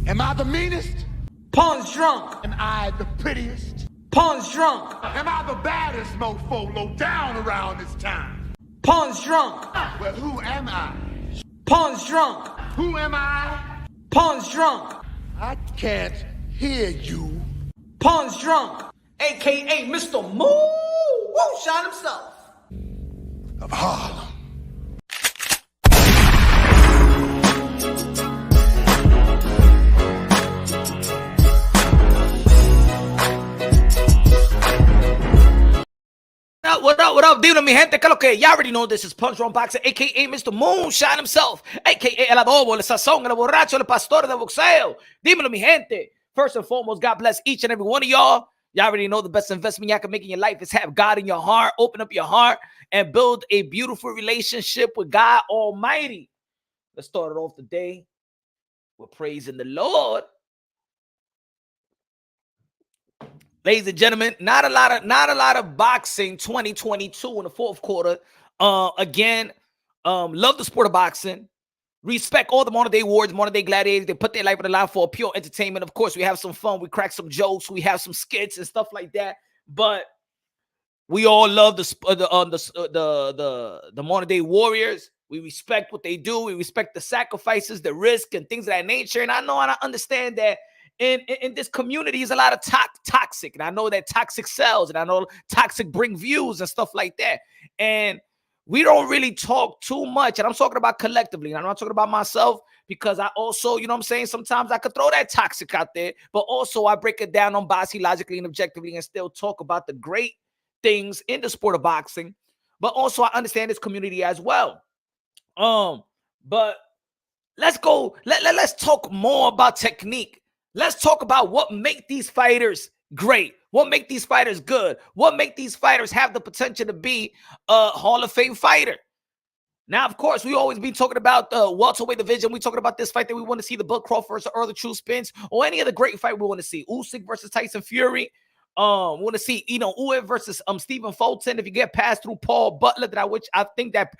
Am I the meanest? Pawn's drunk. Am I the prettiest? Pawn's drunk. Am I the baddest mofo low down around this town? Pawn's drunk. Well, who am I? Pawn's drunk. Who am I? Pawn's drunk. I can't hear you. Pawn's drunk. AKA Mr. Moonshine himself. Of Harlem. What up, dímelo mi gente, que lo que, y'all already know this is Punch Drunk Boxer, a.k.a. Mr. Moonshine himself, a.k.a. el adobo, el sazón, el borracho, el pastor de boxeo. Dímelo mi gente. First and foremost, God bless each and every one of y'all. Y'all already know the best investment y'all can make in your life is have God in your heart, open up your heart, and build a beautiful relationship with God Almighty. Let's start it off today with praising the Lord. Ladies and gentlemen, not a lot of boxing 2022 in the fourth quarter. Again, love the sport of boxing. Respect all the modern day warriors, modern day gladiators. They put their life on the line for pure entertainment. Of course, we have some fun. We crack some jokes. We have some skits and stuff like that. But we all love the modern day warriors. We respect what they do. We respect the sacrifices, the risk, and things of that nature. And I know and I understand that in this community is a lot of toxic. And I know that toxic sells. And I know toxic bring views and stuff like that. And we don't really talk too much. And I'm talking about collectively. And I'm not talking about myself because I also, you know what I'm saying? Sometimes I could throw that toxic out there. But also I break it down on boxing logically and objectively and still talk about the great things in the sport of boxing. But also I understand this community as well. But let's go. Let's talk more about technique. Let's talk about what make these fighters great. What make these fighters good? What make these fighters have the potential to be a Hall of Fame fighter? Now, of course, we always be talking about the welterweight division. We talking about this fight that we want to see, the Bud Crawford versus Errol Spence, or any other great fight we want to see. Usyk versus Tyson Fury. We want to see, Uwe versus Stephen Fulton. If you get past through Paul Butler, I think that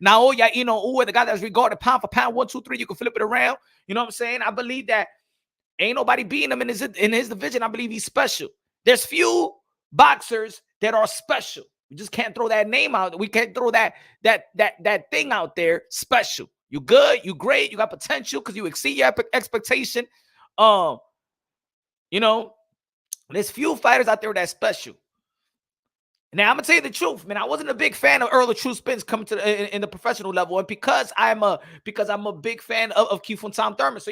Naoya, Uwe, the guy that's regarded pound for pound, 1, 2, 3, you can flip it around. You know what I'm saying? I believe that ain't nobody beating him in his division. I believe he's special. There's few boxers that are special. We just can't throw that name out. We can't throw that thing out there. Special. You good. You great. You got potential because you exceed your expectation. There's few fighters out there that's special. Now I'm gonna tell you the truth, man. I wasn't a big fan of Errol Spence coming to in the professional level, and because I'm a big fan of Keith and Tom Thurman. So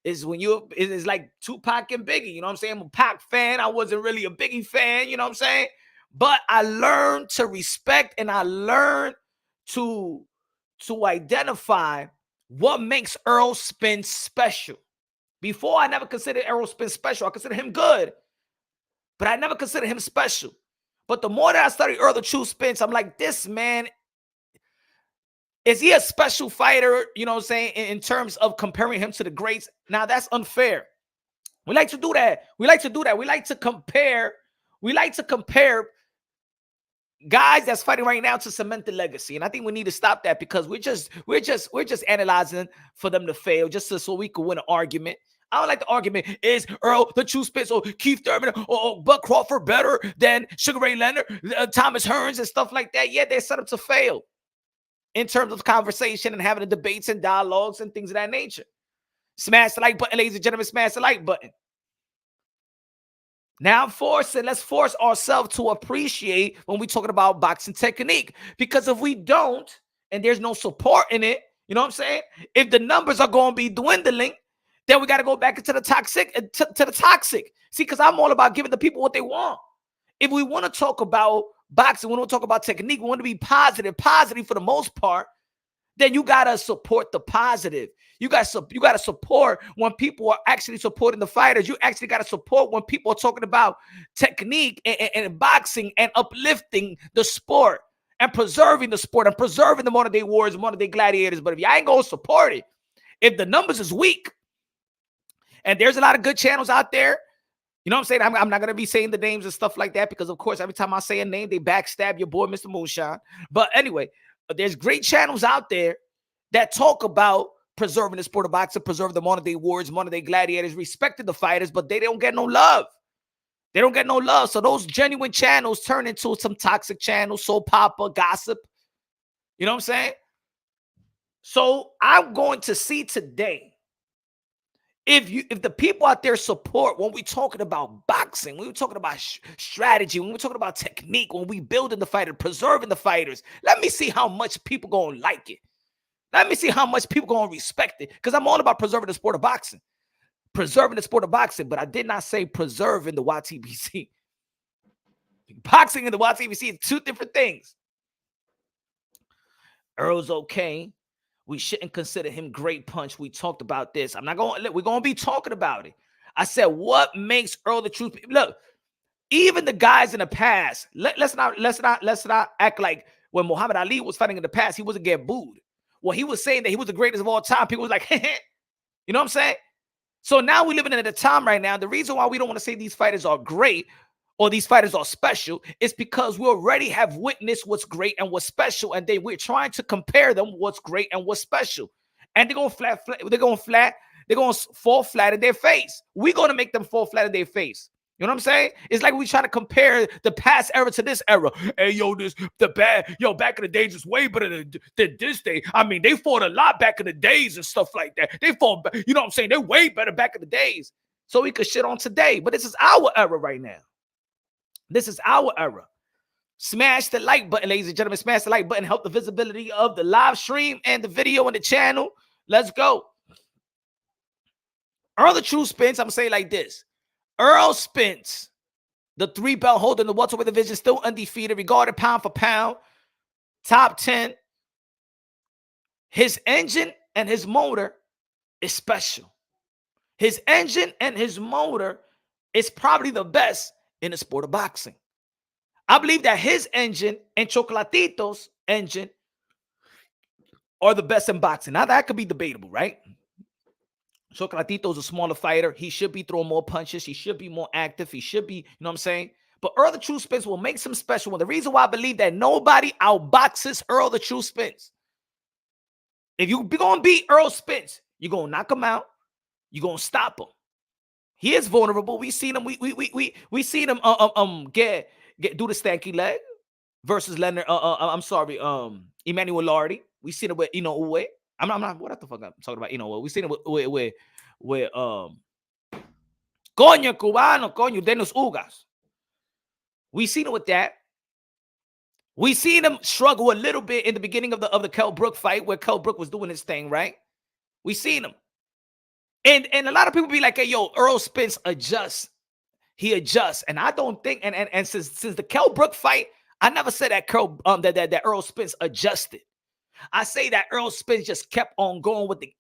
it's like Tupac and Biggie. You know what I'm saying? I'm a Pac fan. I wasn't really a Biggie fan. You know what I'm saying? But I learned to respect and I learned to identify what makes Errol Spence special. Before, I never considered Errol Spence special. I considered him good, but I never considered him special. But the more that I studied Errol Spence, I'm like, this man, is he a special fighter? You know what I'm saying? In terms of comparing him to the greats. Now, that's unfair. We like to do that. We like to compare guys that's fighting right now to cement the legacy. And I think we need to stop that because we're just analyzing for them to fail just so we can win an argument. I don't like the argument, is Errol Spence or Keith Thurman or Bud Crawford better than Sugar Ray Leonard, Thomas Hearns and stuff like that? Yeah, they're set up to fail in terms of conversation and having the debates and dialogues and things of that nature. Smash the like button, ladies and gentlemen, smash the like button. Now let's force ourselves to appreciate when we're talking about boxing technique. Because if we don't, and there's no support in it, you know what I'm saying? If the numbers are going to be dwindling, then we got to go back into the toxic, See, because I'm all about giving the people what they want. If we want to talk about boxing, we want to talk about technique, we want to be positive for the most part, then you got to support the positive. You got to support when people are actually supporting the fighters. You actually got to support when people are talking about technique and boxing and uplifting the sport and preserving the sport and preserving the modern day warriors, modern day gladiators. But if y'all ain't going to support it, if the numbers is weak, and there's a lot of good channels out there, you know what I'm saying? I'm not going to be saying the names and stuff like that because, of course, every time I say a name, they backstab your boy, Mr. Moonshine. But anyway, there's great channels out there that talk about preserving the sport of boxing, preserving the modern day wars, modern day gladiators, respected the fighters, but they don't get no love. They don't get no love. So those genuine channels turn into some toxic channels, soap opera, gossip. You know what I'm saying? So I'm going to see today if the people out there support when we're talking about boxing, when we're talking about strategy, when we're talking about technique, when we building the fighter, preserving the fighters, let me see how much people gonna like it. Let me see how much people gonna respect it. Because I'm all about preserving the sport of boxing. Preserving the sport of boxing, but I did not say preserving the YTBC. Boxing and the YTBC is two different things. Earl's okay. We shouldn't consider him great punch. We talked about this. We're going to be talking about it. I said, what makes Earl the truth? Look, even the guys in the past, let's not act like when Muhammad Ali was fighting in the past, he wasn't getting booed. Well, he was saying that he was the greatest of all time. People was like, you know what I'm saying? So now we're living in a time right now. The reason why we don't want to say these fighters are great or these fighters are special is because we already have witnessed what's great and what's special, and we're trying to compare them what's great and what's special. And they're going to fall flat in their face. We're going to make them fall flat in their face. You know what I'm saying? It's like we try to compare the past era to this era. Hey, back in the days was way better than this day. I mean, they fought a lot back in the days and stuff like that. They fought, you know what I'm saying? They're way better back in the days. So we could shit on today. But this is our era right now. This is our era. Smash the like button, ladies and gentlemen. Smash the like button. Help the visibility of the live stream and the video on the channel. Let's go. Earl the True Spence, I'm going to say it like this. Errol Spence, the 3-belt holder in the welterweight division, still undefeated, regarded pound for pound, top 10. His engine and his motor is special. His engine and his motor is probably the best in the sport of boxing. I believe that his engine and Chocolatito's engine are the best in boxing. Now, that could be debatable, right? Chocolatito's a smaller fighter. He should be throwing more punches. He should be more active. He should be, you know what I'm saying? But Earl the True Spence will make some special one. The reason why I believe that nobody outboxes Earl the True Spence. If you're going to beat Earl Spence, you're going to knock him out. You're going to stop him. He is vulnerable. We seen him. We seen him get do the stanky leg versus Leonard. Emmanuel Lardy. We seen it with Uwe. I'm not. What the fuck I'm talking about? We seen it with Coño Cubano, Coño Denos Ugas. We seen it with that. We seen him struggle a little bit in the beginning of the Kell Brook fight where Kell Brook was doing his thing, right? We seen him. And a lot of people be like, hey, yo, Earl Spence adjusts. He adjusts. And I don't think, and since the Kell Brook fight, I never said that Earl Spence adjusted. I say that Earl Spence just kept on going with the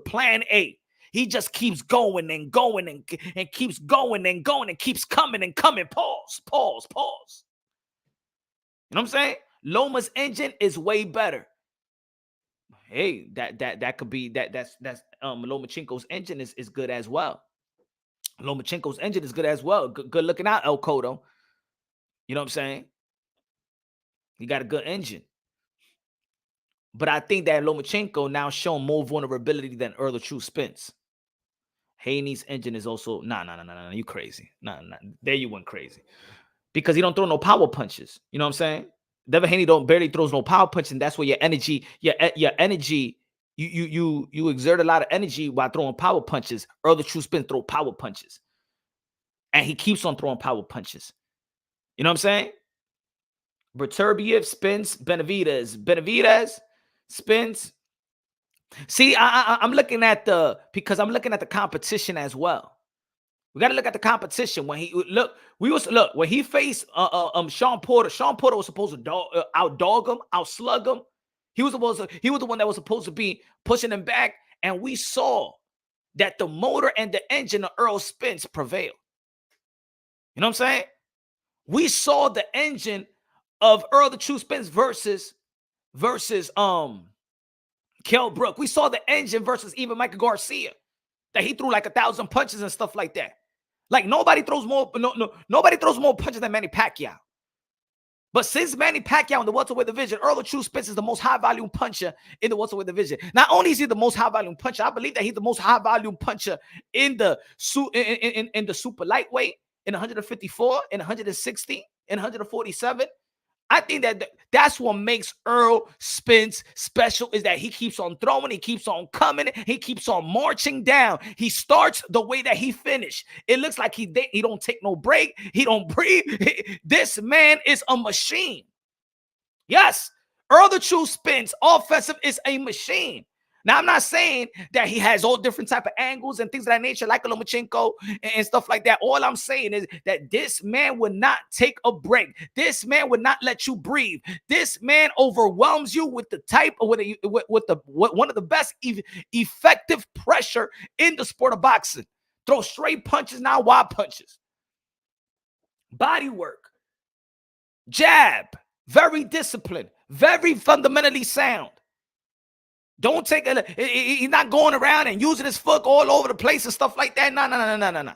plan A. He just keeps going and going and keeps going and going and keeps coming and coming. Pause. You know what I'm saying? Loma's engine is way better. Hey, that could be that's Lomachenko's engine is good as well. Lomachenko's engine is good as well. Good looking out, El Cotto. You know what I'm saying? He got a good engine. But I think that Lomachenko now shown more vulnerability than Earl the True Spence. Haney's engine is also no. You crazy. No. There you went crazy. Because he don't throw no power punches. You know what I'm saying? Devin Haney barely throws no power punch, and that's where your energy, you exert a lot of energy while throwing power punches. Earl the True Spence throw power punches. And he keeps on throwing power punches. You know what I'm saying? Berturbiev, Spence, Benavidez, Spence. See, I'm looking at the competition as well. We got to look at the competition. When he faced Sean Porter. Sean Porter was supposed to outdog him, outslug him. He was the one that was supposed to be pushing him back, and we saw that the motor and the engine of Earl Spence prevailed. You know what I'm saying? We saw the engine of Earl the True Spence versus Kell Brook. We saw the engine versus even Michael Garcia, that he threw like 1,000 punches and stuff like that. Like nobody throws more punches than Manny Pacquiao. But since Manny Pacquiao in the welterweight division, Errol the True Spence is the most high-volume puncher in the welterweight division. Not only is he the most high-volume puncher, I believe that he's the most high-volume puncher in the in the super lightweight, in 154, in 160, in 147. I think that that's what makes Errol Spence special, is that he keeps on throwing, he keeps on coming, he keeps on marching down. He starts the way that he finished. It looks like he don't take no break. He don't breathe. This man is a machine. Yes, Errol the True Spence, offensive, is a machine. Now, I'm not saying that he has all different type of angles and things of that nature, like a Lomachenko and stuff like that. All I'm saying is that this man would not take a break. This man would not let you breathe. This man overwhelms you with the type of one of the best effective pressure in the sport of boxing. Throw straight punches, not wide punches. Body work, jab, very disciplined, very fundamentally sound. Don't take it. He's not going around and using his foot all over the place and stuff like that. No.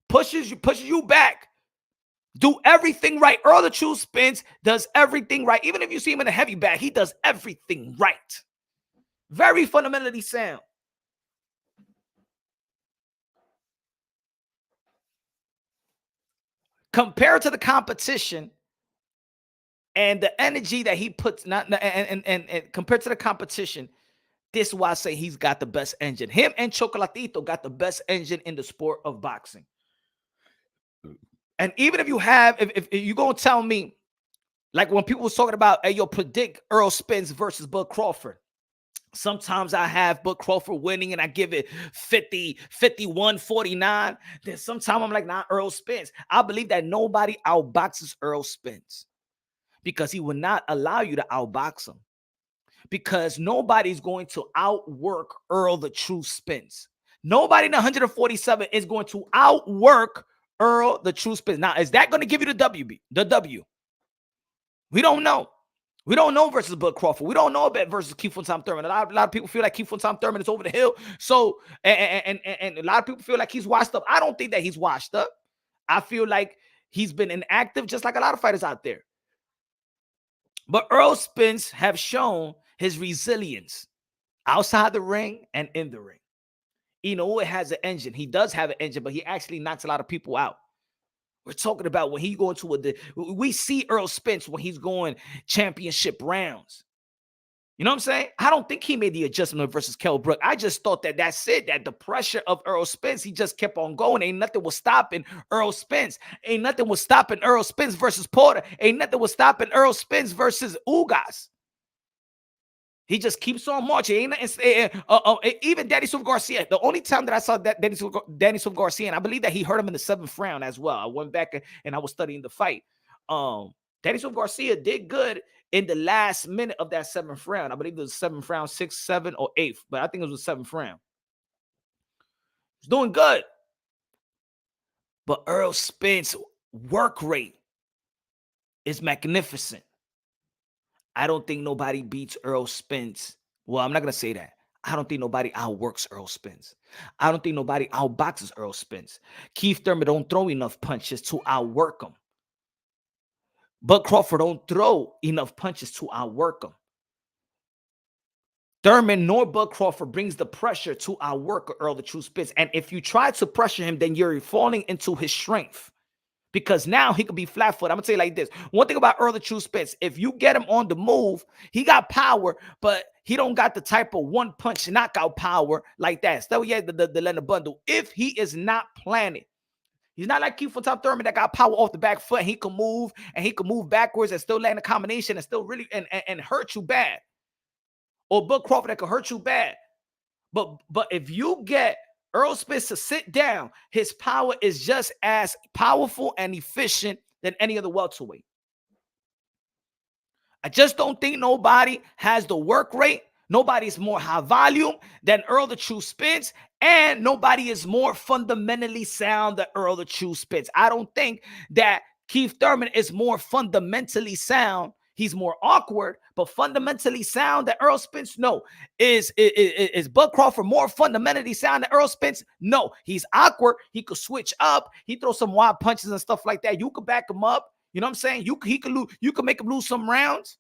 Pushes you back. Do everything right. Errol the True Spence does everything right. Even if you see him in a heavy bag, he does everything right. Very fundamentally sound. Compared to the competition and the energy that he puts, and compared to the competition, this is why I say he's got the best engine. Him and Chocolatito got the best engine in the sport of boxing. And even if you have, if you're going to tell me, like when people was talking about, hey, yo, predict Errol Spence versus Bud Crawford. Sometimes I have Bud Crawford winning and I give it 50, 51, 49. Then sometimes I'm like, nah, Errol Spence. I believe that nobody outboxes Errol Spence because he will not allow you to outbox him. Because nobody's going to outwork Errol the True Spence. Nobody in 147 is going to outwork Errol the True Spence. Now, is that going to give you the W? We don't know. We don't know versus Bud Crawford. We don't know about versus Keith Fontaine Thurman. A lot of people feel like Keith Fontaine Thurman is over the hill. So, and a lot of people feel like he's washed up. I don't think that he's washed up. I feel like he's been inactive, just like a lot of fighters out there. But Errol Spence have shown his resilience outside the ring and in the ring. You know, it has an engine. He does have an engine, but he actually knocks a lot of people out. We're talking about when he going to we see Errol Spence when he's going championship rounds. You know what I'm saying? I don't think he made the adjustment versus Kell Brook. I just thought that that's it, that the pressure of Errol Spence, he just kept on going. Ain't nothing was stopping Errol Spence. Ain't nothing was stopping Errol Spence versus Porter. Ain't nothing was stopping Errol Spence versus Ugas. He just keeps on marching. Even Danny Silva Garcia, the only time that I saw that Danny Silva Garcia, and I believe that he hurt him in the 7th round as well. I went back and I was studying the fight. Danny Silva Garcia did good in the last minute of that 7th round. I believe it was 7th round, 6th, 7th, or 8th, but I think it was the 7th round. He's doing good. But Errol Spence work rate is magnificent. I don't think nobody beats Errol Spence. Well, I'm not going to say that. I don't think nobody outworks Errol Spence. I don't think nobody outboxes Errol Spence. Keith Thurman don't throw enough punches to outwork him. Bud Crawford don't throw enough punches to outwork him. Thurman nor Bud Crawford brings the pressure to outwork Errol the True Spence. And if you try to pressure him, then you're falling into his strength. Because now he could be flat-footed. I'm going to tell you like this. One thing about Errol the True Spence, if you get him on the move, he got power, but he don't got the type of one-punch knockout power like that. Still, he has the Leonard bundle. If he is not planted, he's not like Keith Fontaine Thurman that got power off the back foot. He can move, and he can move backwards and still land a combination and still really and hurt you bad. Or Bud Crawford that can hurt you bad. But if you get Errol Spence to sit down, his power is just as powerful and efficient than any other welterweight. I just don't think nobody has the work rate. Nobody is more high volume than Errol the True Spence, and nobody is more fundamentally sound than Errol the True Spence. I don't think that Keith Thurman is more fundamentally sound. He's more awkward, but fundamentally sound than Errol Spence? No. Is Bud Crawford more fundamentally sound than Errol Spence? No. He's awkward. He could switch up. He throws some wild punches and stuff like that. You could back him up. You know what I'm saying? He could lose. You could make him lose some rounds.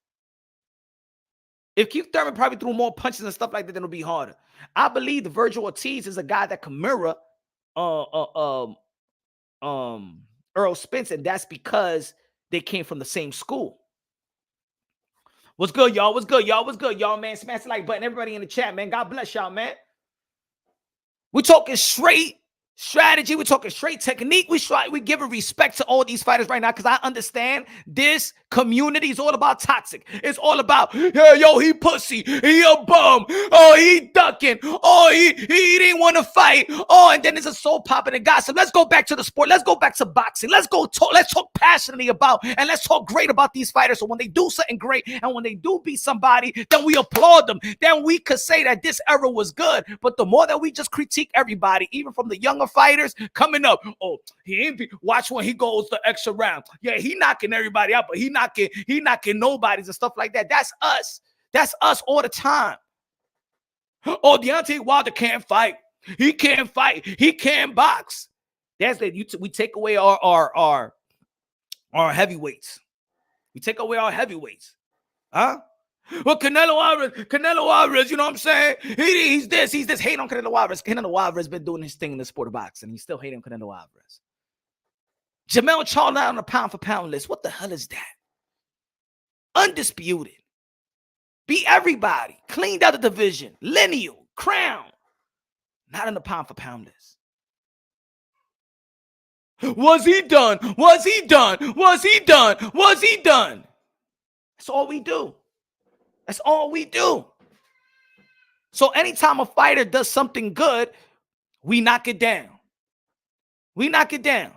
If Keith Thurman probably threw more punches and stuff like that, then it'll be harder. I believe the Virgil Ortiz is a guy that can mirror Errol Spence, and that's because they came from the same school. What's good, y'all? What's good, y'all? What's good, y'all, man? Smash the like button. Everybody in the chat, man. God bless y'all, man. We're talking straight strategy. We're talking straight technique. We giving respect to all these fighters right now because I understand this community is all about toxic. It's all about, yeah, yo, he pussy. He a bum. Oh, he ducking. Oh, he didn't want to fight. Oh, and then there's a soul popping and gossip. Let's go back to the sport. Let's go back to boxing. Let's talk passionately about, and let's talk great about these fighters. So when they do something great and when they do beat somebody, then we applaud them. Then we could say that this era was good. But the more that we just critique everybody, even from the younger fighters coming up, oh, he ain't watch when he goes the extra round. Yeah, he knocking everybody out, but he knocking nobodies and stuff like that. That's us. That's us all the time. Oh, Deontay Wilder can't fight. He can't fight. He can't box. That's that. We take away our heavyweights. We take away our heavyweights. Huh? Well, Canelo Alvarez, you know what I'm saying? He's this. Hate on Canelo Alvarez. Canelo Alvarez been doing his thing in the sport of boxing. He's still hating Canelo Alvarez. Jamel Charlo not on the pound for pound list. What the hell is that? Undisputed. Beat everybody. Cleaned out the division. Lineal. Crown. Not on the pound for pound list. Was he done? Was he done? Was he done? Was he done? That's all we do. That's all we do. So anytime a fighter does something good, we knock it down. We knock it down.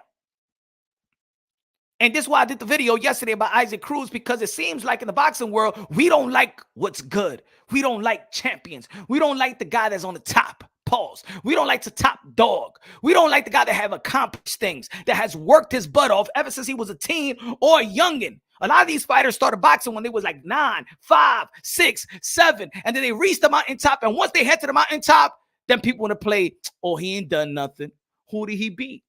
And this is why I did the video yesterday about Isaac Cruz, because it seems like in the boxing world, we don't like what's good. We don't like champions. We don't like the guy that's on the top. Pause. We don't like the top dog. We don't like the guy that have accomplished things, that has worked his butt off ever since he was a teen or a youngin'. A lot of these fighters started boxing when they was like 9, 5, 6, 7, and then they reached the mountaintop. And once they head to the mountaintop, then people want to play, oh, he ain't done nothing. Who did he beat?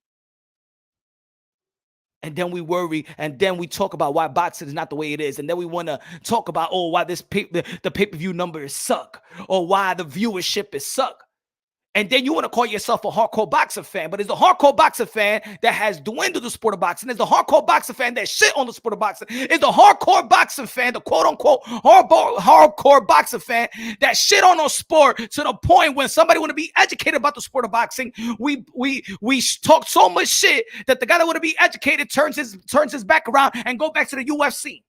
And then we worry, and then we talk about why boxing is not the way it is. And then we want to talk about, oh, why the pay-per-view numbers suck, or why the viewership is suck. And then you want to call yourself a hardcore boxer fan, but it's the hardcore boxer fan that has dwindled the sport of boxing. It's the hardcore boxer fan that shit on the sport of boxing. It's the hardcore boxer fan, the quote-unquote hardcore boxer fan that shit on our sport to the point when somebody want to be educated about the sport of boxing, we talk so much shit that the guy that want to be educated turns his back around and go back to the UFC.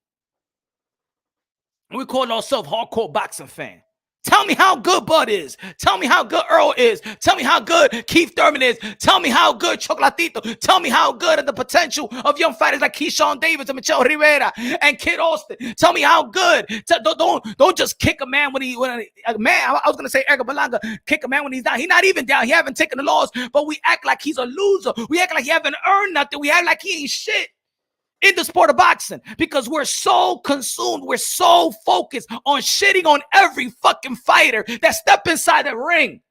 And we call ourselves hardcore boxing fan. Tell me how good Bud is. Tell me how good Earl is. Tell me how good Keith Thurman is. Tell me how good Chocolatito. Tell me how good are the potential of young fighters like Keyshawn Davis and Michelle Rivera and Kid Austin. Tell me how good. Don't just kick a man when I was gonna say Edgar Berlanga, kick a man when he's down. He's not even down. He haven't taken the loss, but we act like he's a loser. We act like he haven't earned nothing. We act like he ain't shit in the sport of boxing because we're so consumed, we're so focused on shitting on every fucking fighter that step inside the ring.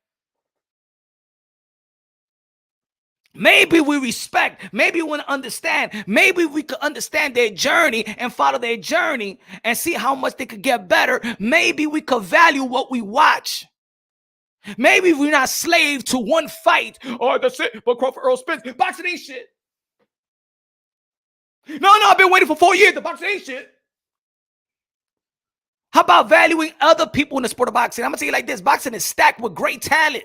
Maybe we respect, maybe we want to understand, maybe we could understand their journey and follow their journey and see how much they could get better. Maybe we could value what we watch. Maybe we're not slave to one fight. Oh, that's it. But Crawford, Errol Spence, boxing ain't shit. No, I've been waiting for 4 years. The boxing ain't shit. How about valuing other people in the sport of boxing? I'm going to tell you like this. Boxing is stacked with great talent.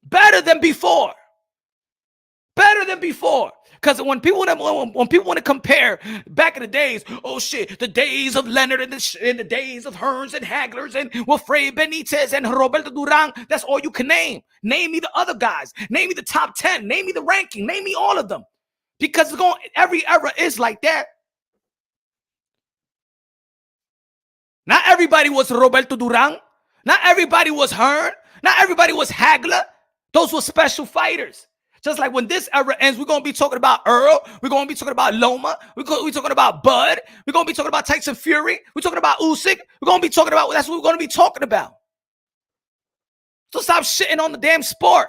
Better than before. Better than before. Because when people want to compare back in the days, oh shit, the days of Leonard and the days of Hearns and Haglers and Wilfred Benitez and Roberto Duran, that's all you can name. Name me the other guys. Name me the top 10. Name me the ranking. Name me all of them. Because every era is like that. Not everybody was Roberto Duran. Not everybody was Hearn. Not everybody was Hagler. Those were special fighters. Just like when this era ends, we're going to be talking about Earl. We're going to be talking about Loma. We're talking about Bud. We're going to be talking about Tyson Fury. We're talking about Usyk. We're going to be talking about, that's what we're going to be talking about. So stop shitting on the damn sport.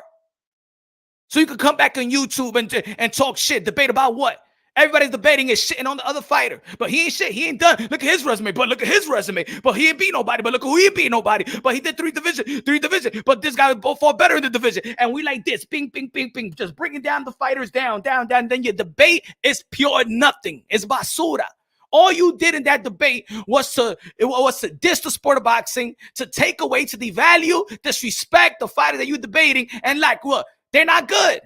So you can come back on YouTube and talk shit, debate about what? Everybody's debating and shitting on the other fighter, but he ain't shit. He ain't done. Look at his resume, but look at his resume. But he ain't beat nobody. But look who he beat nobody. But he did three division. But this guy both fought better in the division. And we like this, ping, ping, ping, ping, just bringing down the fighters, down. Then your debate is pure nothing. It's basura. All you did in that debate was to diss the sport of boxing, to take away, to devalue, disrespect the fighter that you're debating, and like, what? They're not good.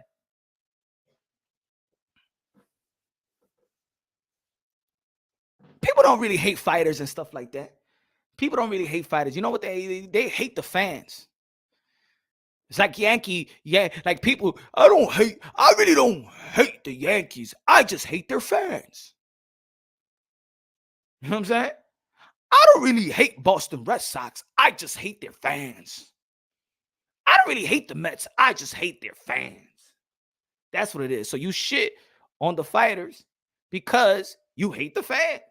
People don't really hate fighters and stuff like that. People don't really hate fighters. You know what? They hate the fans. It's like Yankee, like people, I really don't hate the Yankees. I just hate their fans. You know what I'm saying? I don't really hate Boston Red Sox. I just hate their fans. I don't really hate the Mets. I just hate their fans. That's what it is. So you shit on the fighters because you hate the fans.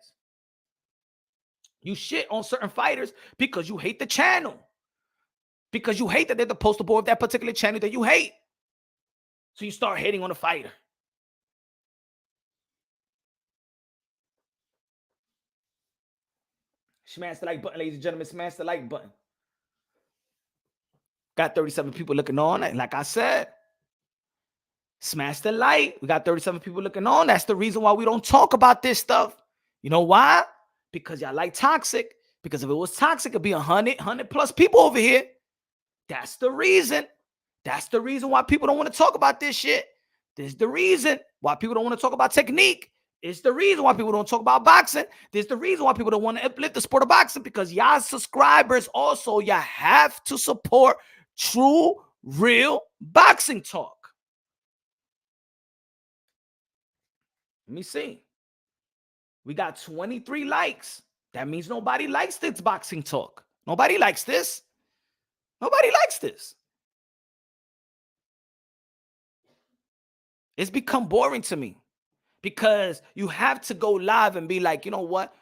You shit on certain fighters because you hate the channel. Because you hate that they're the poster boy of that particular channel that you hate. So you start hating on the fighter. Smash the like button, ladies and gentlemen. Smash the like button. Got 37 people looking on. And like I said, smash the like. We got 37 people looking on. That's the reason why we don't talk about this stuff. You know why? Because y'all like toxic. Because if it was toxic, it'd be 100 plus people over here. That's the reason. That's the reason why people don't want to talk about this shit. There's the reason why people don't want to talk about technique. It's the reason why people don't talk about boxing. There's the reason why people don't want to uplift the sport of boxing, because y'all subscribers also, y'all have to support true, real boxing talk. Let me see. We got 23 likes. That means nobody likes this boxing talk. Nobody likes this. Nobody likes this. It's become boring to me. Because you have to go live and be like, you know what?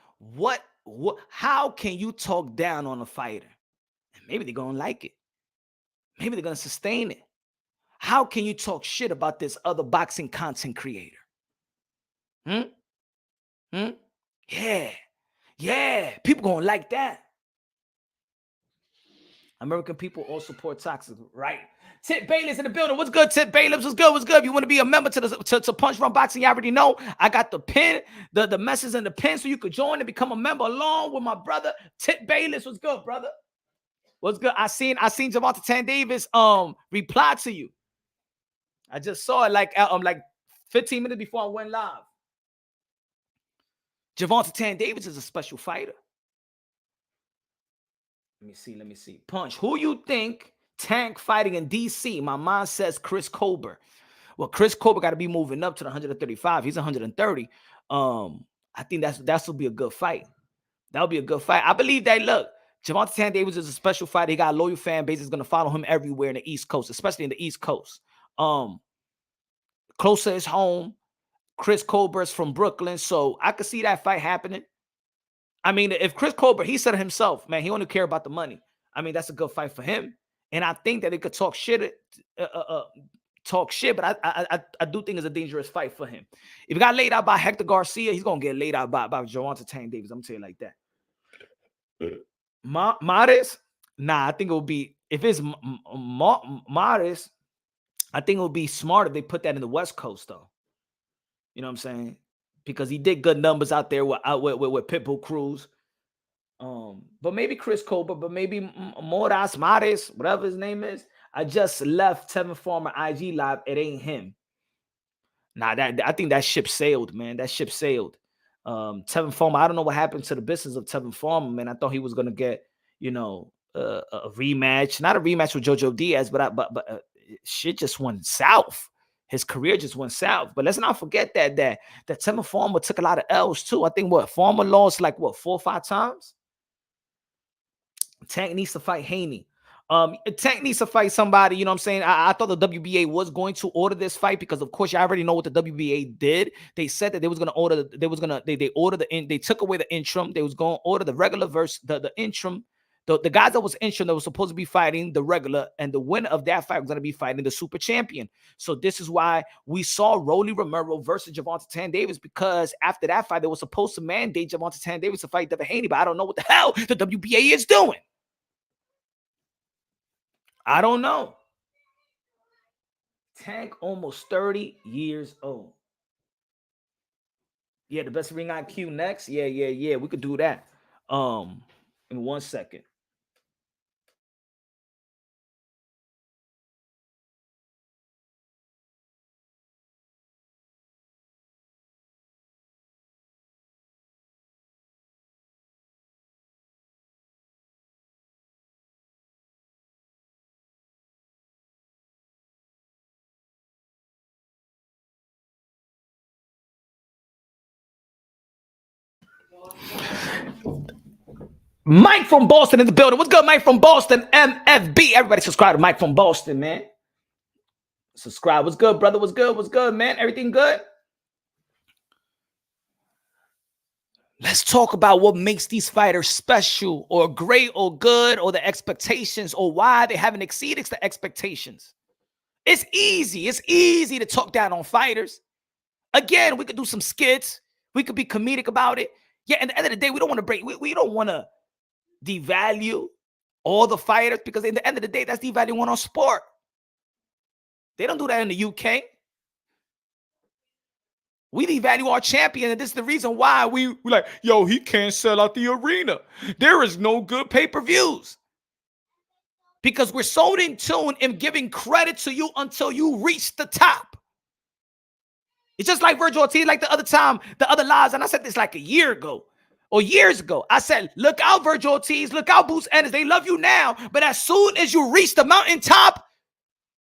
How can you talk down on a fighter? And maybe they're going to like it. Maybe they're going to sustain it. How can you talk shit about this other boxing content creator? Yeah. People going to like that. American people all support toxic, right? Tip Bailiff's in the building. What's good, Tip Bailiffs? What's good? What's good? If you want to be a member to Punch Run Boxing, you already know. I got the pin, the message and the pin, so you could join and become a member along with my brother, Tip Bailiffs. What's good, brother? What's good? I seen Javante Tan Davis reply to you. I just saw it like 15 minutes before I went live. Javante Tan Davis is a special fighter. Let me see. Punch. Who you think Tank fighting in DC? My mind says Chris Colbert. Well, Chris Colbert got to be moving up to the 135. He's 130. I think that will be a good fight. That'll be a good fight. I believe that. Look, Javante Tan Davis is a special fighter. He got a loyal fan base. Is going to follow him everywhere in the East Coast, especially in the East Coast. Close to his home. Chris Colbert's from Brooklyn, so I could see that fight happening. I mean, if Chris Colbert, he said it himself, man, he only care about the money. I mean, that's a good fight for him. And I think that it could talk shit, but I do think it's a dangerous fight for him. If he got laid out by Hector Garcia, he's going to get laid out by Javante Tank Davis. I'm telling you like that. Maris? Nah, I think it will be, if it's Maris, I think it would be smart if they put that in the West Coast, though. You know what I'm saying? Because he did good numbers out there with Pitbull Cruz. But maybe Chris Colbert, but maybe Maris, whatever his name is. I just left Tevin Farmer IG Live. It ain't him. Nah, I think that ship sailed, man. That ship sailed. Tevin Farmer, I don't know what happened to the business of Tevin Farmer, man. I thought he was going to get, a rematch. Not a rematch with Jojo Diaz, but shit just went south. His career just went south. But let's not forget that Tevin Farmer took a lot of L's too. I think Farmer lost 4 or 5 times. Tank needs to fight Haney. Tank needs to fight somebody. You know what I'm saying? I thought the WBA was going to order this fight because, of course, you already know what the WBA did. They said that they was going to order. They took away the interim. They was going to order the regular versus the interim The guys that was injured that was supposed to be fighting the regular, and the winner of that fight was going to be fighting the super champion. So this is why we saw Rolly Romero versus Gervonta Tank-Davis, because after that fight, they were supposed to mandate Gervonta Tank-Davis to fight Devin Haney, but I don't know what the hell the WBA is doing. I don't know. Tank almost 30 years old. Yeah, the best ring IQ next. Yeah. We could do that. In 1 second. Mike from Boston in the building. What's good, Mike from Boston? MFB. Everybody subscribe to Mike from Boston, man. Subscribe. What's good, brother? What's good, man? Everything good? Let's talk about what makes these fighters special or great or good, or the expectations, or why they haven't exceeded the expectations. It's easy. It's easy to talk down on fighters. Again, we could do some skits. We could be comedic about it. Yeah, at the end of the day, we don't want to break. We don't want to devalue all the fighters, because at the end of the day, that's devaluing our sport. They don't do that in the UK. We devalue our champion, and this is the reason why we're like, yo, he can't sell out the arena. There is no good pay-per-views. Because we're so in tune in giving credit to you until you reach the top. It's just like Virgil Ortiz, like the other lives, and I said this like a year ago or years ago. I said, look out, Virgil Ortiz, look out, Boots Ennis. They love you now, but as soon as you reach the mountaintop,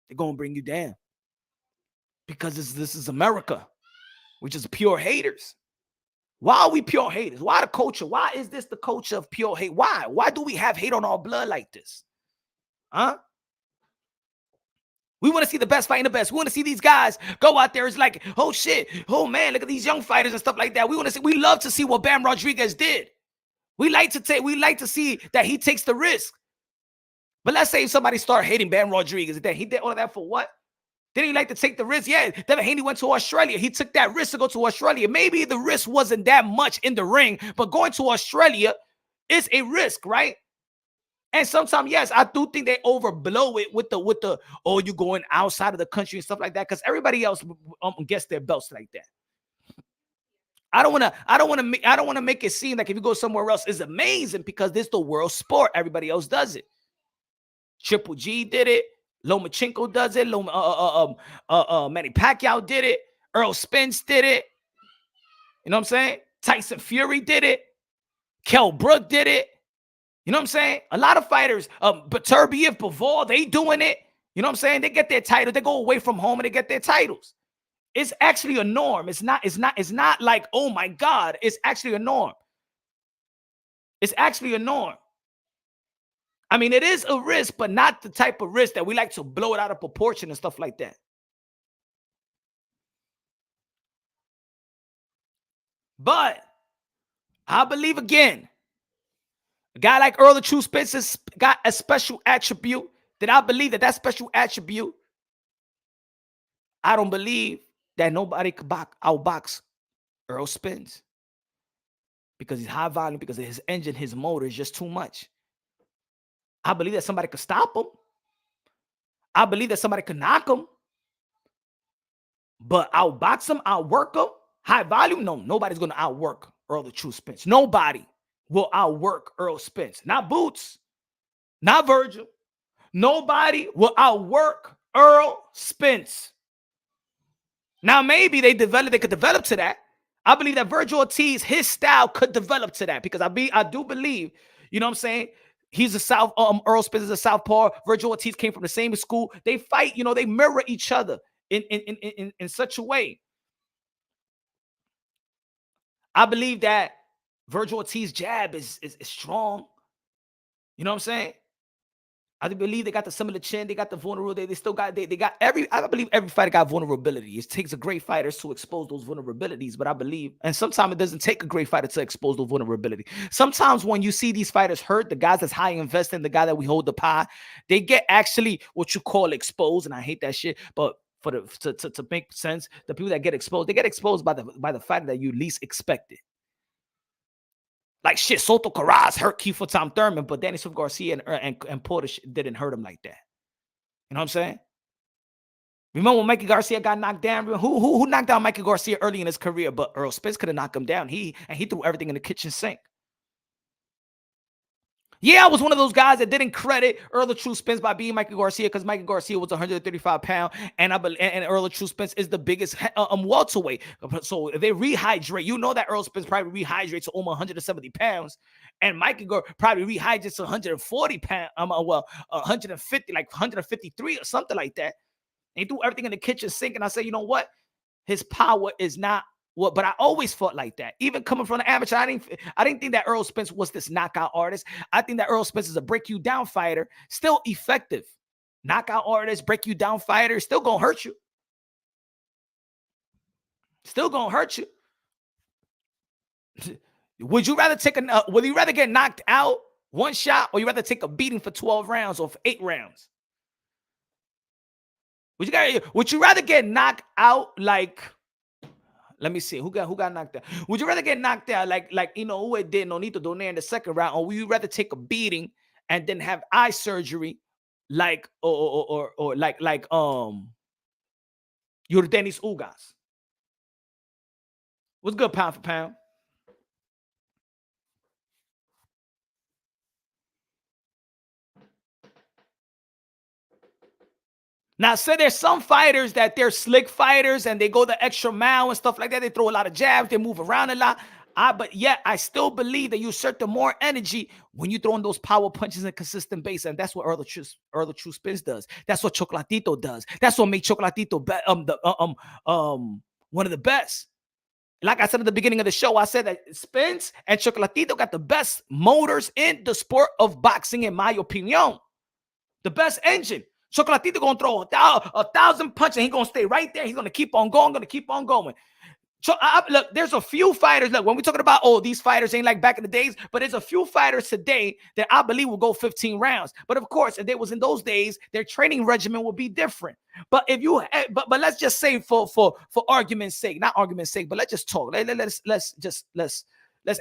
they're going to bring you down. Because this is America, which is pure haters. Why are we pure haters? Why the culture? Why is this the culture of pure hate? Why? Why do we have hate on our blood like this? Huh? We want to see the best fighting the best. We want to see these guys go out there. It's like, oh shit, oh man, look at these young fighters and stuff like that. We love to see what Bam Rodriguez did. We like to see that he takes the risk. But let's say somebody start hating Bam Rodriguez, that he did all of that for what? Didn't he like to take the risk? Yeah, Devin Haney went to Australia. He took that risk to go to Australia. Maybe the risk wasn't that much in the ring, but going to Australia is a risk, right? And sometimes, yes, I do think they overblow it with the oh, you going outside of the country and stuff like that, because everybody else gets their belts like that. I don't want to make it seem like if you go somewhere else it's amazing, because this is the world sport. Everybody else does it. Triple G did it. Lomachenko does it. Manny Pacquiao did it. Errol Spence did it. You know what I'm saying? Tyson Fury did it. Kell Brook did it. You know what I'm saying? A lot of fighters, but Turbiev, Bivol, they doing it. You know what I'm saying? They get their titles. They go away from home and they get their titles. It's actually a norm. It's not like, oh my God. It's actually a norm. It's actually a norm. I mean, it is a risk, but not the type of risk that we like to blow it out of proportion and stuff like that. But I believe, again, a guy like Errol the True Spence has got a special attribute that I believe that special attribute, I don't believe that nobody could outbox Errol Spence, because he's high volume, because of his engine, his motor is just too much. I believe that somebody could stop him. I believe that somebody could knock him. But outbox him, outwork him, high volume, no, nobody's going to outwork Errol the True Spence. Nobody will outwork Errol Spence. Not Boots, not Virgil. Nobody will outwork Errol Spence. Now, maybe they could develop to that. I believe that Virgil Ortiz, his style could develop to that, because I do believe, you know what I'm saying? He's a Errol Spence is a southpaw. Virgil Ortiz came from the same school. They fight, they mirror each other in such a way. I believe that Virgil Ortiz's jab is strong. You know what I'm saying? I believe they got the similar chin. They got the vulnerability. They still got they got every. I believe every fighter got vulnerability. It takes a great fighter to expose those vulnerabilities. But I believe, and sometimes it doesn't take a great fighter to expose those vulnerability. Sometimes when you see these fighters hurt, the guys that's high invested, the guy that we hold the pie, they get actually what you call exposed. And I hate that shit. But for the to make sense, the people that get exposed, they get exposed by the fighter that you least expected. Like shit, Soto Carras hurt Kiefer Tom Thurman, but Danny Swift Garcia and Porter didn't hurt him like that. You know what I'm saying? Remember when Mikey Garcia got knocked down? Who knocked down Mikey Garcia early in his career? But Errol Spence could have knocked him down. He threw everything in the kitchen sink. Yeah, I was one of those guys that didn't credit Errol True Spence by being Mikey Garcia because Mikey Garcia was 135 pounds, and Errol True Spence is the biggest welterweight. So if they rehydrate, you know that Errol Spence probably rehydrates to almost 170 pounds, and Mikey probably rehydrates to 140 pounds. 150, like 153 or something like that. And he threw everything in the kitchen sink, and I said, you know what? His power is not. Well, but I always felt like that. Even coming from the amateur, I didn't think that Errol Spence was this knockout artist. I think that Errol Spence is a break you down fighter, still effective. Knockout artist, break you down fighter, still gonna hurt you. Still gonna hurt you. Would you rather would you rather get knocked out one shot, or you rather take a beating for 12 rounds or for 8 rounds? Would you rather get knocked out like? Let me see who got knocked out. Would you rather get knocked out like who it did Nonito Donaire in the second round, or would you rather take a beating and then have eye surgery like or like Yordenis Ugas? What's good pound for pound? Now, say there's some fighters that they're slick fighters and they go the extra mile and stuff like that. They throw a lot of jabs. They move around a lot. But yet, I still believe that you exert the more energy when you throw in those power punches and consistent base. And that's what Errol True Spence does. That's what Chocolatito does. That's what makes Chocolatito one of the best. Like I said at the beginning of the show, I said that Spence and Chocolatito got the best motors in the sport of boxing, in my opinion. The best engine. Chocolatito gonna throw 1,000 punches and he's gonna stay right there. He's gonna keep on going, look, there's a few fighters. Look, when we're talking about, these fighters ain't like back in the days, but there's a few fighters today that I believe will go 15 rounds. But of course, if they was in those days, their training regimen would be different. But if you, but let's just say for argument's sake, not argument's sake, but let's just talk. Let's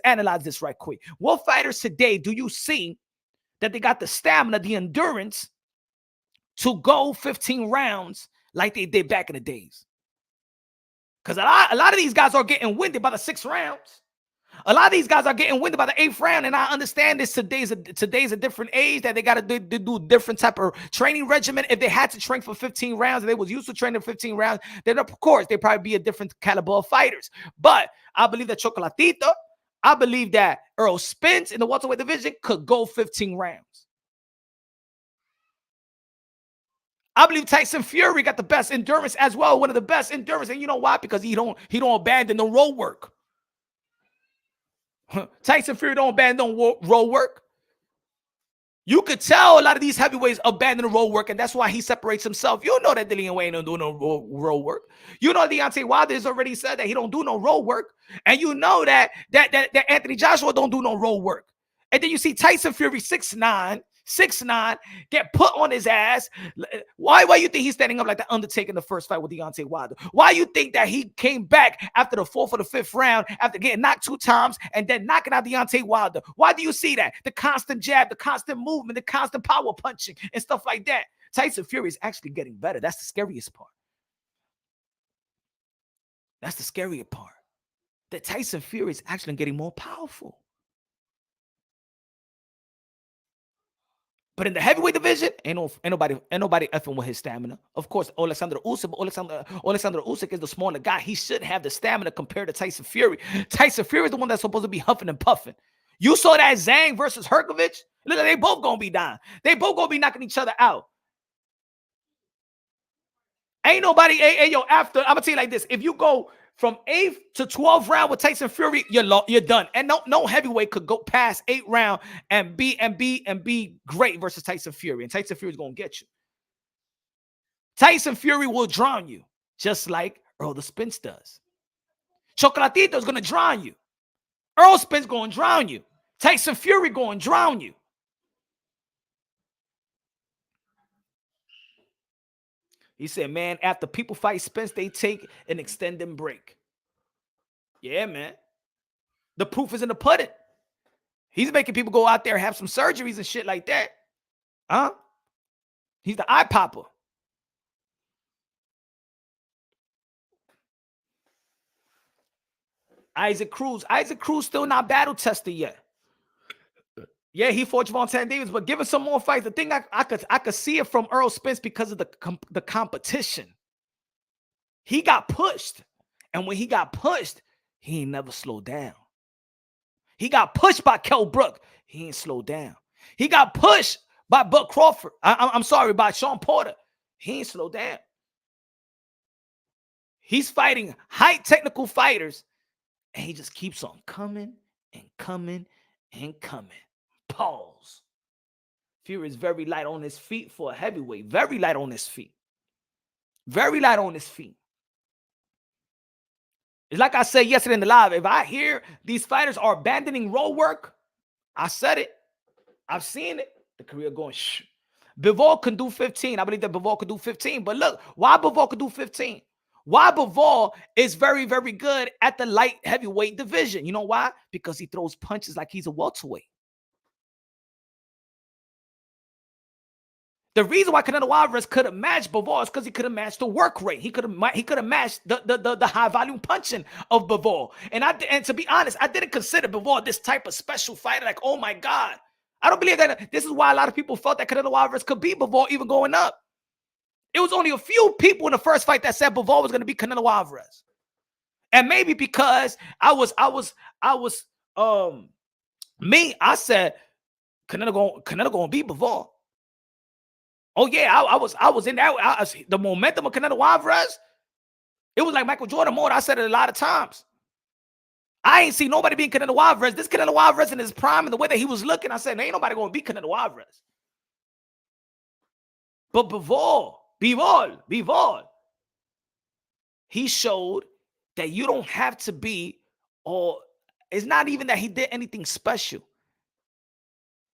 analyze this right quick. What fighters today do you see that they got the stamina, the endurance to go 15 rounds like they did back in the days? Because a lot of these guys are getting winded by the 6th rounds. A lot of these guys are getting winded by the 8th round, and I understand this. Today's a different age that they got to do different type of training regimen. If they had to train for 15 rounds and they was used to training 15 rounds, then of course they probably be a different caliber of fighters. But I believe that Chocolatito, I believe that Errol Spence in the welterweight division could go 15 rounds. I believe Tyson Fury got the best endurance as well, one of the best endurance. And you know why? Because he don't abandon the road work. Tyson Fury don't abandon road work. You could tell a lot of these heavyweights abandon the road work, and that's why he separates himself. You know that Dillian Wayne don't do no road work. You know Deontay Wilder has already said that he don't do no road work. And you know that Anthony Joshua don't do no road work. And then you see Tyson Fury 6'9", get put on his ass. Why you think he's standing up like the Undertaker in the first fight with Deontay Wilder? Why you think that he came back after the 4th or the 5th round after getting knocked 2 times and then knocking out Deontay Wilder? Why do you see that? The constant jab, the constant movement, the constant power punching and stuff like that. Tyson Fury is actually getting better. That's the scariest part. That's the scariest part. That Tyson Fury is actually getting more powerful. But in the heavyweight division, ain't nobody effing with his stamina. Of course, Alexander Usyk, but Alexander Usyk is the smaller guy. He should have the stamina compared to Tyson Fury. Tyson Fury is the one that's supposed to be huffing and puffing. You saw that Zhang versus Herkovich? Look, they both gonna be dying. They both gonna be knocking each other out. Ain't nobody, after, I'm gonna tell you like this. If you go From 8th to 12th round with Tyson Fury, you're done. And no heavyweight could go past 8th round and be great versus Tyson Fury. And Tyson Fury's gonna get you. Tyson Fury will drown you, just like Errol Spence does. Chocolatito is gonna drown you. Errol Spence gonna drown you. Tyson Fury gonna drown you. He said, man, after people fight Spence, they take an extended break. Yeah, man. The proof is in the pudding. He's making people go out there and have some surgeries and shit like that. Huh? He's the eye popper. Isaac Cruz still not battle tested yet. Yeah, he fought Javante Davis, but give him some more fights. The thing I could see it from Errol Spence because of the competition. He got pushed, and when he got pushed, he ain't never slowed down. He got pushed by Kell Brook. He ain't slowed down. He got pushed by Buck Crawford. I'm sorry, by Sean Porter. He ain't slowed down. He's fighting high technical fighters, and he just keeps on coming and coming and coming. Pause. Fury is very light on his feet for a heavyweight. Very light on his feet. Very light on his feet. It's like I said yesterday in the live. If I hear these fighters are abandoning road work, I said it. I've seen it. The career going, shh. Bivol can do 15. I believe that Bivol could do 15. But look, why Bivol could do 15? Why Bivol is very, very good at the light heavyweight division. You know why? Because he throws punches like he's a welterweight. The reason why Canelo Alvarez could have matched Bivol is because he could have matched the work rate. He could have matched the high volume punching of Bivol. And to be honest, I didn't consider Bivol this type of special fighter. Like, oh my God. I don't believe that. This is why a lot of people felt that Canelo Alvarez could beat Bivol even going up. It was only a few people in the first fight that said Bivol was going to beat Canelo Alvarez. And maybe because I said Canelo gonna beat Bivol. Oh yeah, I was in that. The momentum of Canelo Alvarez, it was like Michael Jordan mode. I said it a lot of times. I ain't seen nobody beat Canelo Alvarez. This Canelo Alvarez in his prime and the way that he was looking, I said, ain't nobody gonna beat Canelo Alvarez. But Bivol, he showed that you don't have to be, or it's not even that he did anything special.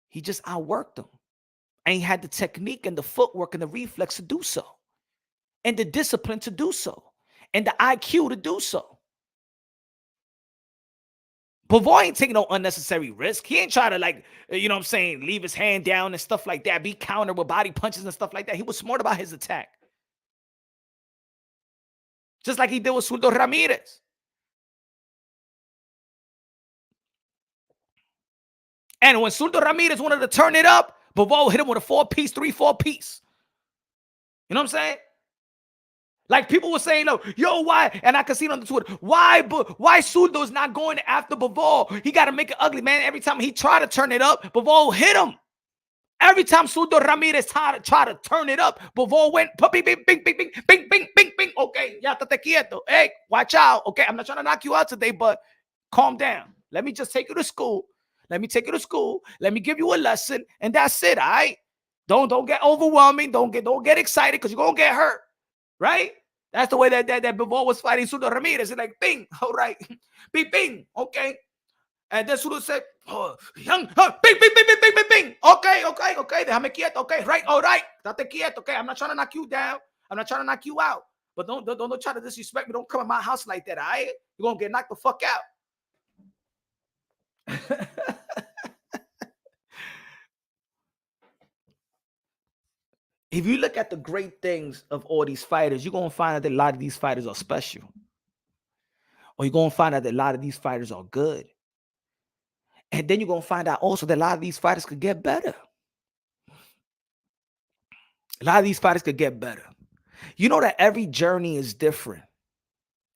He just outworked them. And he had the technique and the footwork and the reflex to do so. And the discipline to do so. And the IQ to do so. Bivol ain't taking no unnecessary risk. He ain't trying to, like, you know what I'm saying, leave his hand down and stuff like that, be countered with body punches and stuff like that. He was smart about his attack. Just like he did with Zurdo Ramirez. And when Zurdo Ramirez wanted to turn it up, Bivol hit him with a 4-piece, 3-4 piece. You know what I'm saying? Like people were saying, no, yo, why? And I can see it on the Twitter. Why Zurdo's not going after Bivol? He got to make it ugly, man. Every time he tried to turn it up, Bivol hit him. Every time Zurdo Ramirez tried to turn it up, Bivol went bing, bing, bing, bing, bing, bing, bing, bing, bing. Okay, ya te quieto. Hey, watch out. Okay, I'm not trying to knock you out today, but calm down. Let me just take you to school. Let me take you to school. Let me give you a lesson, and that's it. All right. Don't get overwhelming. Don't get excited because you're gonna get hurt. Right? That's the way that Bivol was fighting Zurdo Ramirez. It's like, bing, all right. Bing, bing, okay. And then Zurdo said, oh, bing, bing, bing, bing, bing, bing, bing. Okay. Déjame quieto, okay. Right, all right. Date quieto, okay. I'm not trying to knock you down. I'm not trying to knock you out. But don't try to disrespect me. Don't come in my house like that, all right? You're going to get knocked the fuck out. If you look at the great things of all these fighters, you're going to find out that a lot of these fighters are special. Or you're going to find out that a lot of these fighters are good. And then you're going to find out also that a lot of these fighters could get better. A lot of these fighters could get better. You know that every journey is different.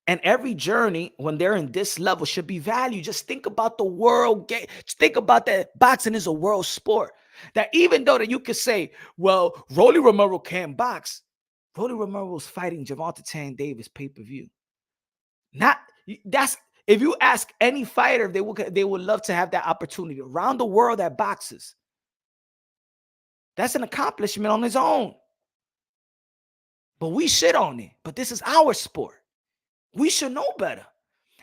And every journey, when they're in this level, should be valued. Just think about the world game. Just think about that boxing is a world sport. That even though that you could say, well, Rolly Romero can't box. Rolly Romero was fighting Javante Davis pay-per-view. Not that's if you ask any fighter, they would love to have that opportunity around the world that boxes. That's an accomplishment on its own. But we shit on it. But this is our sport. We should know better.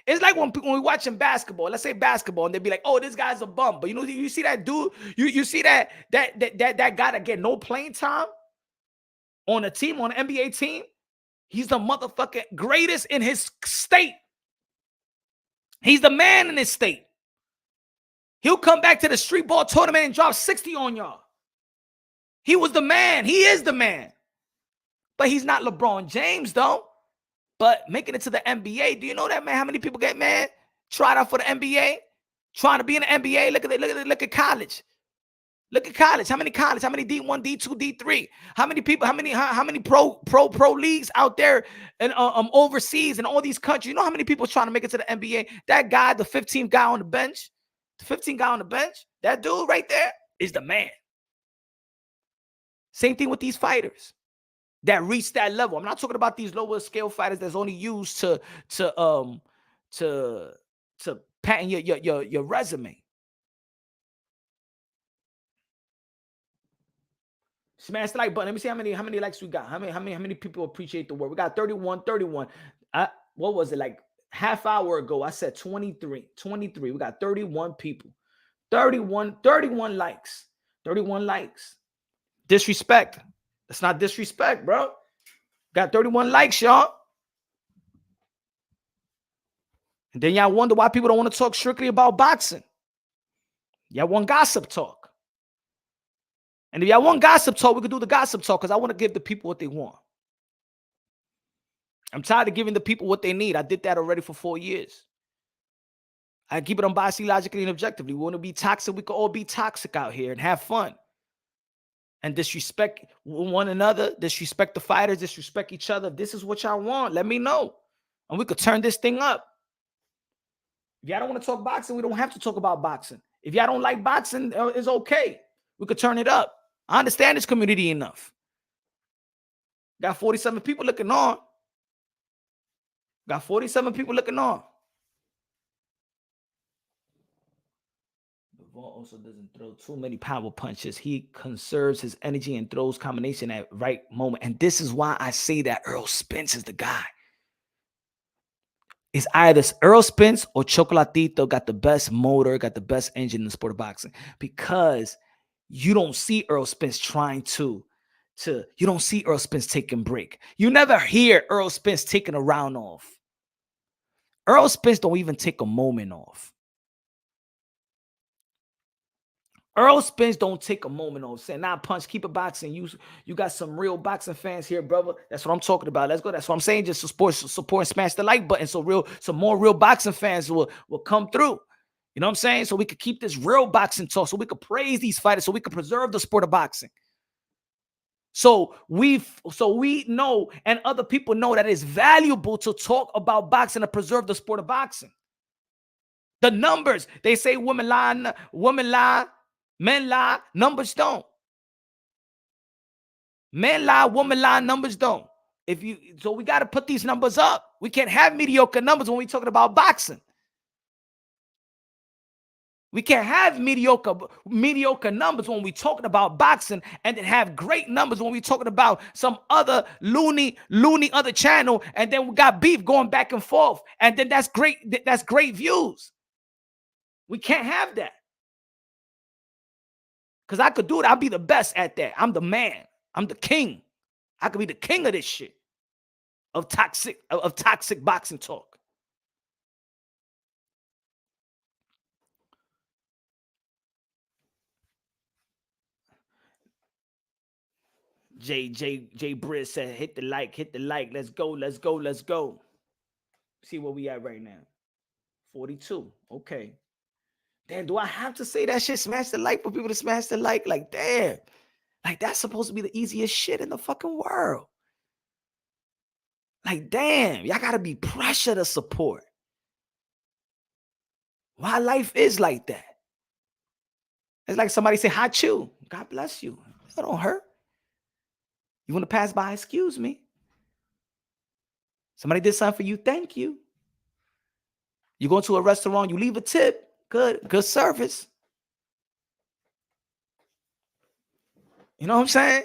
It's like when we watching basketball, let's say basketball, and they be like, "Oh, this guy's a bum." But you see that dude, you see that guy that get no playing time on a team, on an NBA team. He's the motherfucking greatest in his state. He's the man in his state. He'll come back to the street ball tournament and drop 60 on y'all. He was the man. He is the man. But he's not LeBron James, though. But making it to the NBA, do you know that, man? How many people get, man, tried out for the NBA? Trying to be in the NBA? Look at college. Look at college. How many college? How many D1, D2, D3? How many people? How many pro leagues out there and overseas in all these countries? You know how many people trying to make it to the NBA? That guy, the 15th guy on the bench, that dude right there is the man. Same thing with these fighters that reach that level. I'm not talking about these lower scale fighters that's only used to patent your resume. Smash the like button. Let me see how many likes we got. How many people appreciate the word? We got 31. What was it, like half hour ago? I said 23. We got 31 people. 31 likes. 31 likes. Disrespect. That's not disrespect, bro. Got 31 likes, y'all. And then y'all wonder why people don't want to talk strictly about boxing. Y'all want gossip talk. And if y'all want gossip talk, we could do the gossip talk because I want to give the people what they want. I'm tired of giving the people what they need. I did that already for 4 years. I keep it unbiased, logically, and objectively. We want to be toxic. We could all be toxic out here and have fun. And disrespect one another, disrespect the fighters, disrespect each other. If this is what y'all want, let me know. And we could turn this thing up. If y'all don't want to talk boxing, we don't have to talk about boxing. If y'all don't like boxing, it's okay. We could turn it up. I understand this community enough. Got 47 people looking on. Got 47 people looking on. Also doesn't throw too many power punches. He conserves his energy and throws combination at right moment. And this is why I say that Errol Spence is the guy. It's either Errol Spence or Chocolatito got the best motor, got the best engine in the sport of boxing. Because you don't see Errol Spence trying to you don't see Errol Spence taking break. You never hear Errol Spence taking a round off. Errol Spence don't even take a moment off. Errol Spence don't take a moment off saying, nah, punch, keep it boxing. You got some real boxing fans here, brother. That's what I'm talking about. Let's go. That's what I'm saying. Just support and smash the like button. So some more real boxing fans will come through. You know what I'm saying? So we could keep this real boxing talk. So we could praise these fighters. So we could preserve the sport of boxing. So we know, and other people know, that it's valuable to talk about boxing and preserve the sport of boxing. The numbers, they say women lie, men lie, numbers don't. Men lie, women lie, numbers don't. So we got to put these numbers up. We can't have mediocre numbers when we're talking about boxing. We can't have mediocre numbers when we're talking about boxing, and then have great numbers when we're talking about some other loony other channel, and then we got beef going back and forth, and then that's great views. We can't have that. Because I could do it. I'll be the best at that. I'm the man. I'm the king. I could be the king of this shit. Of toxic boxing talk. Jay Briz said, hit the like. Let's go. See where we at right now. 42. Okay. Damn, do I have to say that shit? Smash the like for people to smash the like? Like, damn. Like, that's supposed to be the easiest shit in the fucking world. Like, damn, y'all gotta be pressure to support. Why life is like that? It's like somebody say, hi, chew. God bless you. That don't hurt. You want to pass by? Excuse me. Somebody did something for you. Thank you. You go to a restaurant, you leave a tip. Good service. You know what I'm saying?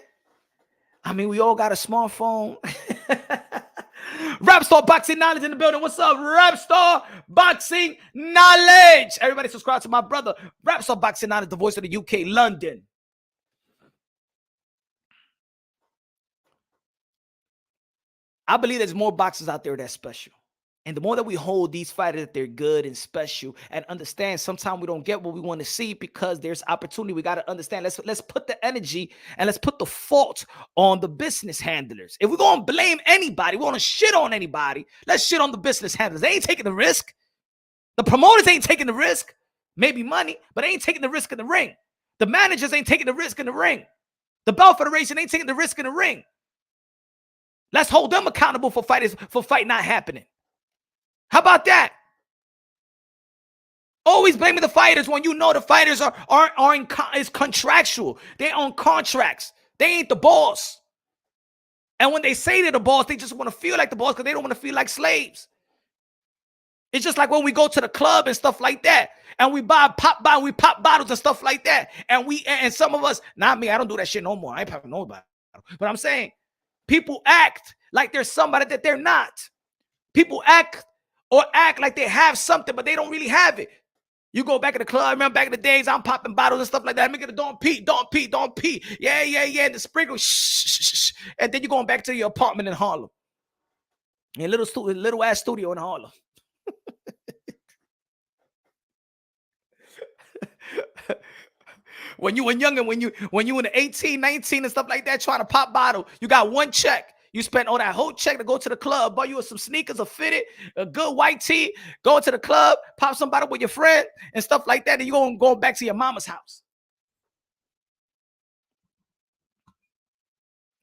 I mean, we all got a smartphone. Rap Star Boxing Knowledge in the building. What's up, Rap Star Boxing Knowledge? Everybody subscribe to my brother, Rap Star Boxing Knowledge, the voice of the UK, London. I believe there's more boxers out there that's special. And the more that we hold these fighters that they're good and special and understand sometimes we don't get what we want to see because there's opportunity. We got to understand. Let's put the energy and let's put the fault on the business handlers. If we're going to blame anybody, we want to shit on anybody, let's shit on the business handlers. They ain't taking the risk. The promoters ain't taking the risk. Maybe money, but they ain't taking the risk in the ring. The managers ain't taking the risk in the ring. The Belt Federation ain't taking the risk in the ring. Let's hold them accountable for fight not happening. How about that? Always blaming the fighters when you know the fighters is contractual. They own contracts. They ain't the boss. And when they say they're the boss, they just want to feel like the boss because they don't want to feel like slaves. It's just like when we go to the club and stuff like that, and we pop bottles and stuff like that, and some of us, not me, I don't do that shit no more. I ain't popping no bottle. But I'm saying, people act like there's somebody that they're not. People act like they have something, but they don't really have it. You go back in the club, I remember back in the days, I'm popping bottles and stuff like that. I'm making a don't pee. Yeah. And the sprinkle, shh. And then you're going back to your apartment in Harlem. A little ass studio in Harlem. When you were younger, when you in the 18, 19 and stuff like that, trying to pop bottle, you got one check. You spent all that whole check to go to the club, buy you some sneakers, a fitted, a good white tee, go to the club, pop some bottle with your friend and stuff like that, and you're going back to your mama's house.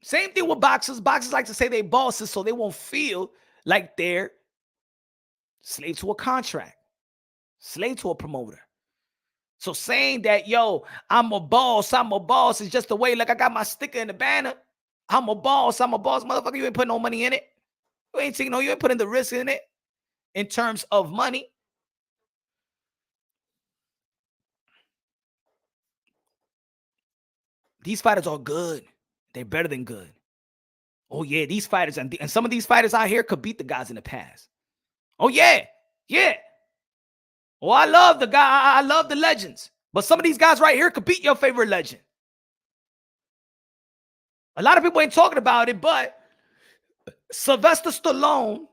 Same thing with boxers. Boxers like to say they bosses so they won't feel like they're slave to a contract, slave to a promoter. So saying that, yo, I'm a boss is just the way, like I got my sticker in the banner. I'm a boss, motherfucker. You ain't putting no money in it. You ain't putting the risk in it in terms of money. These fighters are good. They're better than good. Oh, yeah, these fighters, and some of these fighters out here could beat the guys in the past. Oh, yeah. Oh, I love the guy. I love the legends. But some of these guys right here could beat your favorite legend. A lot of people ain't talking about it, but Sylvester Stallone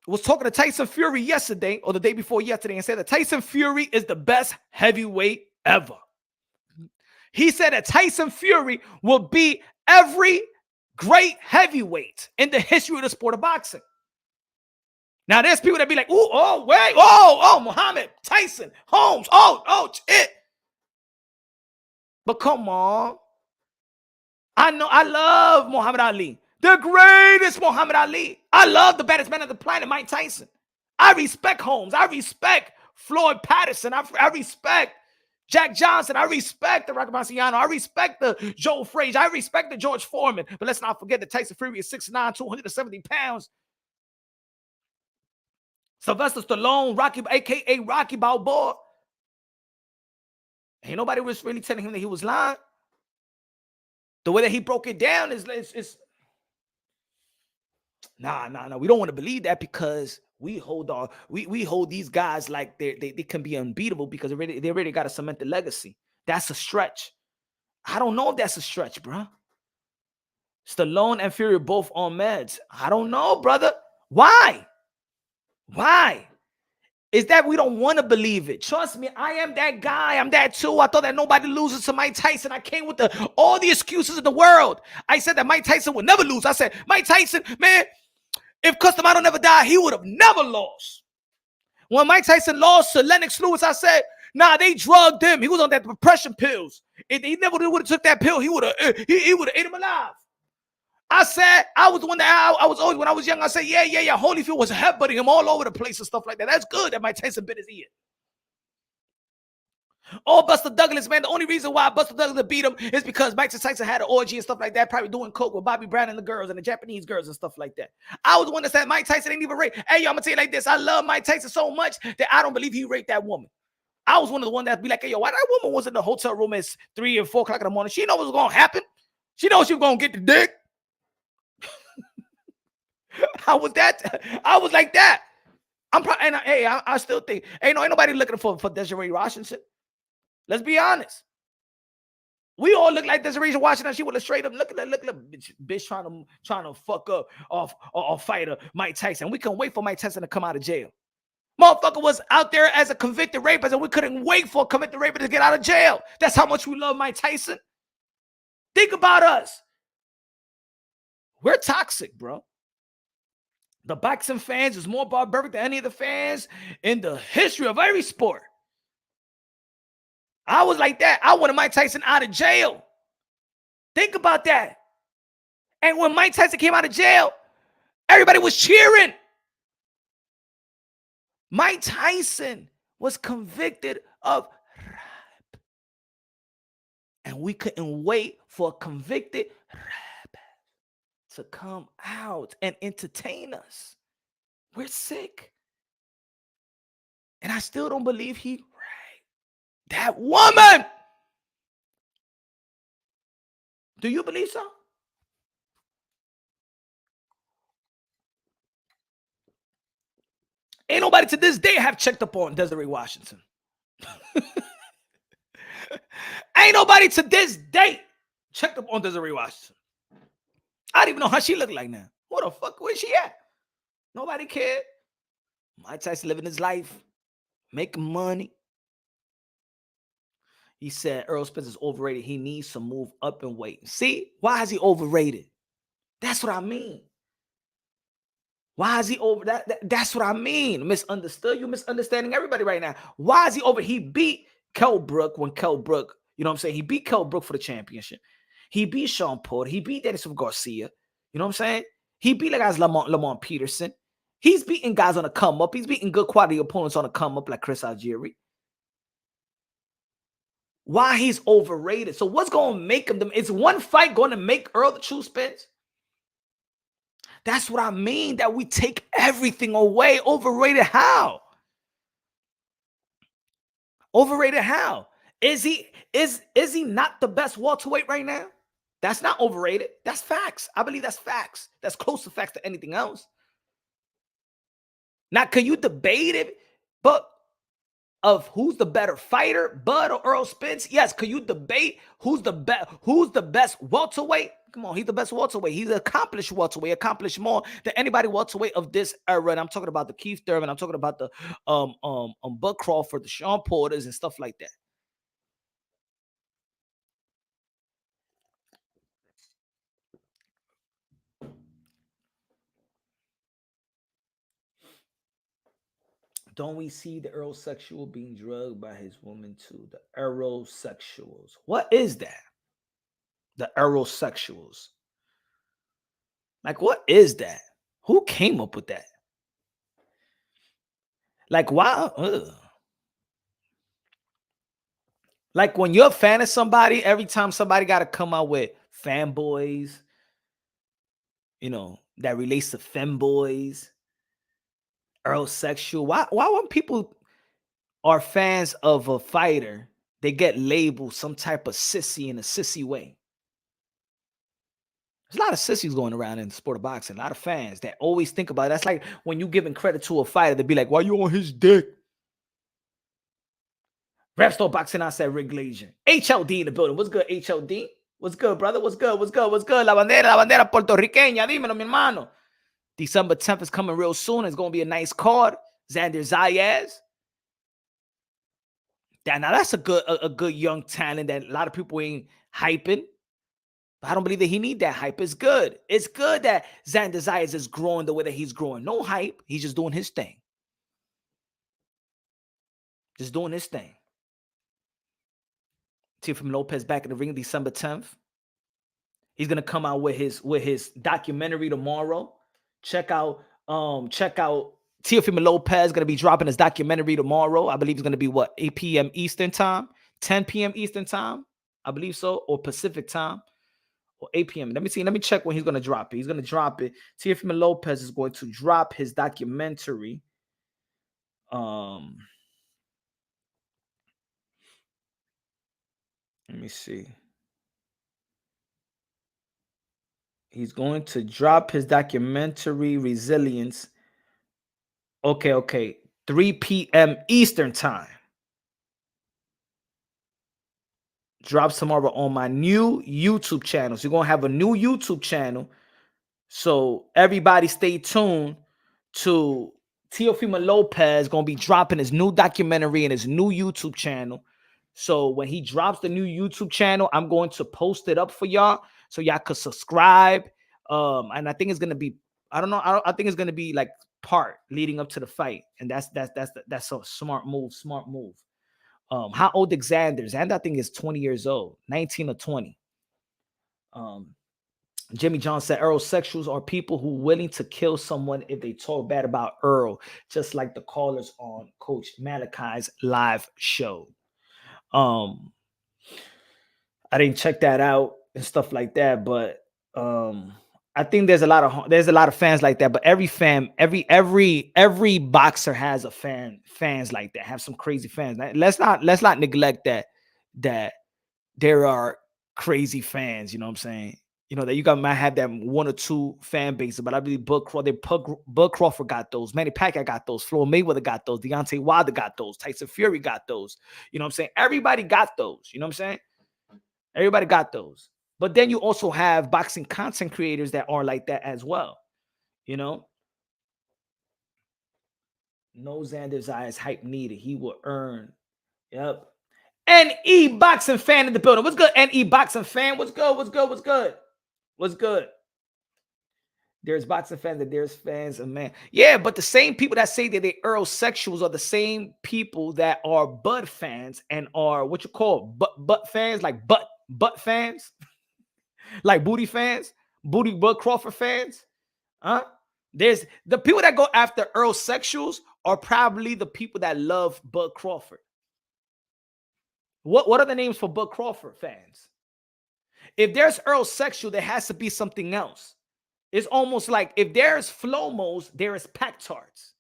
was talking to Tyson Fury yesterday or the day before yesterday and said that Tyson Fury is the best heavyweight ever. He said that Tyson Fury will beat every great heavyweight in the history of the sport of boxing. Now, there's people that be like, Muhammad, Tyson, Holmes, it. But come on. I love Muhammad Ali. The greatest Muhammad Ali. I love the baddest man on the planet, Mike Tyson. I respect Holmes. I respect Floyd Patterson. I respect Jack Johnson. I respect the Rocky Marciano. I respect the Joe Frazier. I respect the George Foreman. But let's not forget that Tyson Fury is 6'9", 270 pounds. Sylvester Stallone, Rocky, a.k.a. Rocky Balboa. Ain't nobody was really telling him that he was lying. The way that he broke it down is nah. We don't want to believe that because we hold these guys like they can be unbeatable because they already got a cemented legacy. That's a stretch. I don't know if that's a stretch, bro. Stallone and Fury are both on meds. I don't know, brother. Why? Is that we don't want to believe it. Trust me, I am that guy. I'm that too. I thought that nobody loses to Mike Tyson. I came with all the excuses in the world. I said that Mike Tyson would never lose. I said, Mike Tyson, man, if Cus D'Amato never died, he would have never lost. When Mike Tyson lost to Lennox Lewis, I said, nah, they drugged him. He was on that depression pills. If he never would have took that pill, he would have ate him alive. I said, I was the one that I was always, when I was young, I said, yeah. Holyfield was headbutting him all over the place and stuff like that. That's good that Mike Tyson bit his ear. Oh, Buster Douglas, man. The only reason why Buster Douglas beat him is because Mike Tyson had an orgy and stuff like that, probably doing coke with Bobby Brown and the girls and the Japanese girls and stuff like that. I was the one that said Mike Tyson ain't even raped. Hey, yo, I'm gonna tell you like this. I love Mike Tyson so much that I don't believe he raped that woman. I was one of the ones that be like, hey, yo, why that woman was in the hotel room at 3 and 4 o'clock in the morning? She know what was gonna happen. She knows she was gonna get the dick. I was like that. I still think ain't nobody looking for Desiree Washington. Let's be honest. We all look like Desiree Washington. She would have straight up look at bitch trying to fuck up or fight Mike Tyson. We couldn't wait for Mike Tyson to come out of jail. Motherfucker was out there as a convicted rapist, and we couldn't wait for a convicted rapist to get out of jail. That's how much we love Mike Tyson. Think about us. We're toxic, bro. The boxing fans is more barbaric than any of the fans in the history of every sport. I was like that. I wanted Mike Tyson out of jail. Think about that. And when Mike Tyson came out of jail, everybody was cheering. Mike Tyson was convicted of rape. And we couldn't wait for a convicted rape to come out and entertain us. We're sick. And I still don't believe he raped that woman. Do you believe so? Ain't nobody to this day have checked up on Desiree Washington. Ain't nobody to this day checked up on Desiree Washington. I don't even know how she look like now. What the fuck? Where's she at? Nobody cared. Mike Tyson living his life, making money. He said Errol Spence is overrated. He needs to move up in weight. See, why is he overrated? That's what I mean. Why is he over that? That's what I mean. Misunderstood. You're misunderstanding everybody right now. Why is he over? He beat Kell Brook when Kell Brook, you know what I'm saying? He beat Kell Brook for the championship. He beat Sean Porter. He beat Denison Garcia. You know what I'm saying? He beat like guys Lamont Peterson. He's beating guys on a come up. He's beating good quality opponents on a come up like Chris Algieri. Why he's overrated? So what's going to make him? Is one fight going to make Errol the true Spence? That's what I mean, that we take everything away. Overrated how? Overrated how? Is he not the best welterweight right now? That's not overrated. That's facts. I believe that's facts. That's close to facts to anything else. Now, can you debate it? But of who's the better fighter, Bud or Errol Spence? Yes. Can you debate who's the best welterweight? Come on, he's the best welterweight. He's an accomplished welterweight, accomplished more than anybody welterweight of this era. And I'm talking about the Keith Thurman. I'm talking about the Bud Crawford, the Sean Porters, and stuff like that. Don't we see the Errol-sexual being drugged by his woman too? The Errol-sexuals. What is that? The Errol-sexuals. Like, what is that? Who came up with that? Like, why? Like, when you're a fan of somebody, every time somebody got to come out with fanboys, you know, that relates to femboys, Errol-sexual. Why when people are fans of a fighter, they get labeled some type of sissy in a sissy way? There's a lot of sissies going around in the sport of boxing. A lot of fans that always think about it. That's like when you giving credit to a fighter, they'd be like, why you on his dick? Rap Store Boxing, I said Rick Glazier. HLD in the building. What's good, HLD? What's good, brother? What's good? What's good? What's good? La bandera puertorriqueña. Dímelo, mi hermano. December 10th is coming real soon. It's going to be a nice card. Xander Zayas. Now that's a good young talent that a lot of people ain't hyping. But I don't believe that he need that hype. It's good. It's good that Xander Zayas is growing the way that he's growing. No hype. He's just doing his thing. Just doing his thing. Teofimo Lopez back in the ring December 10th. He's gonna come out with his documentary tomorrow. Check out Teofimo Lopez gonna be dropping his documentary tomorrow. I believe it's gonna be 8 p.m. Eastern time. 10 p.m. Eastern time, I believe so, or Pacific time, or 8 p.m. Let me see. Let me check when he's going to drop it. He's going to drop it. Teofimo Lopez is going to drop his documentary. Let me see. He's going to drop his documentary Resilience. Okay. 3 p.m. Eastern time. Drops tomorrow on my new YouTube channel. So you're going to have a new YouTube channel. So everybody stay tuned to Teofimo Lopez going to be dropping his new documentary and his new YouTube channel. So when he drops the new YouTube channel, I'm going to post it up for y'all so y'all could subscribe. And I think it's going to be, I don't know. I think it's going to be like part leading up to the fight. And that's a smart move. How old Xander? Xander, I think, is 20 years old, 19 or 20. Jimmy John said, Errol sexuals are people who are willing to kill someone if they talk bad about Errol, just like the callers on Coach Malachi's live show. I didn't check that out and stuff like that, but I think there's a lot of fans like that. But every boxer has a fans like that, have some crazy fans. Let's not neglect that there are crazy fans. You know what I'm saying? You know that you might have that one or two fan bases, but I believe Bud Crawford got those, Manny Pacquiao got those, Floyd Mayweather got those, Deontay Wilder got those, Tyson Fury got those. You know what I'm saying? Everybody got those. You know what I'm saying? Everybody got those. But then you also have boxing content creators that are like that as well. You know? No Xander's eyes hype needed. He will earn. Yep. NE boxing fan in the building. What's good, NE boxing fan? What's good? There's boxing fans and there's fans of man. Yeah, but the same people that say that they Errol sexuals are the same people that are Bud fans and are what you call butt fans, like butt fans, like booty fans, Bud Crawford fans. Huh? There's the people that go after Errol sexuals are probably the people that love Bud Crawford. What are the names for Bud Crawford fans? If there's Errol sexual, there has to be something else. It's almost like if there's Flomos, there is Pactards.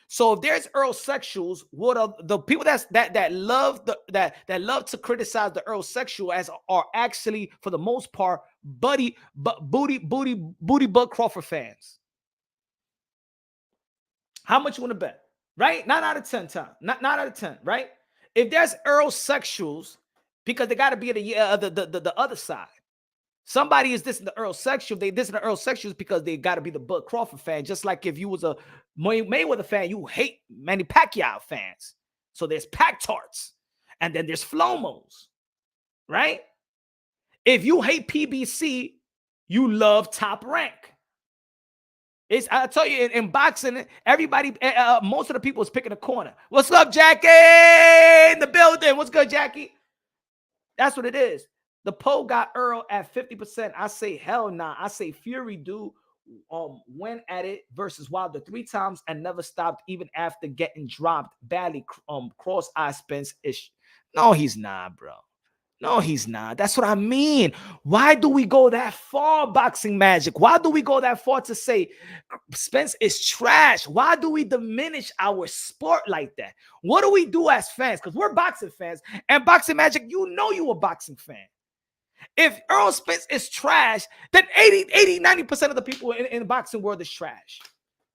So if there's Errol sexuals, what are the people that love love to criticize the Errol sexual as are actually for the most part booty Bud Crawford fans? How much you want to bet? Right? 9 out of 10 times. Not out of 10, right? If there's Errol sexuals, because they got to be the other side. Somebody is dissing the Errol sexual. They dissing the Errol sexuals because they got to be the Bud Crawford fan. Just like if you was a Mayweather fan, you hate Manny Pacquiao fans. So there's Pactards. And then there's Flomos. Right? If you hate PBC, you love Top Rank. I tell you, in boxing, everybody, most of the people is picking a corner. What's up, Jackie? In the building. What's good, Jackie? That's what it is. The poll got Errol at 50%. I say hell nah. I say Fury went at it versus Wilder 3 times and never stopped even after getting dropped badly. Cross-eye Spence ish. No, he's not, bro. No, he's not. That's what I mean. Why do we go that far, Boxing Magic? Why do we go that far to say Spence is trash? Why do we diminish our sport like that? What do we do as fans? Because we're boxing fans. And Boxing Magic, you know you a boxing fan. If Errol Spence is trash, then 90% of the people in the boxing world is trash.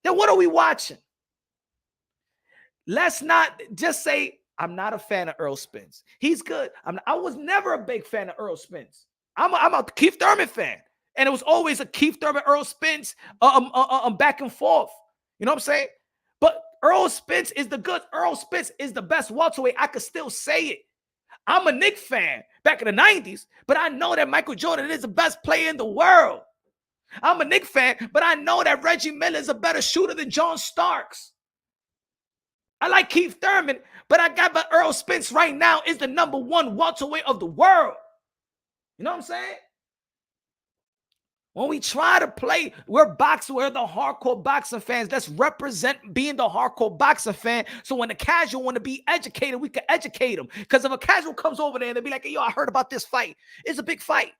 Then what are we watching? Let's not just say, I'm not a fan of Errol Spence. He's good. I was never a big fan of Errol Spence. I'm a Keith Thurman fan. And it was always a Keith Thurman, Errol Spence back and forth. You know what I'm saying? But Errol Spence is the good. Errol Spence is the best welterweight. I could still say it. I'm a Knicks fan back in the 90s, but I know that Michael Jordan is the best player in the world. I'm a Knicks fan, but I know that Reggie Miller is a better shooter than John Starks. I like Keith Thurman, but Errol Spence right now is the #1 welterweight of the world. You know what I'm saying? When we try to play, we're the hardcore boxing fans. Let's represent being the hardcore boxing fan. So when the casual want to be educated, we can educate them. Because if a casual comes over there and they'll be like, hey, yo, I heard about this fight. It's a big fight.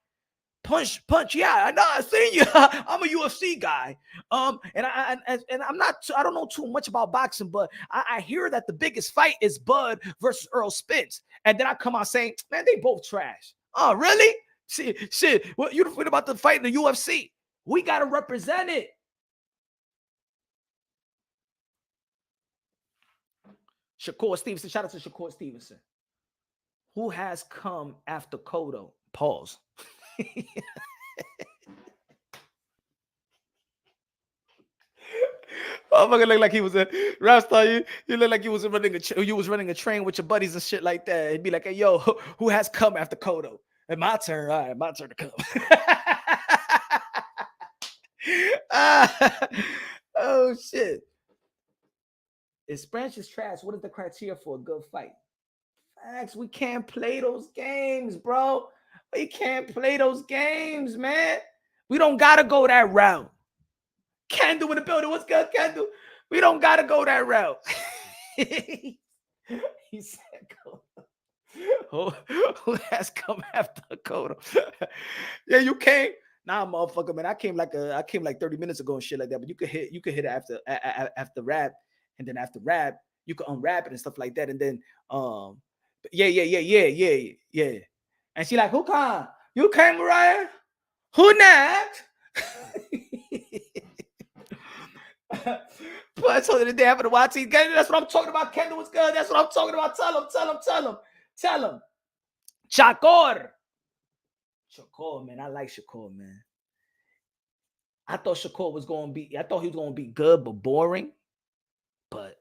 Punch. Yeah, I know. I seen you. I'm a UFC guy. And I'm not. I don't know too much about boxing, but I hear that the biggest fight is Bud versus Errol Spence. And then I come out saying, man, they both trash. Oh, really? Shit. What you think about the fight in the UFC? We gotta represent it. Shakur Stevenson. Shout out to Shakur Stevenson. Who has come after Cotto? Pause. Motherfucker look like he was a Rasta. You look like you was running a train with your buddies and shit like that. It'd be like, hey, yo, who has come after Cotto? And my turn. All right, my turn to come. Oh shit. If Spence is trash, what is the criteria for a good fight? Facts, we can't play those games, bro. We can't play those games, man. We don't gotta go that route. Can do in the building. What's good, Can do? We don't gotta go that route. He said, who has come after Cotto? Yeah, you came. Nah, motherfucker, man. I came like 30 minutes ago and shit like that. But you could hit after rap, and then after rap, you could unwrap it and stuff like that. And then yeah. And she like, who come? You came, Mariah? Who next? But I told you the day after the YT game. That's what I'm talking about. Kendall was good. That's what I'm talking about. Tell him. Shakur, man. I like Shakur, man. I thought Shakur was going to be. I thought he was going to be good but boring. But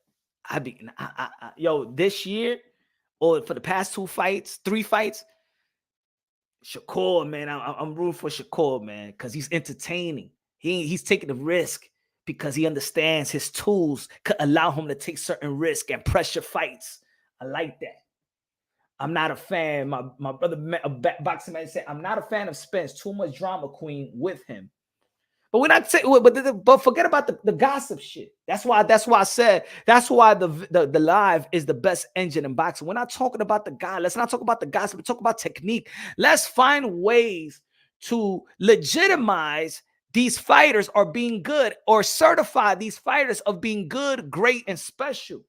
this year or for the past 3 fights, Shakur, man. I'm rooting for Shakur, man, because he's entertaining. He's taking the risk because he understands his tools could allow him to take certain risk and pressure fights. I like that. I'm not a fan. My brother, a boxing man, said, I'm not a fan of Spence. Too much drama queen with him. But we're not saying, but forget about the gossip shit. That's why I said the live is the best engine in boxing. We're not talking about the guy. Let's not talk about the gossip. We're talking about technique. Let's find ways to legitimize these fighters are being good or certify these fighters of being good, great, and special.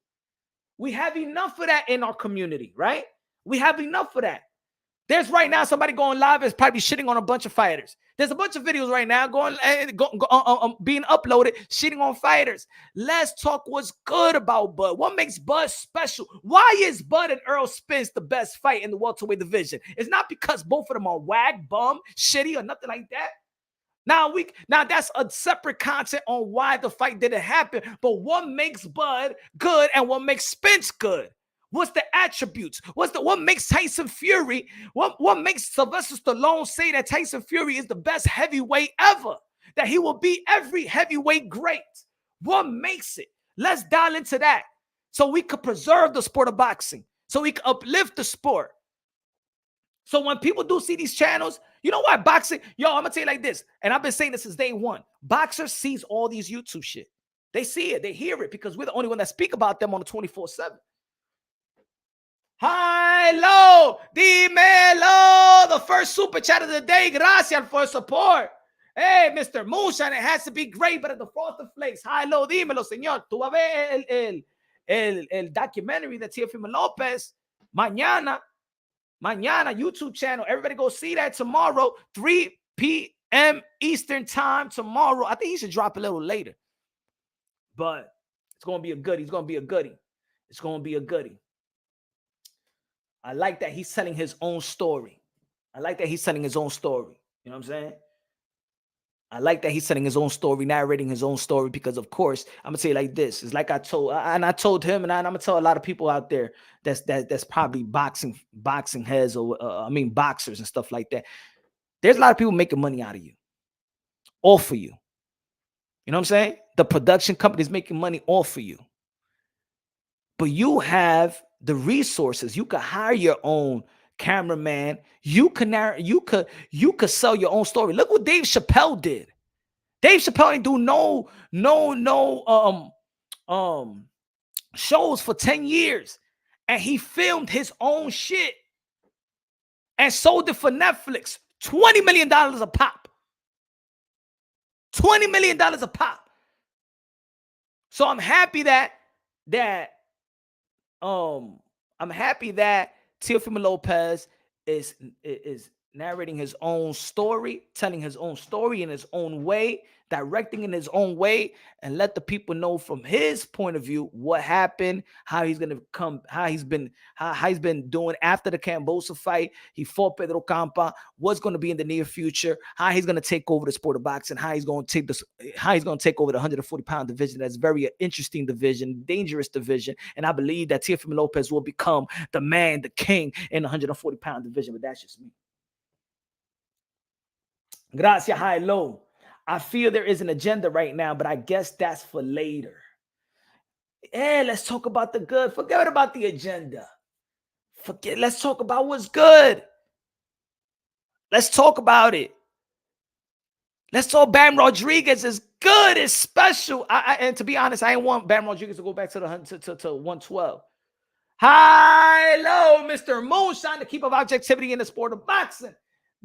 We have enough of that in our community, right? We have enough of that. There's right now somebody going live is probably shitting on a bunch of fighters. There's a bunch of videos right now being uploaded, shitting on fighters. Let's talk what's good about Bud. What makes Bud special? Why is Bud and Errol Spence the best fight in the welterweight division? It's not because both of them are whack, bum, shitty, or nothing like that. Now that's a separate content on why the fight didn't happen. But what makes Bud good and what makes Spence good? What's the attributes? What makes Tyson Fury? What makes Sylvester Stallone say that Tyson Fury is the best heavyweight ever? That he will beat every heavyweight great? What makes it? Let's dial into that so we could preserve the sport of boxing, so we can uplift the sport. So when people do see these channels, you know why boxing? Yo, I'm gonna tell you like this, and I've been saying this since day one. Boxers sees all these YouTube shit. They see it, they hear it, because we're the only one that speak about them on the 24/7. Hi, low, dímelo, the first super chat of the day. Gracias for support. Hey, Mr. Moonshine, it has to be great, but at the frosted flakes. Hi, low, dímelo, señor. Tú vas a ver el documentary de Teofimo Lopez mañana, YouTube channel. Everybody go see that tomorrow, 3 p.m. Eastern time tomorrow. I think he should drop a little later, but it's going to be a goodie. It's going to be a goodie. It's going to be a goodie. I like that he's telling his own story. I like that he's telling his own story. You know what I'm saying? I like that he's telling his own story, narrating his own story, because, of course, I'm going to say it like this. It's like I told him, and I'm going to tell a lot of people out there that's probably boxing heads or, boxers and stuff like that. There's a lot of people making money out of you. All for you. You know what I'm saying? The production company is making money all for you. But you have the resources. You can hire your own cameraman. You could sell your own story. Look what Dave Chappelle did. Dave Chappelle ain't do no shows for 10 years. And he filmed his own shit and sold it for Netflix. $20 million a pop. $20 million a pop. So I'm happy that Teofimo Lopez is narrating his own story, telling his own story in his own way, directing in his own way, and let the people know from his point of view what happened, how he's gonna come, how he's been doing after the Cambosa fight. He fought Pedro Campa, what's going to be in the near future, how he's going to take over the sport of boxing, how he's going to take over the 140-pound division. That's very interesting division, dangerous division, and I believe that Teofimo Lopez will become the man, the king in the 140-pound division. But that's just me. Gracias, high low. I feel there is an agenda right now, but I guess that's for later. Hey, let's talk about the good. Forget about the agenda. Let's talk about what's good. Let's talk about it. Let's talk Bam Rodriguez is good, is special. And to be honest, I ain't want Bam Rodriguez to go back to 112. High low, Mr. Moonshine, to keep up objectivity in the sport of boxing.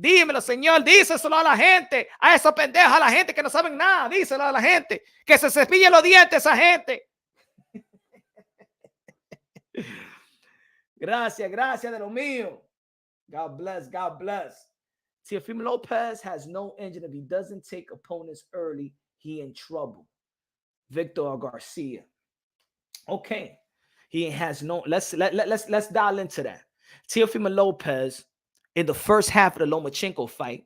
Dímelo, señor, díselo a la gente, a esa pendeja, a la gente que no saben nada, díselo a la gente, que se cepille los dientes esa gente. Gracias de lo mío. God bless, God bless. Teofimo Lopez has no engine. If he doesn't take opponents early, he in trouble. Victor Garcia. Okay. He has no, let's dial into that. Teofimo Lopez, in the first half of the Lomachenko fight,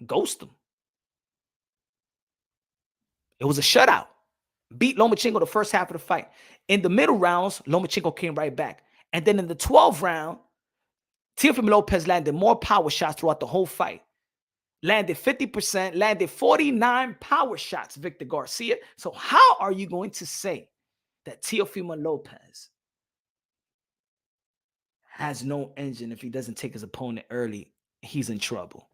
ghost him. It was a shutout. Beat Lomachenko the first half of the fight. In the middle rounds, Lomachenko came right back. And then in the 12th round, Teofimo Lopez landed more power shots throughout the whole fight. Landed 50%, landed 49 power shots, Victor Garcia. So how are you going to say that Teofimo Lopez has no engine if he doesn't take his opponent early? He's in trouble.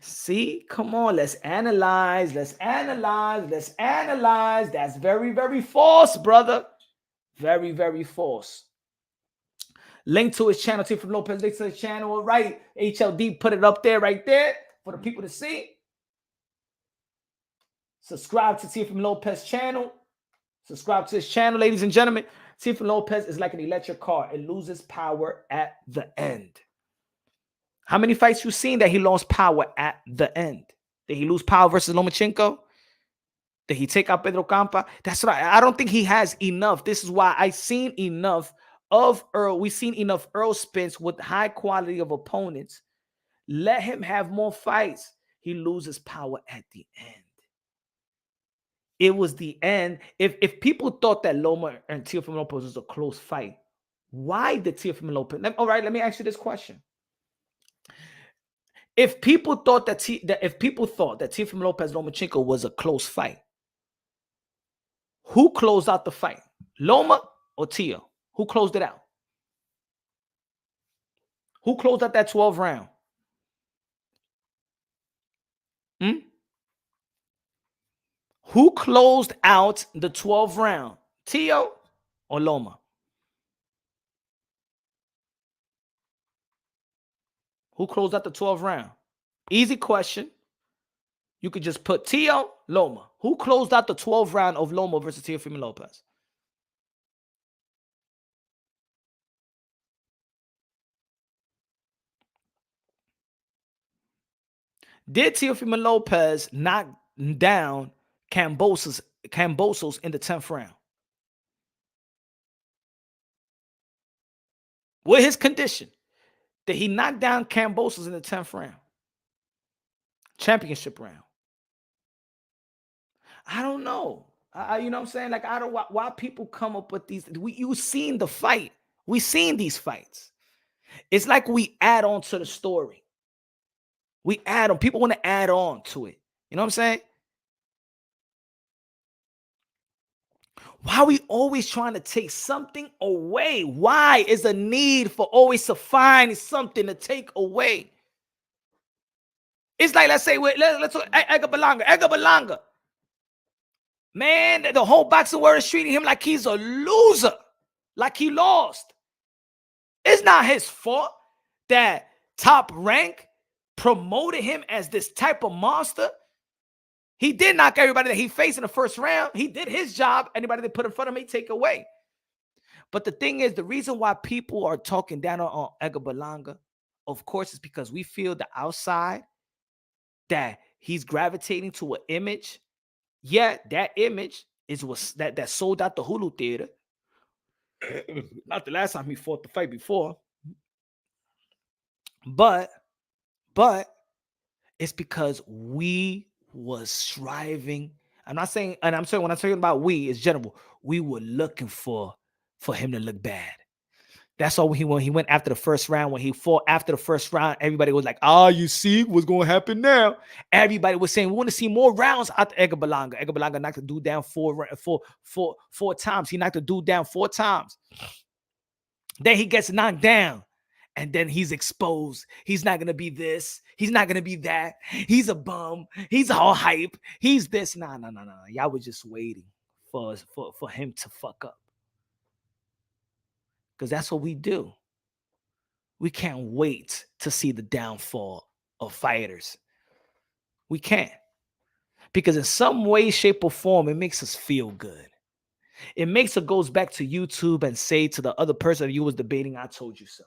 See, come on, let's analyze. That's very, very false, brother. Very, very false. Link to his channel, Teofimo Lopez, link to his channel, right? HLD put it up there, right there, for the people to see. Subscribe to Teofimo Lopez channel. Subscribe to his channel, ladies and gentlemen. Teofimo Lopez is like an electric car. It loses power at the end. How many fights you seen that he lost power at the end? Did he lose power versus Lomachenko? Did he take out Pedro Campa? That's what I don't think he has enough. This is why I seen enough of Errol. We've seen enough Errol Spence with high quality of opponents. Let him have more fights. He loses power at the end. It was the end. If people thought that Loma and Teofimo Lopez was a close fight, why did Teofimo Lopez? All right, let me ask you this question. If people thought that Teofimo Lopez Lomachenko was a close fight, who closed out the fight? Loma or Teo? Who closed it out? Who closed out that 12th round? Who closed out the 12th round? Teo or Loma? Who closed out the 12th round? Easy question. You could just put Teo, Loma. Who closed out the 12th round of Loma versus Teofimo Lopez? Did Teofimo Lopez knock down Cambosos in the 10th round? With his condition, did he knock down Cambosos in the 10th round? Championship round. I don't know. You know what I'm saying? Like, I don't why people come up with these. You've seen the fight. We've seen these fights. It's like we add on to the story. We add on. People want to add on to it. You know what I'm saying? Why are we always trying to take something away? Why is a need for always to find something to take away? It's like, let's say, let's talk Edgar Berlanga. Edgar Berlanga. Man, the whole boxing world is treating him like he's a loser, like he lost. It's not his fault that Top Rank promoted him as this type of monster. He did knock everybody that he faced in the first round. He did his job. Anybody that put in front of him, he take away. But the thing is, the reason why people are talking down on Edgar Berlanga, of course, is because we feel the outside that he's gravitating to an image. Yet that image is what that sold out the Hulu theater. Not the last time he fought the fight before. But it's because we was striving. I'm not saying, and I'm saying when I'm talking about we, it's general. We were looking for him to look bad. That's all when he went after the first round. When he fought after the first round, everybody was like, you see what's going to happen now. Everybody was saying, we want to see more rounds out Edgar Berlanga. Edgar Berlanga knocked the dude down four times. He knocked the dude down 4 times. Then he gets knocked down. And then he's exposed. He's not going to be this. He's not going to be that. He's a bum. He's all hype. He's this. Nah. Y'all was just waiting for him to fuck up. Because that's what we do. We can't wait to see the downfall of fighters. We can't. Because in some way, shape, or form, it makes us feel good. It makes it goes back to YouTube and say to the other person you was debating, I told you so.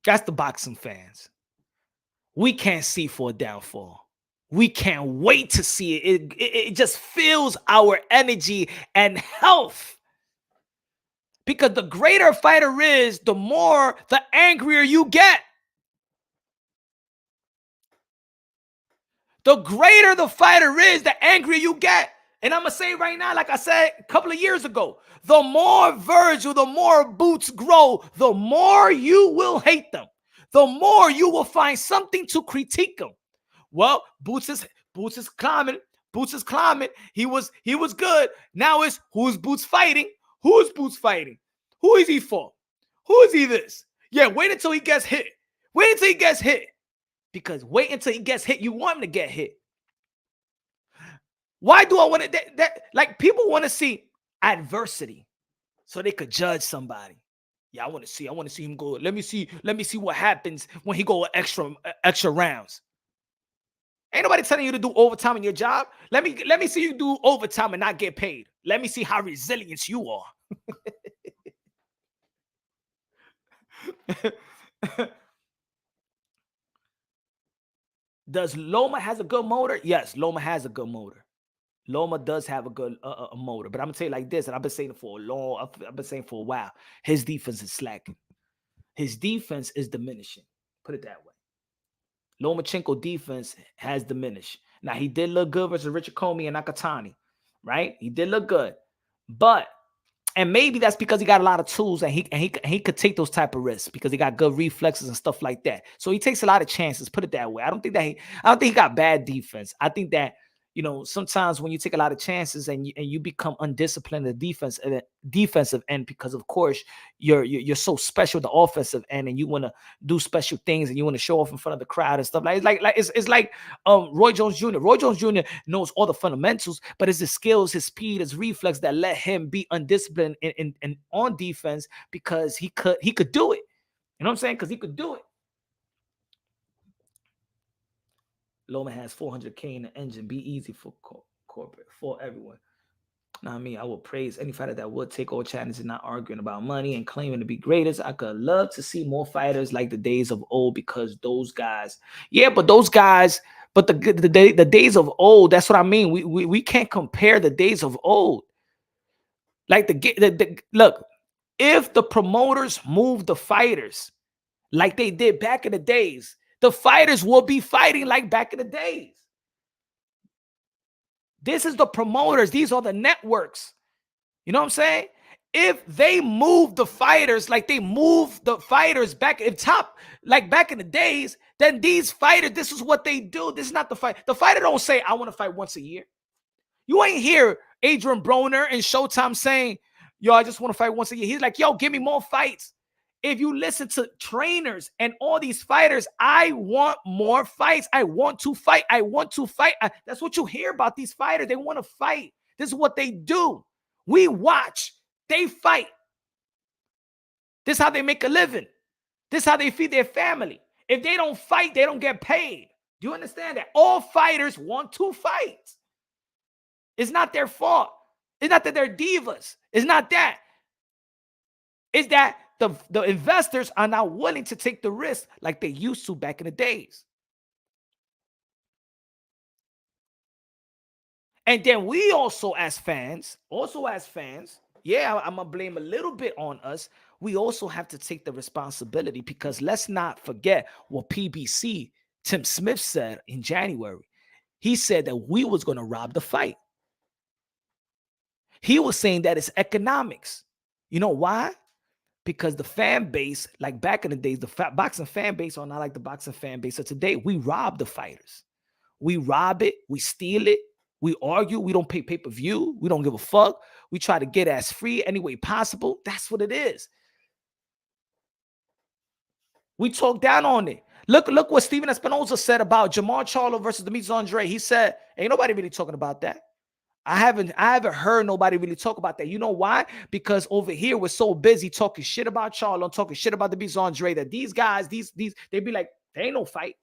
That's the boxing fans. We can't see for a downfall. We can't wait to see it. It just fills our energy and health. Because the greater a fighter is, the more, the angrier you get. The greater the fighter is, the angrier you get. And I'm going to say right now, like I said a couple of years ago, the more Virgil, the more Boots grow, the more you will hate them. The more you will find something to critique them. Well, Boots is climbing. Boots is climbing. He was good. Now it's who's Boots fighting? Who is Boots fighting? Who is he for? Who is he this? Yeah, wait until he gets hit. Wait until he gets hit. Because wait until he gets hit. You want him to get hit. Why do I want to? Like people want to see adversity so they could judge somebody. Yeah, I want to see him go. Let me see what happens when he go extra rounds. Ain't nobody telling you to do overtime in your job. Let me see you do overtime and not get paid. Let me see how resilient you are. Does Loma has a good motor? Yes, Loma has a good motor. Loma does have a good motor, but I'm gonna say it like this, and I've been saying it for a while. His defense is slacking. His defense is diminishing. Put it that way. Lomachenko defense has diminished. Now he did look good versus Richard Comey and Nakatani, right? He did look good, but and maybe that's because he got a lot of tools and he could take those type of risks because he got good reflexes and stuff like that. So he takes a lot of chances. Put it that way. I don't think he got bad defense. I think that sometimes when you take a lot of chances and you become undisciplined in the defensive end because of course you're so special the offensive end and you want to do special things and you want to show off in front of the crowd and stuff it's like Roy Jones Jr. Roy Jones Jr. knows all the fundamentals, but it's his skills, his speed, his reflex that let him be undisciplined in on defense because he could do it. You know what I'm saying? Because he could do it. Loma has 400K in the engine. Be easy for corporate, for everyone. Now, I mean, I would praise any fighter that would take all challenges and not arguing about money and claiming to be greatest. I could love to see more fighters like the days of old because those guys, but the days of old, that's what I mean. We can't compare the days of old. Like look, if the promoters move the fighters like they did back in the days, the fighters will be fighting like back in the days. This is the promoters. These are the networks. You know what I'm saying? If they move the fighters like they move the fighters back back in the days, then these fighters, this is what they do. This is not the fight. The fighter don't say, I want to fight once a year. You ain't hear Adrian Broner and Showtime saying, yo, I just want to fight once a year. He's like, yo, give me more fights. If you listen to trainers and all these fighters, I want more fights. I want to fight. I want to fight. That's what you hear about these fighters. They want to fight. This is what they do. We watch. They fight. This is how they make a living. This is how they feed their family. If they don't fight, they don't get paid. Do you understand that? All fighters want to fight. It's not their fault. It's not that they're divas. It's not that. It's that the investors are not willing to take the risk like they used to back in the days. And then we also as fans, yeah, I'm going to blame a little bit on us. We also have to take the responsibility, because let's not forget what PBC, Tim Smith, said in January. He said that we was going to rob the fight. He was saying that it's economics. You know why? Because the fan base, like back in the days, the boxing fan base are not like the boxing fan base of today. We rob the fighters. We rob it. We steal it. We argue. We don't pay pay-per-view. We don't give a fuck. We try to get as free any way possible. That's what it is. We talk down on it. Look what Steven Espinoza said about Jamar Charlo versus Demetrius Andre. He said, ain't nobody really talking about that. I haven't heard nobody really talk about that. You know why? Because over here we're so busy talking shit about Charlo, talking shit about Demetrius Andre, that these guys, they be like, there ain't no fight.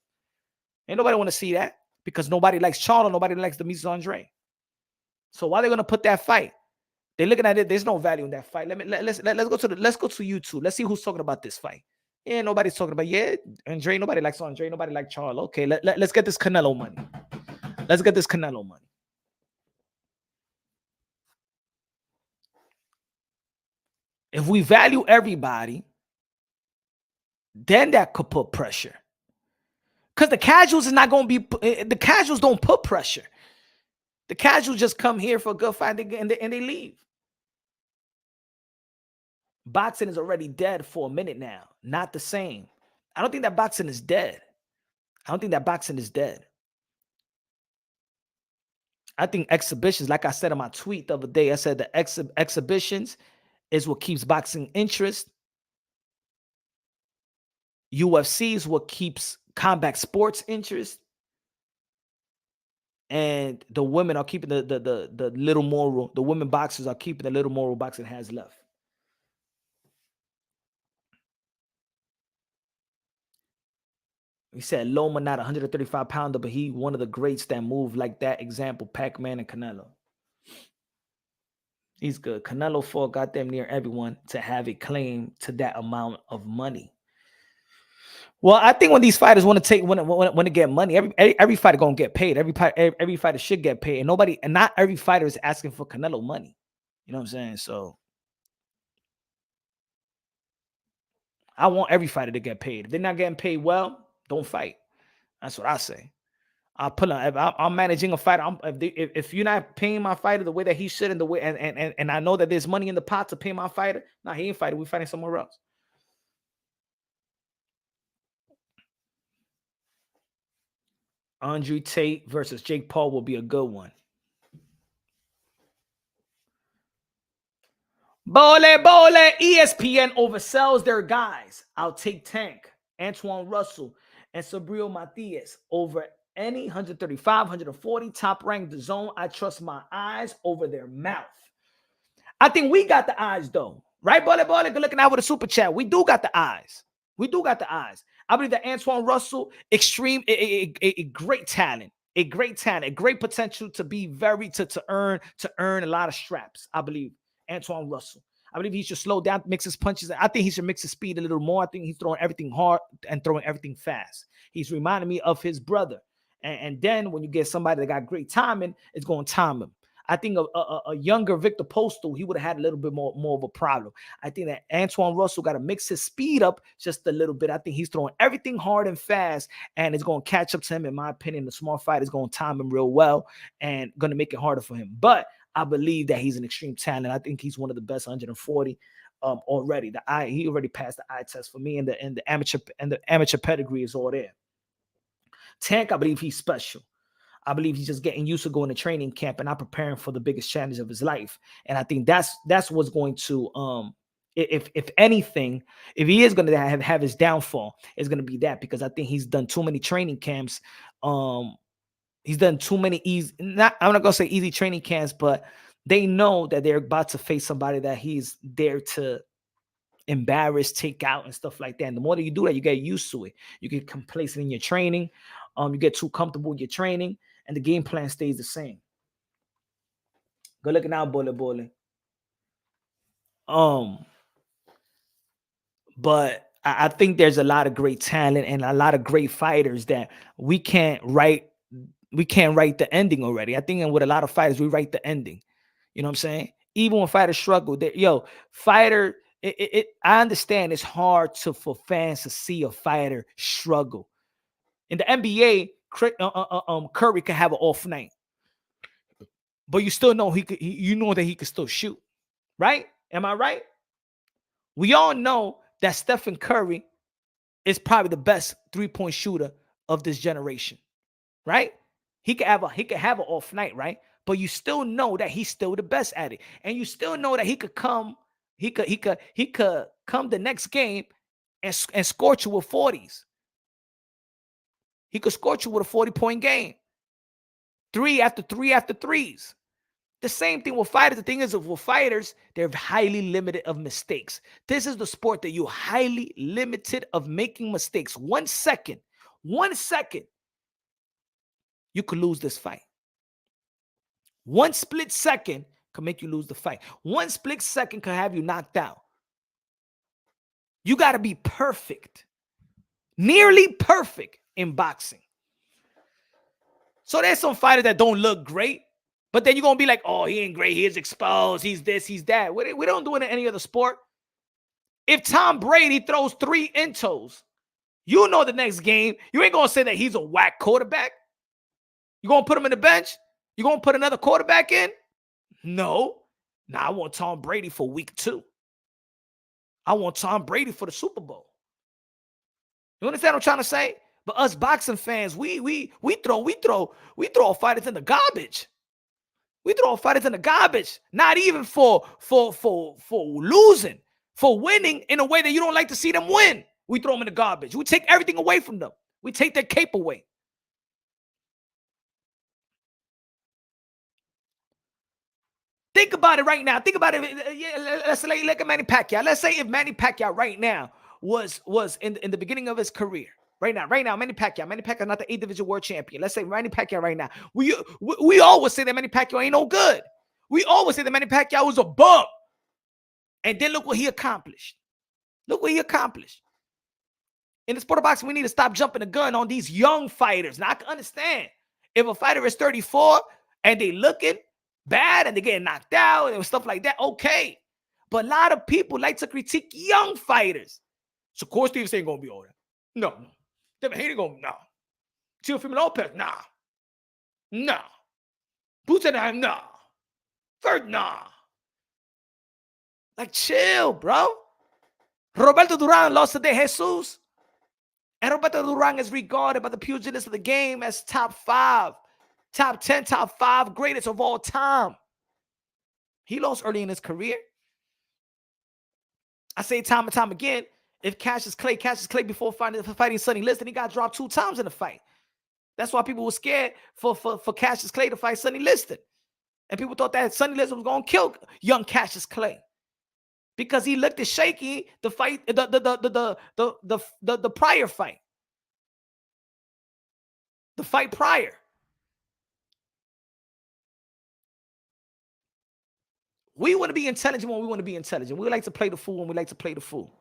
Ain't nobody want to see that, because nobody likes Charlo, nobody likes Demetrius Andre. So why are they gonna put that fight? They're looking at it. There's no value in that fight. Let's go to YouTube. Let's see who's talking about this fight. Yeah, nobody's talking about, yeah, Andre. Nobody likes Andre. Nobody likes Charlo. Okay, let's get this Canelo money. Let's get this Canelo money. If we value everybody, then that could put pressure. Because the casuals is not going to be, the casuals don't put pressure. The casuals just come here for a good fight and they leave. Boxing is already dead for a minute now. Not the same. I don't think that boxing is dead. I think exhibitions, like I said in my tweet the other day, I said the exhibitions is what keeps boxing interest. UFC is what keeps combat sports interest. And the women are keeping the little moral, the women boxers are keeping the little moral boxing has left. He said Loma not 135 pounder, but he one of the greats that move like that. Example, Pac-Man and Canelo. He's good. Canelo fought goddamn near everyone to have a claim to that amount of money. Well, I think when these fighters want to get money, every fighter gonna get paid. Every fighter should get paid, and not every fighter is asking for Canelo money. You know what I'm saying? So I want every fighter to get paid. If they're not getting paid well, don't fight. That's what I say. I'm managing a fighter. If you're not paying my fighter the way that he should, and the way and I know that there's money in the pot to pay my fighter, nah, he ain't fighting. We're fighting somewhere else. Andre Tate versus Jake Paul will be a good one. Bole, ESPN oversells their guys. I'll take Tank, Antoine Russell, and Sabril Matias over any 135, 140 top-ranked zone. I trust my eyes over their mouth. I think we got the eyes, though. Right, Bole? Good looking out with a super chat. We do got the eyes. I believe that Antoine Russell, a great talent. A great potential to be to earn a lot of straps. I believe Antoine Russell. I believe he should slow down, mix his punches. I think he should mix his speed a little more. I think he's throwing everything hard and throwing everything fast. He's reminding me of his brother. And then when you get somebody that got great timing, it's going to time him. I think a younger Victor Postal, he would have had a little bit more of a problem. I think that Antoine Russell got to mix his speed up just a little bit. I think he's throwing everything hard and fast, and it's going to catch up to him. In my opinion, the smart fight is going to time him real well and going to make it harder for him. But I believe that he's an extreme talent. I think he's one of the best 140 already. He already passed the eye test for me, and the amateur pedigree is all there. Tank, I believe he's special. I believe he's just getting used to going to training camp and not preparing for the biggest challenge of his life. And I think that's what's going to if anything, if he is going to have his downfall, it's going to be that, because I think he's done too many training camps. He's done too many easy, I'm not going to say easy training camps, but they know that they're about to face somebody that he's there to embarrass, take out, and stuff like that. And the more that you do that, you get used to it. You get complacent in your training. You get too comfortable with your training, and the game plan stays the same. Good looking out, bullet. But I think there's a lot of great talent and a lot of great fighters that we can't write the ending already. I think with a lot of fighters, we write the ending. You know what I'm saying? Even when fighters struggle, I understand it's hard for fans to see a fighter struggle. In the NBA, Curry can have an off night, but you still know you know that he can still shoot, right? Am I right? We all know that Stephen Curry is probably the best 3-point shooter of this generation, right? He could have an off night, right? But you still know that he's still the best at it, and you still know that he could come the next game and scorch you with 40s. He could scorch you with a 40-point game, 3 after 3 after 3s. The same thing with fighters. The thing is, with fighters, they're highly limited of mistakes. This is the sport that you're highly limited of making mistakes. 1 second, you could lose this fight. 1 split second can make you lose the fight. 1 split second can have you knocked out. You got to be perfect, nearly perfect in boxing. So there's some fighters that don't look great, but then you're going to be like, oh, he ain't great. He is exposed. He's this, he's that. We don't do it in any other sport. If Tom Brady throws 3 intos, you know the next game, you ain't going to say that he's a whack quarterback. You going to put him in the bench? You going to put another quarterback in? No. Now I want Tom Brady for week 2. I want Tom Brady for the Super Bowl. You understand what I'm trying to say? But us boxing fans, we throw fighters in the garbage. We throw fighters in the garbage. Not even for losing, for winning in a way that you don't like to see them win. We throw them in the garbage. We take everything away from them. We take their cape away. Think about it right now. Think about it. Let's look at Manny Pacquiao. Let's say if Manny Pacquiao right now was in the beginning of his career. Right now, Manny Pacquiao not the 8th division world champion. Let's say Manny Pacquiao right now. We always say that Manny Pacquiao ain't no good. We always say that Manny Pacquiao was a bum. And then look what he accomplished. Look what he accomplished. In the sport of boxing, we need to stop jumping the gun on these young fighters. Now, I can understand if a fighter is 34 and they looking bad and they getting knocked out and stuff like that, okay. But a lot of people like to critique young fighters. So, Corey Stevens ain't going to be older. No. Devin Haney going, no. Teofimo Lopez, nah. No. Butanheim, nah. Third, nah. Like, chill, bro. Roberto Duran lost to De Jesus. And Roberto Duran is regarded by the pugilists of the game as top 5, top 10, top 5 greatest of all time. He lost early in his career. I say time and time again, if Cassius Clay before fighting Sonny Liston, he got dropped 2 times in the fight. That's why people were scared for Cassius Clay to fight Sonny Liston. And people thought that Sonny Liston was going to kill young Cassius Clay. Because he looked shaky the fight, the prior fight. The fight prior. We want to be intelligent when we want to be intelligent. We like to play the fool when we like to play the fool.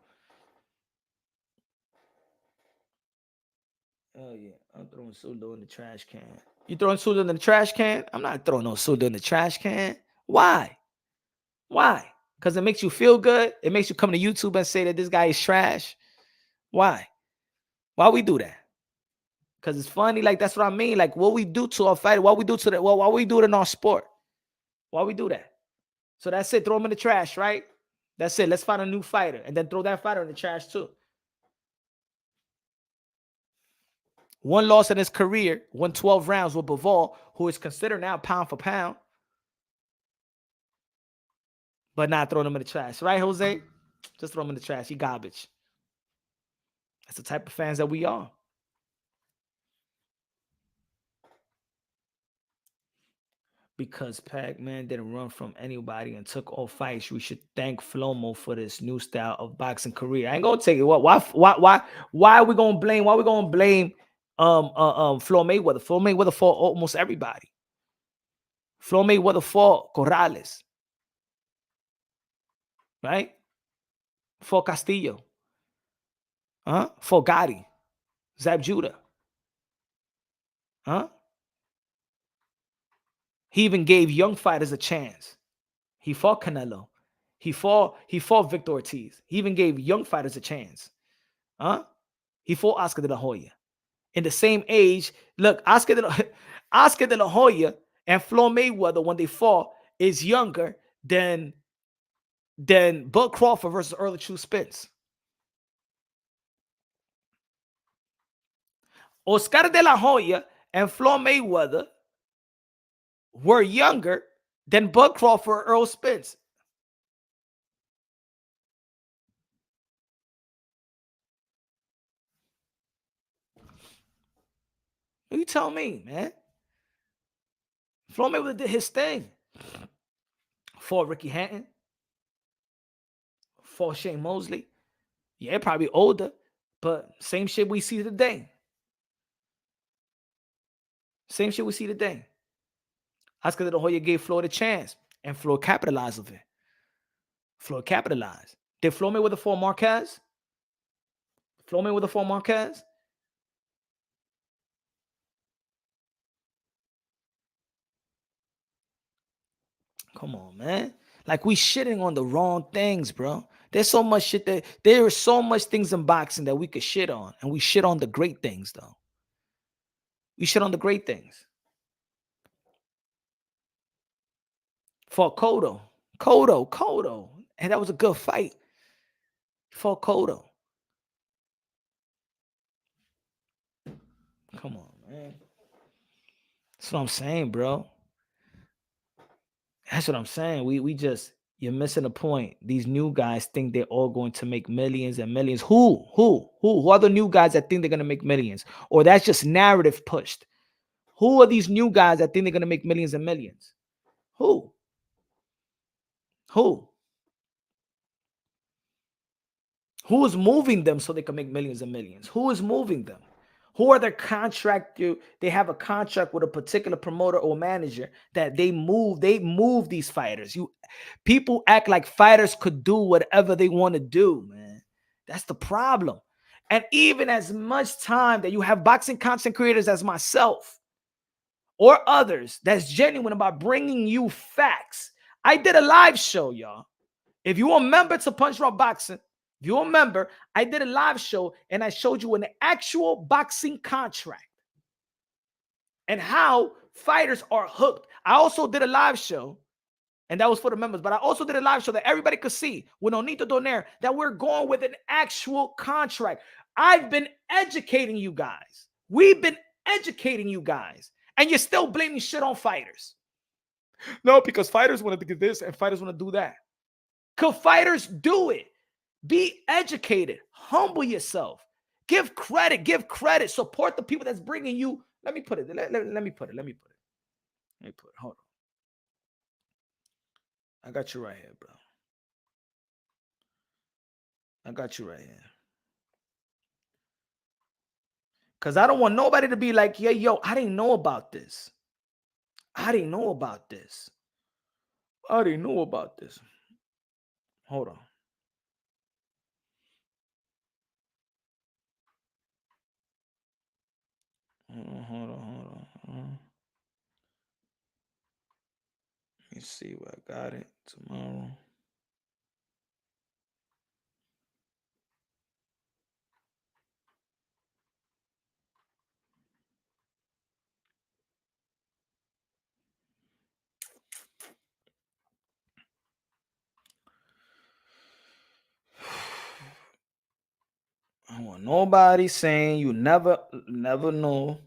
Oh, yeah. I'm throwing Sudo in the trash can. You throwing Sudo in the trash can? I'm not throwing no Sudo in the trash can. Why? Why? Because it makes you feel good? It makes you come to YouTube and say that this guy is trash? Why? Why we do that? Because it's funny. Like, that's what I mean. Like, what we do to our fighter, what we do to that, well, why we do it in our sport? Why we do that? So that's it. Throw him in the trash, right? That's it. Let's find a new fighter. And then throw that fighter in the trash too. One loss in his career, won 12 rounds with Bivol, who is considered now pound for pound, but not throwing him in the trash. Right, Jose? Just throw him in the trash. He garbage. That's the type of fans that we are. Because Pac-Man didn't run from anybody and took all fights, we should thank Flomo for this new style of boxing career. I ain't gonna take it. Why are we gonna blame? Why are we gonna blame Floyd Mayweather? Floyd Mayweather fought almost everybody. Floyd Mayweather fought Corrales, right? Fought Castillo, fought Gotti, Zab Judah, He even gave young fighters a chance. He fought Canelo. He fought Victor Ortiz. He even gave young fighters a chance. He fought Oscar de la Hoya. In the same age, look, Oscar de la Hoya and Floyd Mayweather, when they fought, is younger than Bud Crawford versus Errol Spence. Oscar de la Hoya and Floyd Mayweather were younger than Bud Crawford or Errol Spence. You tell me, man. Floyd Mayweather did his thing. Fought Ricky Hatton. Fought Shane Mosley. Yeah, probably older, but same shit we see today. Same shit we see today. Oscar de la Hoya gave Floyd a chance, and Floyd capitalized of it. Floyd capitalized. Did Floyd Mayweather fall Marquez? Floyd Mayweather fall Marquez? Come on, man. Like, we shitting on the wrong things, bro. There's so much shit that there is so much things in boxing that we could shit on, and we shit on the great things, though. We shit on the great things. Fought Cotto. And that was a good fight. Fought Cotto. Come on, man. That's what I'm saying, bro. That's what I'm saying. We just, you're missing the point. These new guys think they're all going to make millions and millions. Who are the new guys that think they're going to make millions? Or that's just narrative pushed? Who are these new guys that think they're going to make millions and millions? Who? Who is moving them so they can make millions and millions? Who is moving them? Who are their contract? They have a contract with a particular promoter or manager that they move these fighters. People act like fighters could do whatever they want to do, man. That's the problem. And even as much time that you have boxing content creators as myself or others that's genuine about bringing you facts. I did a live show, y'all. If you remember to Punch Drunk Boxing, if you remember, I did a live show and I showed you an actual boxing contract and how fighters are hooked. I also did a live show, and that was for the members, but I also did a live show that everybody could see with Nonito Donaire that we're going with an actual contract. I've been educating you guys. We've been educating you guys, and you're still blaming shit on fighters. No, because fighters want to do this and fighters want to do that. Because fighters do it. Be educated. Humble yourself. Give credit. Support the people that's bringing you. Let me put it. Let me put it. Hold on. I got you right here, bro. I got you right here. Because I don't want nobody to be like, yeah, yo, I didn't know about this. Hold on. Hold on. Let me see where I got it tomorrow. want nobody saying you never know.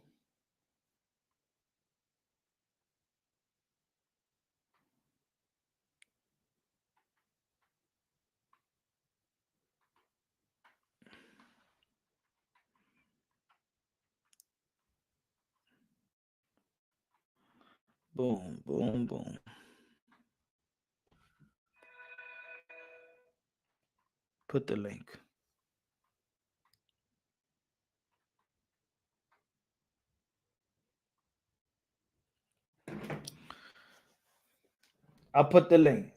Boom, boom, boom. Put the link. I'll put the link.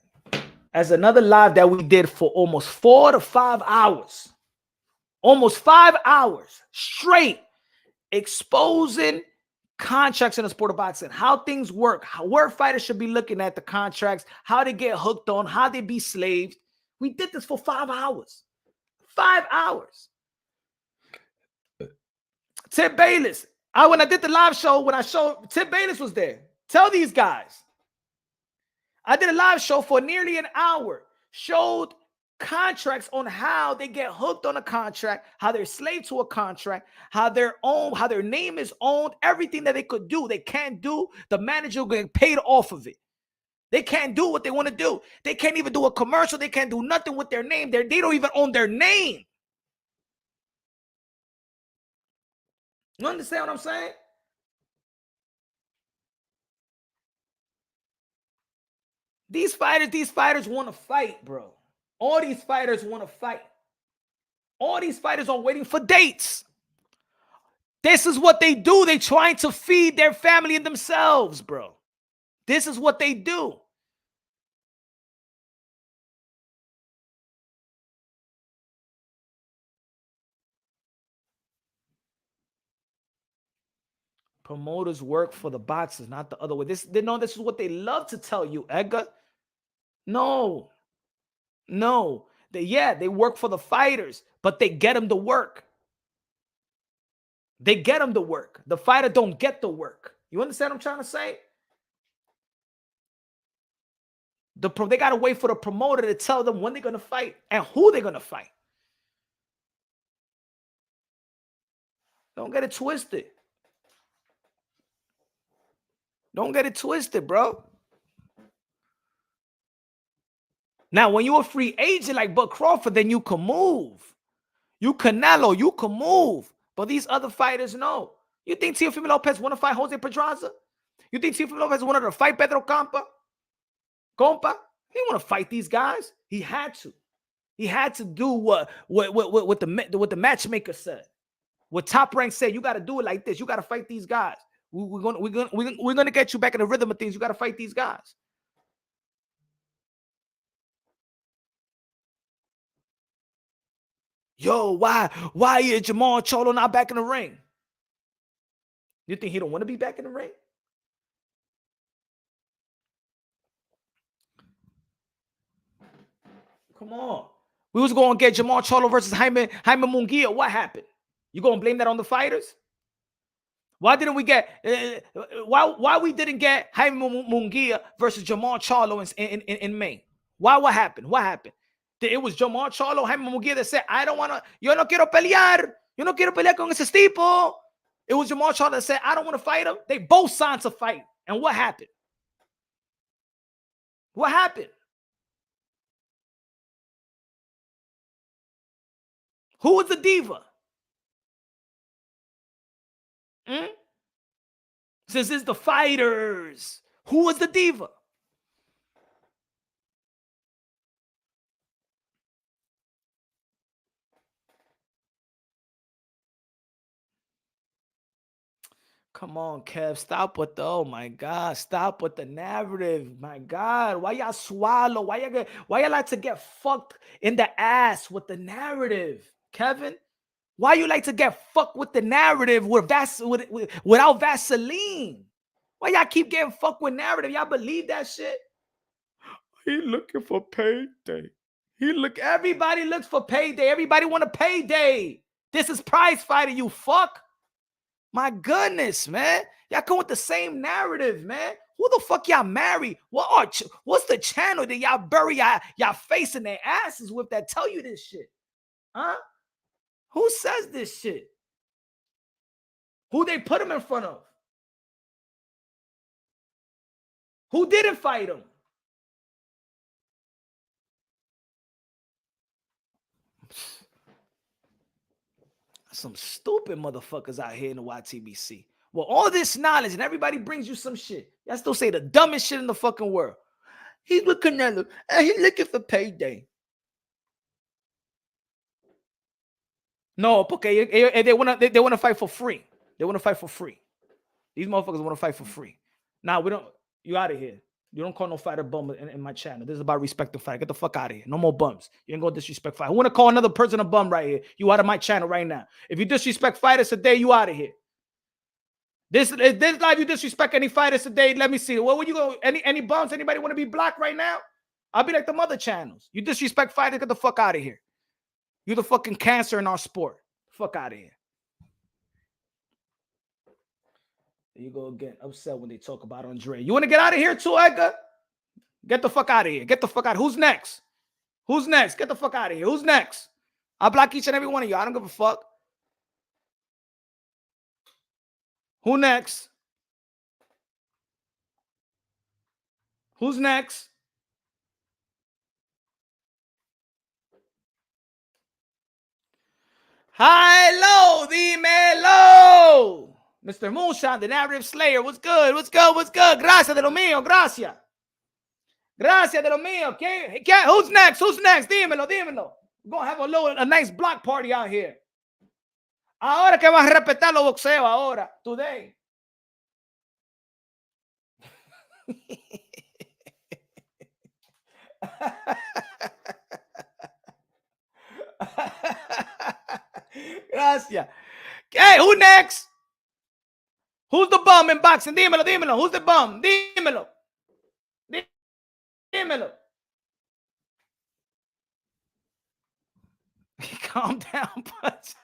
As another live that we did for almost 4 to 5 hours. Almost 5 hours straight exposing contracts in the sport of boxing, how things work, where fighters should be looking at the contracts, how they get hooked on, how they be slaves. We did this for 5 hours. 5 hours. Tip Bayless. When I did the live show, when I showed, Tip Bayless was there. Tell these guys. I did a live show for nearly an hour. Showed contracts on how they get hooked on a contract, how they're slave to a contract, how they're owned, how their name is owned, everything that they could do, they can't do. The manager will get paid off of it. They can't do what they want to do. They can't even do a commercial. They can't do nothing with their name. They don't even own their name. You understand what I'm saying? These fighters want to fight, bro. All these fighters want to fight. All these fighters are waiting for dates. This is what they do. They're trying to feed their family and themselves, bro. This is what they do. Promoters work for the boxers, not the other way. This is what they love to tell you, Edgar. No. They work for the fighters, but they get them to work. They get them to work. The fighter don't get the work. You understand what I'm trying to say? They got to wait for the promoter to tell them when they're going to fight and who they're going to fight. Don't get it twisted. Don't get it twisted, bro. Now, when you're a free agent like Bud Crawford, then you can move. You Canelo, you can move. But these other fighters, no. You think Teofimo Lopez want to fight Jose Pedraza? You think Teofimo Lopez wanted to fight Pedro Compa? He didn't want to fight these guys. He had to. He had to do what the matchmaker said. What Top Rank said, you got to do it like this. You got to fight these guys. We're gonna get you back in the rhythm of things. You got to fight these guys. Yo, why is Jamal Charlo not back in the ring? You think he don't want to be back in the ring? Come on. We was going to get Jamal Charlo versus Jaime Munguia. What happened? You going to blame that on the fighters? Why didn't we get why we didn't get Jaime Munguia versus Jamal Charlo in May? What happened? What happened? It was Jamal Charlo, Jaime Munguia that said, I don't want to, yo no quiero pelear. Yo no quiero pelear con ese tipo. It was Jamal Charlo that said, I don't want to fight him. They both signed to fight. And what happened? What happened? Who was the diva? Since it's the fighters, who was the diva? Come on, Kev. Stop with the, oh my God. Stop with the narrative. My God. Why y'all swallow? Why y'all like to get fucked in the ass with the narrative, Kevin? Why you like to get fucked with the narrative without Vaseline? Why y'all keep getting fucked with narrative? Y'all believe that shit? He looking for payday. Everybody looks for payday. Everybody want a payday. This is prize fighting, you fuck. My goodness, man. Y'all come with the same narrative, man. Who the fuck y'all marry? What's the channel that y'all bury y'all face in their asses with that tell you this shit? Huh? Who says this shit? Who they put him in front of? Who didn't fight him? Some stupid motherfuckers out here in the YTBC. Well, all this knowledge and everybody brings you some shit. Y'all still say the dumbest shit in the fucking world. He's with Canelo and he's looking for payday. No, porque they want to fight for free. They want to fight for free. These motherfuckers want to fight for free. Now we don't. You out of here. You don't call no fighter bum in my channel. This is about respect the fight. Get the fuck out of here. No more bums. You ain't gonna disrespect fight. I want to call another person a bum right here. You out of my channel right now. If you disrespect fighters today, you out of here. This live, you disrespect any fighters today. Let me see. What would you go? Any bums? Anybody want to be blocked right now? I'll be like the other channels. You disrespect fighters, get the fuck out of here. You're the fucking cancer in our sport. Fuck out of here. There you go again. Upset when they talk about Andre. You want to get out of here too, Edgar? Get the fuck out of here. Get the fuck out. Who's next? Who's next? Get the fuck out of here. Who's next? I'll block each and every one of you. I don't give a fuck. Who next? Who's next? Hi-lo, dímelo. Mr. Moonshine, the narrative slayer. What's good? What's good? What's good? Gracias de lo mío. Gracias. Gracias de lo mío. Okay? Who's next? Who's next? Dímelo, dímelo. We're going to have a nice block party out here. Ahora que vas a respetar los boxeos ahora. Today. Gracias. Okay, who next? Who's the bum in boxing? Dímelo, dímelo. Who's the bum? Dímelo. Dímelo. Calm down, Punch.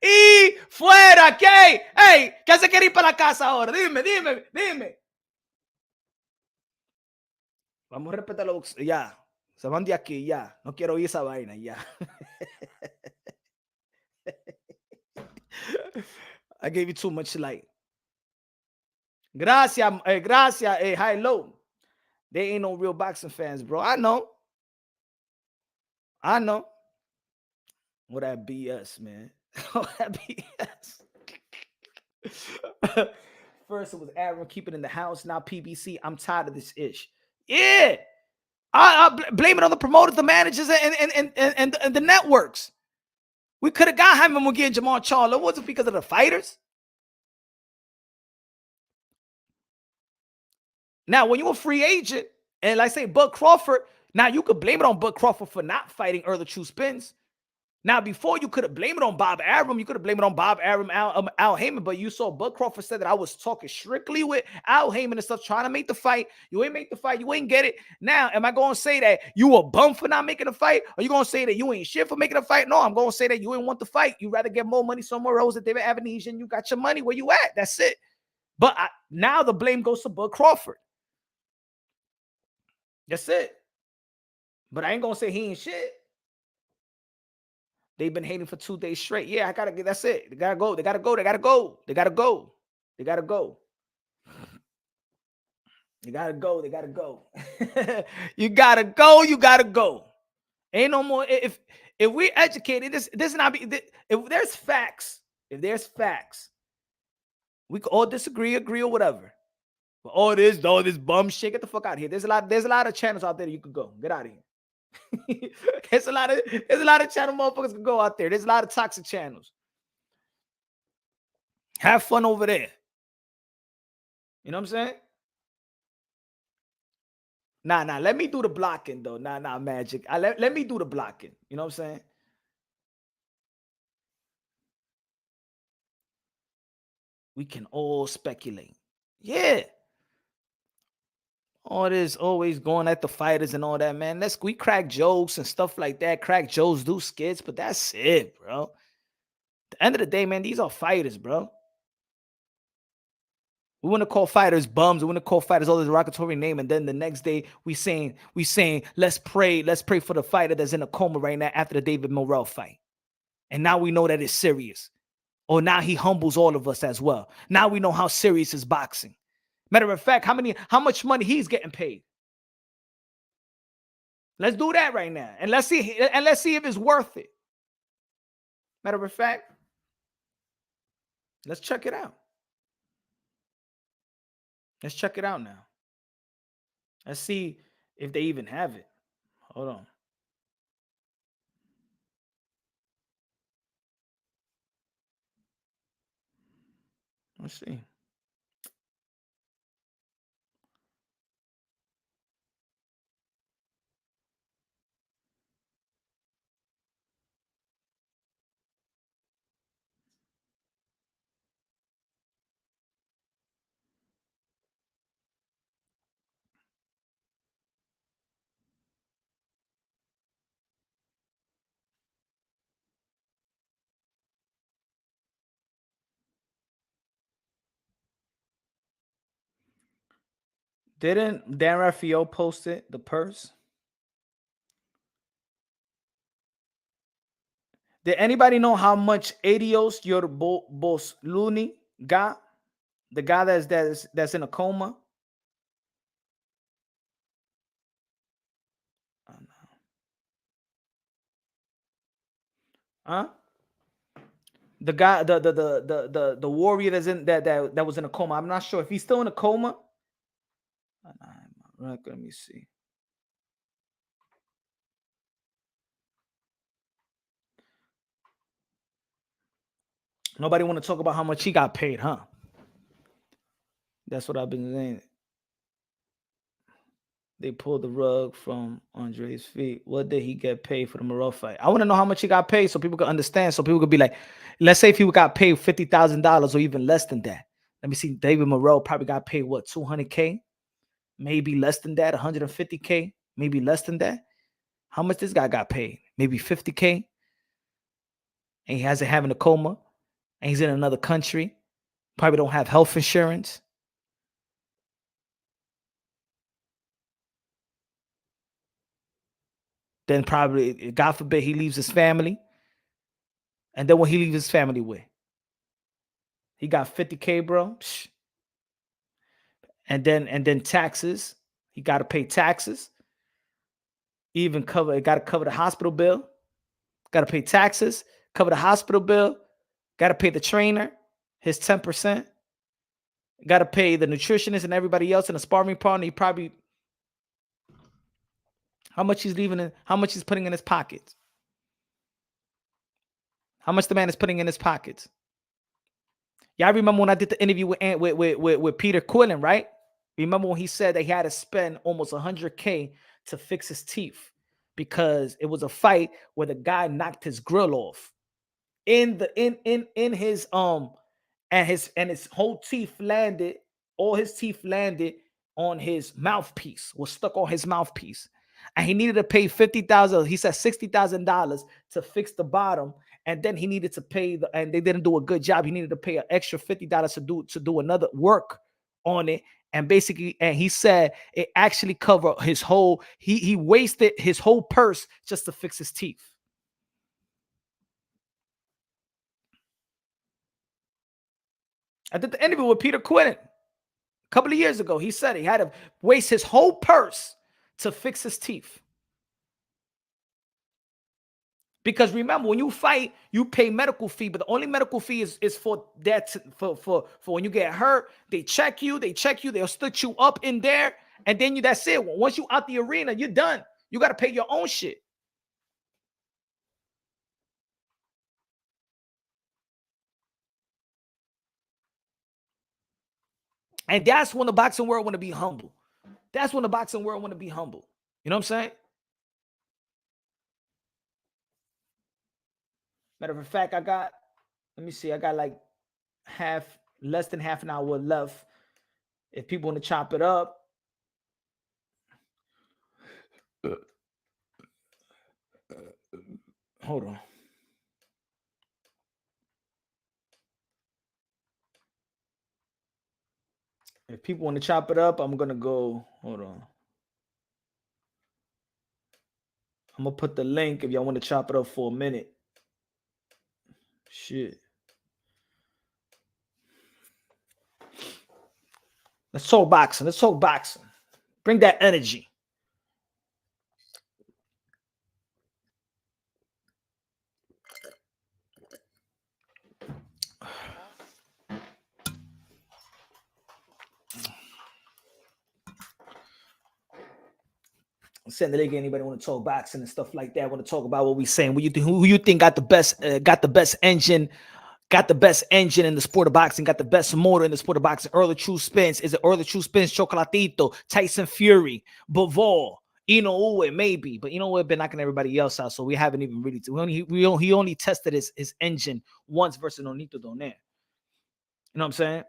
Y fuera, ¿qué? Hey, ¿qué se quiere ir para la casa ahora? Dime. Vamos a respetar los... Ya, se van de aquí, ya. No quiero oír esa vaina, ya. I gave you too much light. Gracias, high low. They ain't no real boxing fans, bro. I know. What that BS, man. That BS. First it was Aaron, keep it in the house. Now PBC. I'm tired of this ish. Yeah. I blame it on the promoters, the managers, and the networks. We could have got Jaime McGee and Jamal Charlo. It wasn't because of the fighters. Now, when you're a free agent, and like I say, Bud Crawford, now you could blame it on Bud Crawford for not fighting Earl the True Spence. Now, before you could have blamed it on Bob Arum, you could have blamed it on Bob Arum, Al Heyman, but you saw Bud Crawford said that I was talking strictly with Al Heyman and stuff, trying to make the fight. You ain't make the fight. You ain't get it. Now, am I going to say that you a bum for not making a fight? Or you going to say that you ain't shit for making a fight? No, I'm going to say that you ain't want the fight. You rather get more money somewhere else at David Avenue, and you got your money where you at. That's it. But now the blame goes to Bud Crawford. That's it. But I ain't going to say he ain't shit. They've been hating for 2 days straight. Yeah, I gotta get. That's it. They gotta go. They gotta go. They gotta go. They gotta go. They gotta go. You gotta go. They gotta go. You gotta go. You gotta go. Ain't no more. If we educated, this not be. If there's facts, we could all disagree, agree, or whatever. But all this bum shit, get the fuck out of here. There's a lot of channels out there that you could go. Get out of here. There's a lot of channel motherfuckers can go out there. There's a lot of toxic channels. Have fun over there. You know what I'm saying? Nah. Let me do the blocking though. Nah, Magic. Let me do the blocking. You know what I'm saying? We can all speculate. Yeah. All this always going at the fighters and all that, man. We crack jokes and stuff like that. Crack jokes, do skits, but that's it, bro. At the end of the day, man, these are fighters, bro. We want to call fighters bums. We want to call fighters all this derogatory name, and then the next day we saying let's pray for the fighter that's in a coma right now after the David Morrell fight, and now we know that it's serious. Or now he humbles all of us as well. Now we know how serious is boxing. Matter of fact, how much money he's getting paid. Let's do that right now, and let's see if it's worth it. Matter of fact, let's check it out. Let's check it out now. Let's see if they even have it. Hold on. Let's see. Didn't Dan Raphael post it, the purse? Did anybody know how much Adios Bosluni got? The guy that's in a coma? Huh? The guy, the warrior that's in that was in a coma. I'm not sure if he's still in a coma. Let me see. Nobody want to talk about how much he got paid, huh? That's what I've been saying. They pulled the rug from Andre's feet. What did he get paid for the Moreau fight? I want to know how much he got paid so people can understand. So people could be like, let's say if he got paid $50,000 or even less than that. Let me see. David Moreau probably got paid what, 200K? Maybe less than that, 150K, maybe less than that. How much this guy got paid? Maybe 50K. And he hasn't having a coma. And he's in another country. Probably don't have health insurance. Then probably, God forbid, he leaves his family. And then what he leaves his family with? He got 50K, bro. Psh. And then taxes. He got to pay taxes. Even got to cover the hospital bill. Got to pay taxes, cover the hospital bill. Got to pay the trainer his 10%. Got to pay the nutritionist and everybody else in the sparring partner. He probably, how much he's putting in his pockets. How much the man is putting in his pockets. Y'all remember when I did the interview with Peter Quillen, right? Remember when he said that he had to spend almost 100K to fix his teeth because it was a fight where the guy knocked his grill off in his and his whole teeth landed, all his teeth landed on his mouthpiece, was stuck on his mouthpiece. And he needed to pay $50,000. He said $60,000 to fix the bottom. And then he needed to pay and they didn't do a good job. He needed to pay an extra $50 to do another work on it. And basically, and he said it actually covered his whole, he wasted his whole purse just to fix his teeth. I did the interview with Peter Quillen a couple of years ago. He said he had to waste his whole purse to fix his teeth. Because remember, when you fight, you pay medical fee, but the only medical fee is for that for when you get hurt. They check you, they'll stick you up in there, and then that's it. Once you out the arena, you're done. You got to pay your own shit. And that's when the boxing world want to be humble. That's when the boxing world want to be humble. You know what I'm saying? Matter of fact, let me see, I got like less than half an hour left. If people want to chop it up. Hold on. if people want to chop it up, I'm gonna go. Hold on. I'm gonna put the link if y'all want to chop it up for a minute. Shit. Let's talk boxing. Let's talk boxing. Bring that energy. Send the link. Anybody want to talk boxing and stuff like that? Want to talk about what we saying? What you think? Who you think got the best engine? Got the best engine in the sport of boxing, got the best motor in the sport of boxing. Errol Spence. Is it Errol Spence, Chocolatito, Tyson Fury, Bivol, Inoue, maybe. But Inoue been knocking everybody else out, so we haven't even really. He only tested his engine once versus Nonito Donaire. You know what I'm saying?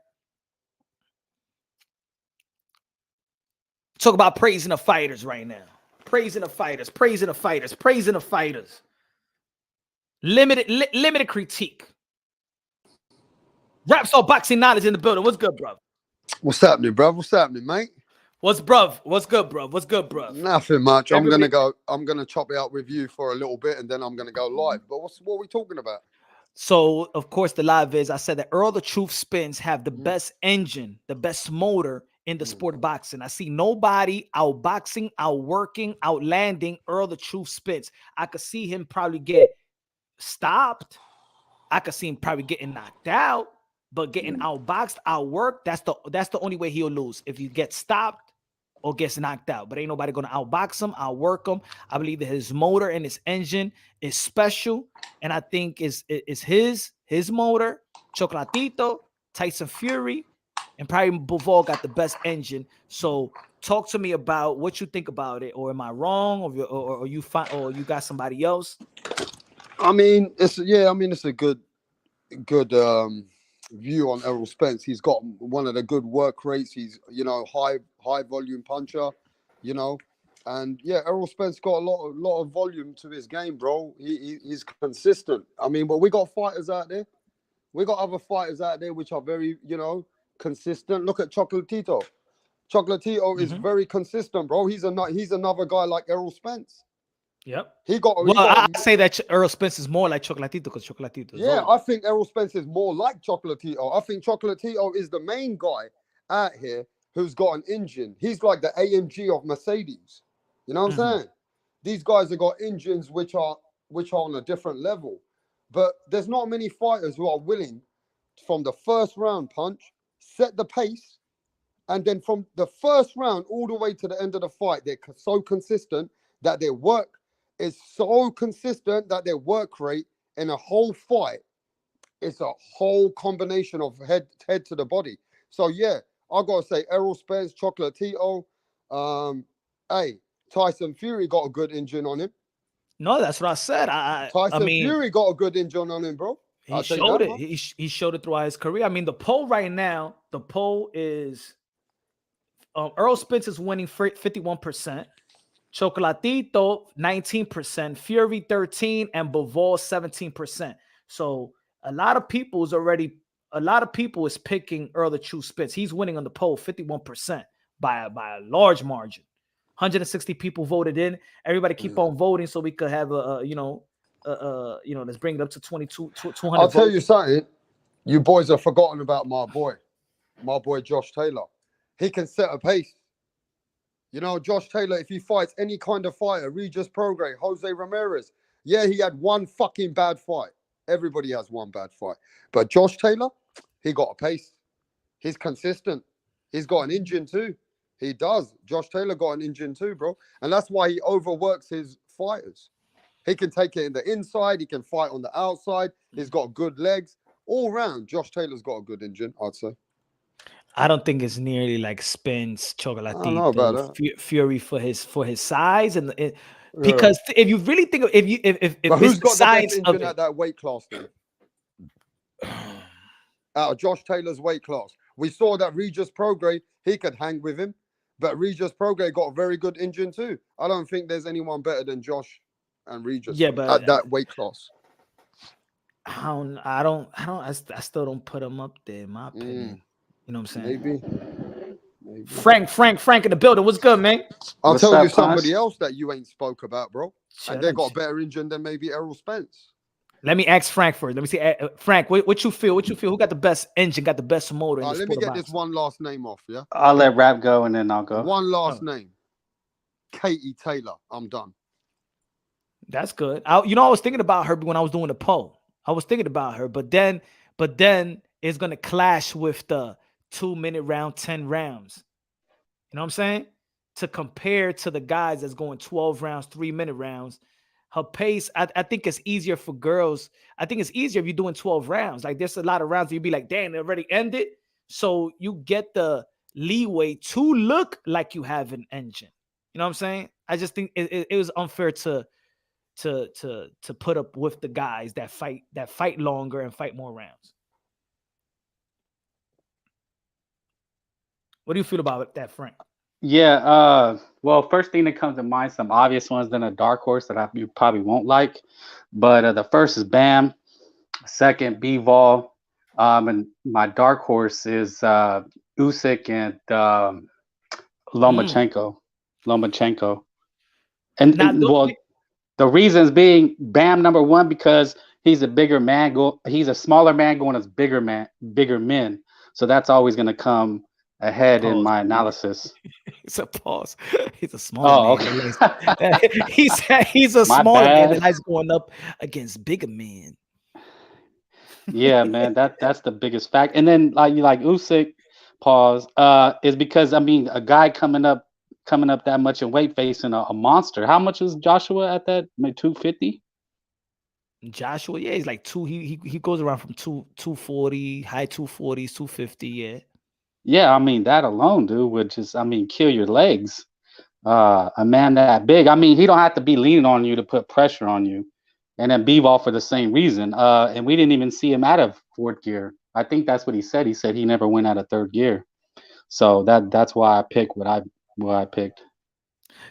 Talk about praising the fighters right now. Praising the fighters, praising the fighters, praising the fighters. Limited critique. Raps all boxing knowledge in the building. What's good, bro? What's happening, bro? What's happening, mate? What's bruv? What's good, bro? What's good, bro? Nothing much. I'm gonna chop it up with you for a little bit, and then I'm gonna go live. But what are we talking about? So, of course, the live is I said that Errol Spence have the best engine, the best motor in the sport of boxing. I see nobody outboxing, outworking, outlanding Errol Spence. I could see him probably get stopped. I could see him probably getting knocked out. But getting outboxed, outworked, that's the only way he'll lose. If he gets stopped or gets knocked out. But ain't nobody gonna outbox him, outwork him. I believe that his motor and his engine is special. And I think is his motor, Chocolatito, Tyson Fury, and probably Bivol got the best engine. So talk to me about what you think about it. Or am I wrong? Or you find, or you got somebody else? I mean, it's a good view on Errol Spence. He's got one of the good work rates. He's high volume puncher, and yeah, Errol Spence got a lot of volume to his game, bro. He's consistent. I mean, but we got fighters out there. We got other fighters out there which are very consistent. Look at Chocolatito. Chocolatito is very consistent, bro. He's another guy like Errol Spence. Yep. I say that Errol Spence is more like Chocolatito because Chocolatito. I think Errol Spence is more like Chocolatito. I think Chocolatito is the main guy out here who's got an engine. He's like the AMG of Mercedes. You know what I'm saying? These guys have got engines which are on a different level. But there's not many fighters who are willing from the first round punch, set the pace, and then from the first round all the way to the end of the fight, they're so consistent that their work is so consistent that their work rate in a whole fight is a whole combination of head to the body. So yeah, I gotta say Errol Spence, Chocolatito, Tyson Fury got a good engine on him. No, that's what I said. Tyson Fury got a good engine on him, bro. He showed it. He showed it throughout his career. I mean, the poll right now, is Errol Spence is winning 51%. Chocolatito 19%, Fury 13%, and Bivol 17%. So a lot of people is picking Errol Spence. He's winning on the poll 51% by a large margin. 160 people voted in. Everybody keep on voting so we could have let's bring it up to 200. I'll tell you something. You boys have forgotten about my boy Josh Taylor. He can set a pace. Josh Taylor, if he fights any kind of fighter, Regis Prograis, Jose Ramirez, yeah, he had one fucking bad fight. Everybody has one bad fight. But Josh Taylor, he got a pace. He's consistent. He's got an engine too. He does. Josh Taylor got an engine too, bro. And that's why he overworks his fighters. He can take it in the inside. He can fight on the outside. He's got good legs. All round, Josh Taylor's got a good engine, I'd say. I don't think it's nearly like Spence, Chocolatito, Fury for his size because if you really think if who's got the best engine at that weight class then? Out of Josh Taylor's weight class, we saw that Regis Prograis, he could hang with him, but Regis Prograis got a very good engine too. I don't think there's anyone better than Josh and Regis at that weight class. I still don't put him up there, in my opinion. You know what I'm saying? Maybe. Frank in the building. What's good, man? I'll What's tell you up, Punch? somebody else that you ain't spoke about, bro. And they Challenge. got a better engine than maybe Errol Spence. Let me ask Frank first. Let me see, Frank, what you feel? What you feel? Who got the best engine? Got the best motor in the Let me sport of get this boxing? one last name off, yeah? I'll let Rap go and then I'll go. One last Oh. name. Katie Taylor. I'm done. That's good. I was thinking about her when I was doing the poll. I was thinking about her, but then it's gonna clash with the 2-minute round, 10 rounds. You know what I'm saying? To compare to the guys that's going 12 rounds, 3-minute rounds, her pace, I think it's easier for girls. I think it's easier if you're doing 12 rounds. Like there's a lot of rounds where you'd be like, damn, it already ended. So you get the leeway to look like you have an engine. You know what I'm saying? I just think it was unfair to put up with the guys that fight longer and fight more rounds. What do you feel about that, Frank? Yeah, well, first thing that comes to mind, some obvious ones, then a dark horse that you probably won't like. But the first is Bam, second Bivol, and my dark horse is Usyk and Lomachenko. And Now, well, the reasons being Bam number one because he's a bigger man. He's a smaller man going as bigger men. So that's always going to come ahead in pause. my analysis. It's a pause. He's a smaller Oh, man. okay. He's a My smaller man that bad. likes going up against bigger men. Yeah, man, that's the biggest fact. And then like Usyk, pause, is because I mean a guy coming up that much in weight facing a monster. How much is Joshua at that? Maybe 250? Joshua, yeah, he's like he goes around from 240, high 240s, 250, yeah. Yeah, I mean that alone, dude, would just kill your legs. A man that big, I mean, he don't have to be leaning on you to put pressure on you. And then Bivol for the same reason. And we didn't even see him out of fourth gear. I think that's what he said. He said he never went out of third gear. So that's why I picked what I picked.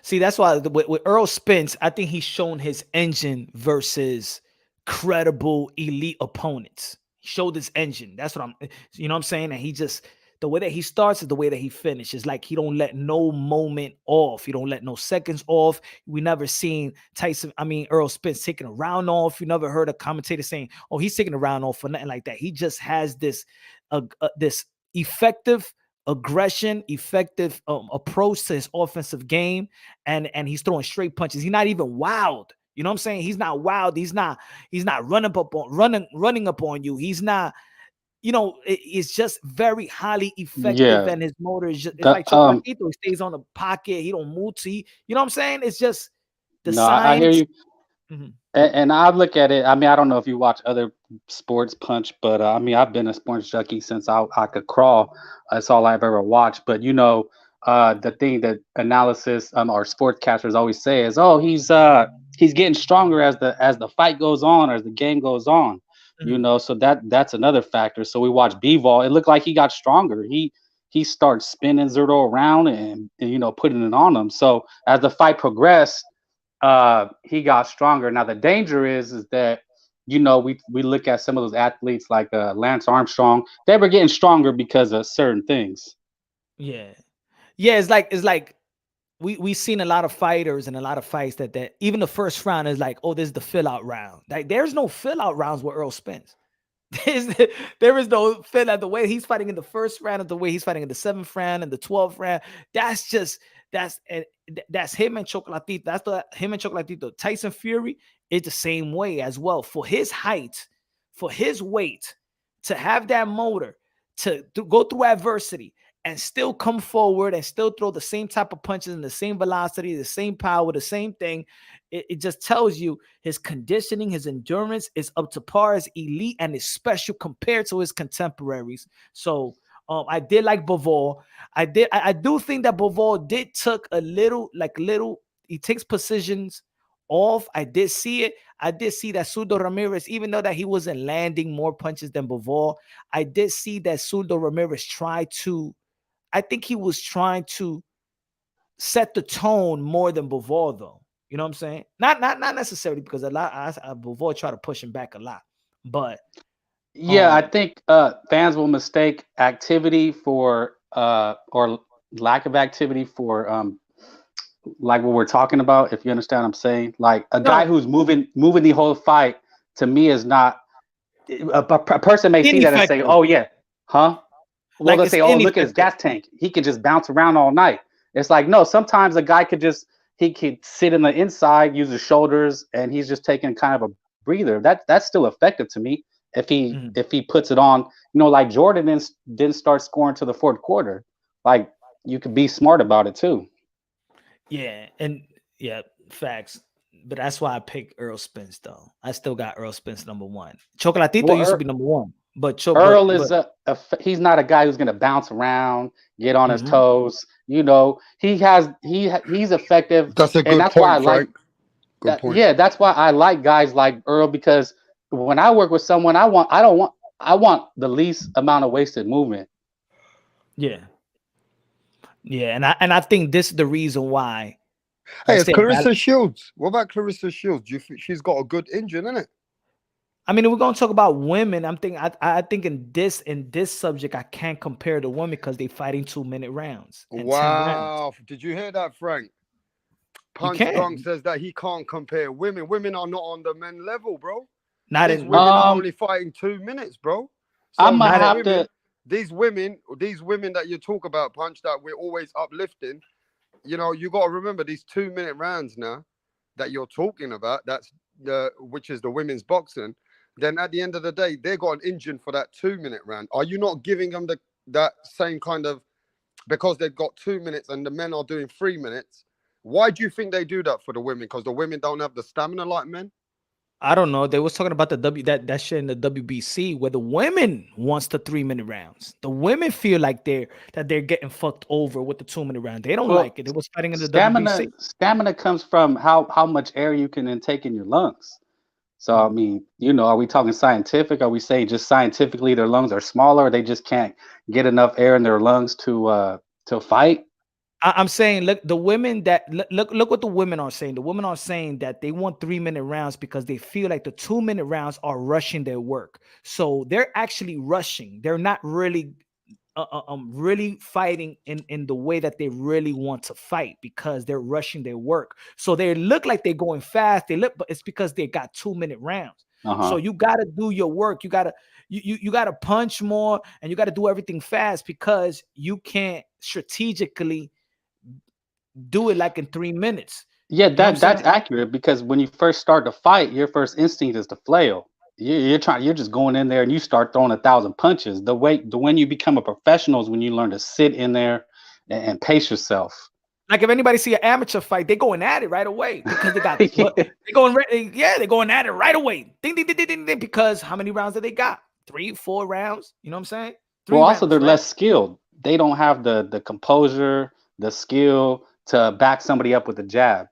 See, that's why with Errol Spence, I think he's shown his engine versus credible elite opponents. He showed his engine. That's what you know what I'm saying? And he just, the way that he starts is the way that he finishes. Like he don't let no moment off. He don't let no seconds off. We never seen Errol Spence taking a round off. You never heard a commentator saying, oh, he's taking a round off for nothing like that. He just has this effective aggression, effective approach to his offensive game, and he's throwing straight punches. He's not even wild. You know what I'm saying? He's not wild. He's not running up on you. He's not, it's just very highly effective, Yeah. and his motor is just, it's The, like Chocolatito. He stays on the pocket. He don't move. You know what I'm saying? It's just the no, I hear science. you. And I look at it. I mean, I don't know if you watch other sports, Punch, but I've been a sports junkie since I could crawl. That's all I've ever watched. But the thing that analysis or sportscasters always say is, oh, he's getting stronger as the fight goes on or as the game goes on. So that's another factor. So we watch Bivol. It looked like he got stronger. He starts spinning Zerto around and putting it on him. So as the fight progressed, he got stronger. Now the danger is that we look at some of those athletes like Lance Armstrong. They were getting stronger because of certain things. Yeah, it's like we seen a lot of fighters and a lot of fights that even the first round is like, oh, this is the fill out round. Like there's no fill out rounds with Errol Spence. There is no fill out. The way he's fighting in the first round and the way he's fighting in the 7th round and the 12th round. That's him and Chocolatito. Him and Chocolatito. Tyson Fury is the same way as well. For his height, for his weight, to have that motor, to go through adversity and still come forward and still throw the same type of punches and the same velocity, the same power, the same thing. It just tells you his conditioning, his endurance is up to par, as elite, and is special compared to his contemporaries. So I did like Bivol. I do think that Bivol took a little, he takes positions off. I did see it. I did see that Zurdo Ramirez, even though that he wasn't landing more punches than Bivol, I did see that Zurdo Ramirez I think he was trying to set the tone more than Bivol, though. You know what I'm saying? Not necessarily, because Bivol tried to push him back a lot, but yeah, I think fans will mistake activity for or lack of activity for like what we're talking about, if you understand what I'm saying. Like a guy No, who's moving the whole fight to me is not a person may see that and say, ineffective. oh yeah, huh? Well, Like they'll it's say, oh, look at his ineffective. gas tank. He can just bounce around all night. It's like, no, sometimes a guy he could sit in the inside, use his shoulders, and he's just taking kind of a breather. That's still effective to me Mhm. if he puts it on. Like Jordan didn't start scoring to the fourth quarter. Like you could be smart about it too. Yeah, and yeah, facts. But that's why I picked Errol Spence though. I still got Errol Spence number one. Chocolatito Well, used to be number one, but Earl is he's not a guy who's gonna bounce around, get on his mhm. toes. He's effective, That's a and good that's why I point, like Frank. Good that. point. Yeah, that's why I like guys like Earl, because when I work with someone, I want the least amount of wasted movement. Yeah, yeah, and I think this is the reason why. Hey, Like I it's said, Clarissa Shields. What about Clarissa Shields? Do you think she's got a good engine, innit? I mean, if we're gonna talk about women, I think in this subject, I can't compare the women because they fighting 2-minute rounds and 10 rounds. Wow. Did you hear that, Frank? You Punch Drunk can says that he can't compare women. Women are not on the men level, bro. not These in women are only fighting 2 minutes, bro. So I'm gonna not in, have to. these women that you talk about, Punch, that we're always uplifting, you got to remember these 2 minute rounds now that you're talking about. That's which is the women's boxing. Then at the end of the day, they got an engine for that 2 minute round. Are you not giving them that same kind of, because they've got 2 minutes and the men are doing 3 minutes? Why do you think they do that for the women? Because the women don't have the stamina like men. I don't know. They was talking about that shit in the WBC where the women wants the 3-minute rounds. The women feel like they're getting fucked over with the 2-minute round. They don't Well, like it. They was fighting in the stamina WBC. stamina comes from how much air you can intake in your lungs. So I Mhm. mean, are we talking scientific? Are we saying just scientifically their lungs are smaller, or they just can't get enough air in their lungs to fight? I'm saying, look, the women look what the women are saying. The women are saying that they want 3-minute rounds because they feel like the 2-minute rounds are rushing their work. So they're actually rushing. They're not really really fighting in the way that they really want to fight because they're rushing their work. So they look like they're going fast. But it's because they got 2-minute rounds. So Uh-huh. you got to do your work. You got to punch more and you got to do everything fast because you can't strategically do it like in 3 minutes. Yeah, You know what I'm that's saying? accurate, because when you first start to fight, your first instinct is to flail. You're just going in there and you start throwing 1,000 punches. When you become a professional is when you learn to sit in there and pace yourself. Like if anybody see an amateur fight, they going at it right away because they got what Yeah. they going. Yeah, they're going at it right away. Ding, ding, ding, ding, ding, ding, because how many rounds did they got? 3, 4 rounds. You know what I'm saying? Well, Three also rounds, they're right? less skilled. They don't have the composure, the skill to back somebody up with a jab.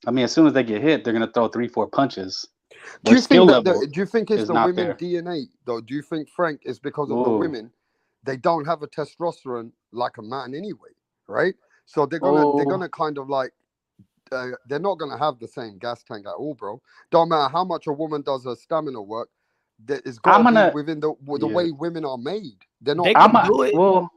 I mean, as soon as they get hit, they're gonna throw 3, 4 punches. Do Their you think skill that level do you think it's is the not women there. DNA though? Do you think, Frank, it's because of the Oh, women? They don't have a testosterone like a man anyway, right? So they're oh, gonna kind of like they're not gonna have the same gas tank at all, bro. Don't matter how much a woman does her stamina work. It's got I'm to be gonna within the yeah. way women are made. They're not They I'm could a, do it. well,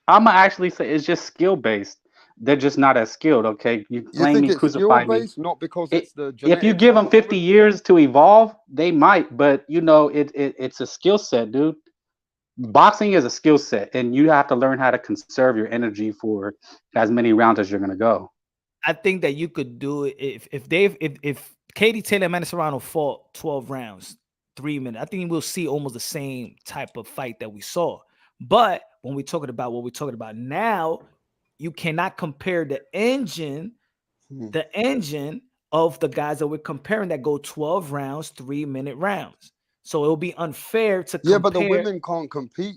I'm gonna actually say it's just skill based. They're just not as skilled. Okay, you You flame think me, it's skill crucify me. based, not because It, it's the if you genetics give of them the 50 woman? years to evolve, they might. But it's a skill set, dude. Boxing is a skill set, and you have to learn how to conserve your energy for as many rounds as you're gonna go. I think that you could do it if Katie Taylor and Manny Serrano fought 12 rounds, 3 minutes. I think we'll see almost the same type of fight that we saw. But when we're talking about what we're talking about now, you cannot compare Hmm. the engine of the guys that we're comparing that go 12 rounds, 3-minute rounds. So it'll be unfair to Yeah, but the compare. women can't compete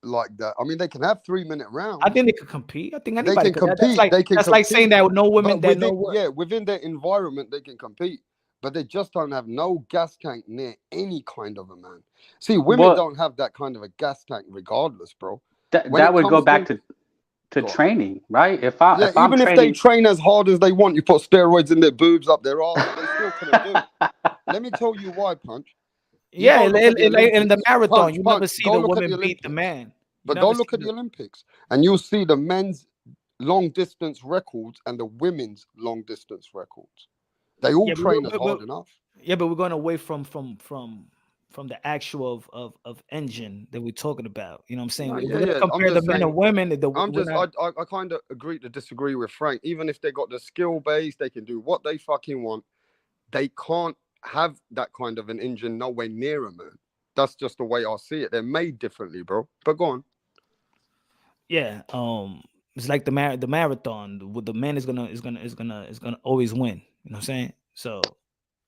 like that. I mean, they can have 3 minute I rounds. think they could compete. I think They anybody can could. That's compete. like They can that's like saying compete. that no women But that no what. within their environment, they can compete. But they just don't have no gas tank near any kind of a man. See, women Well, don't have that kind of a gas tank, regardless, bro. that When that it would go comes back to to God, training, right? yeah, If I'm even if they training, train as hard as they want, you put steroids in their boobs, up their asses, they still couldn't do it. Let me tell you why, Punch. You Yeah, go look at the like in the Olympics. marathon, Punch, you never punch. see Go the look at the woman beat the Olympics. man. You But go never see look at the the Olympics, and you'll see the men's long distance records and the women's long distance records. They all Yeah, train as hard enough. yeah, but we're going away from the actual of engine that we're talking about. You know what I'm saying? No, If yeah, we're gonna yeah. I'm compare the just men and saying. women. I'm We're just. not. I kind of agree to disagree with Frank. Even if they got the skill base, they can do what they fucking want. They can't have that kind of an engine nowhere near a man. That's just the way I see it. They're made differently, bro. But go on. Yeah. It's like the marathon. With the men is gonna always win. You know what I'm saying? So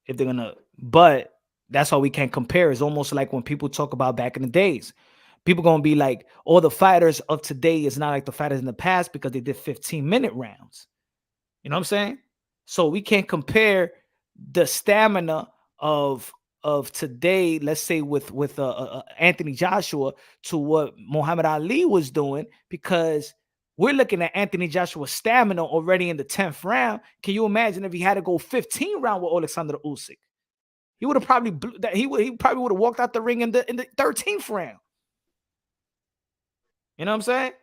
if they're gonna, but that's how we can compare. It's almost like when people talk about back in the days. People gonna be like, all the fighters of today is not like the fighters in the past because they did 15-minute rounds. You know what I'm saying? So we can't compare the stamina of today, let's say with Anthony Joshua, to what Muhammad Ali was doing, because we're looking at Anthony Joshua's stamina already in the 10th round. Can you imagine if he had to go 15 round with Alexander Usyk? He would have probably he probably would have walked out the ring in the 13th round. You know what I'm saying?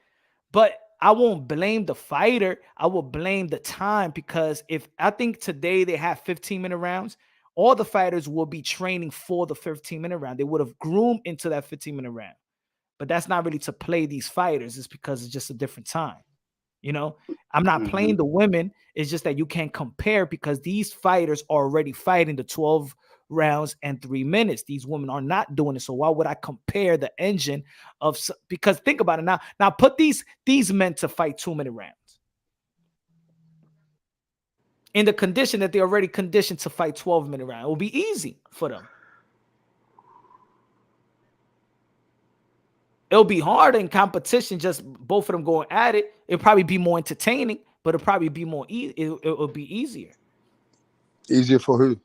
But I won't blame the fighter. I will blame the time, because if I think today they have 15-minute rounds, all the fighters will be training for the 15-minute round. They would have groomed into that 15-minute round. But that's not really to play these fighters. It's because it's just a different time. You know, I'm not playing the women. It's just that you can't compare, because these fighters are already fighting the 12 rounds and 3 minutes. These women are not doing it. So why would I compare the engine of, because think about it now. Now put these men to fight 2-minute rounds in the condition that they're already conditioned to fight 12-minute round. It will be easy for them. It'll be hard in competition, just both of them going at it. It'll probably be more entertaining, but it'll probably be more it'll be easier. Easier for who?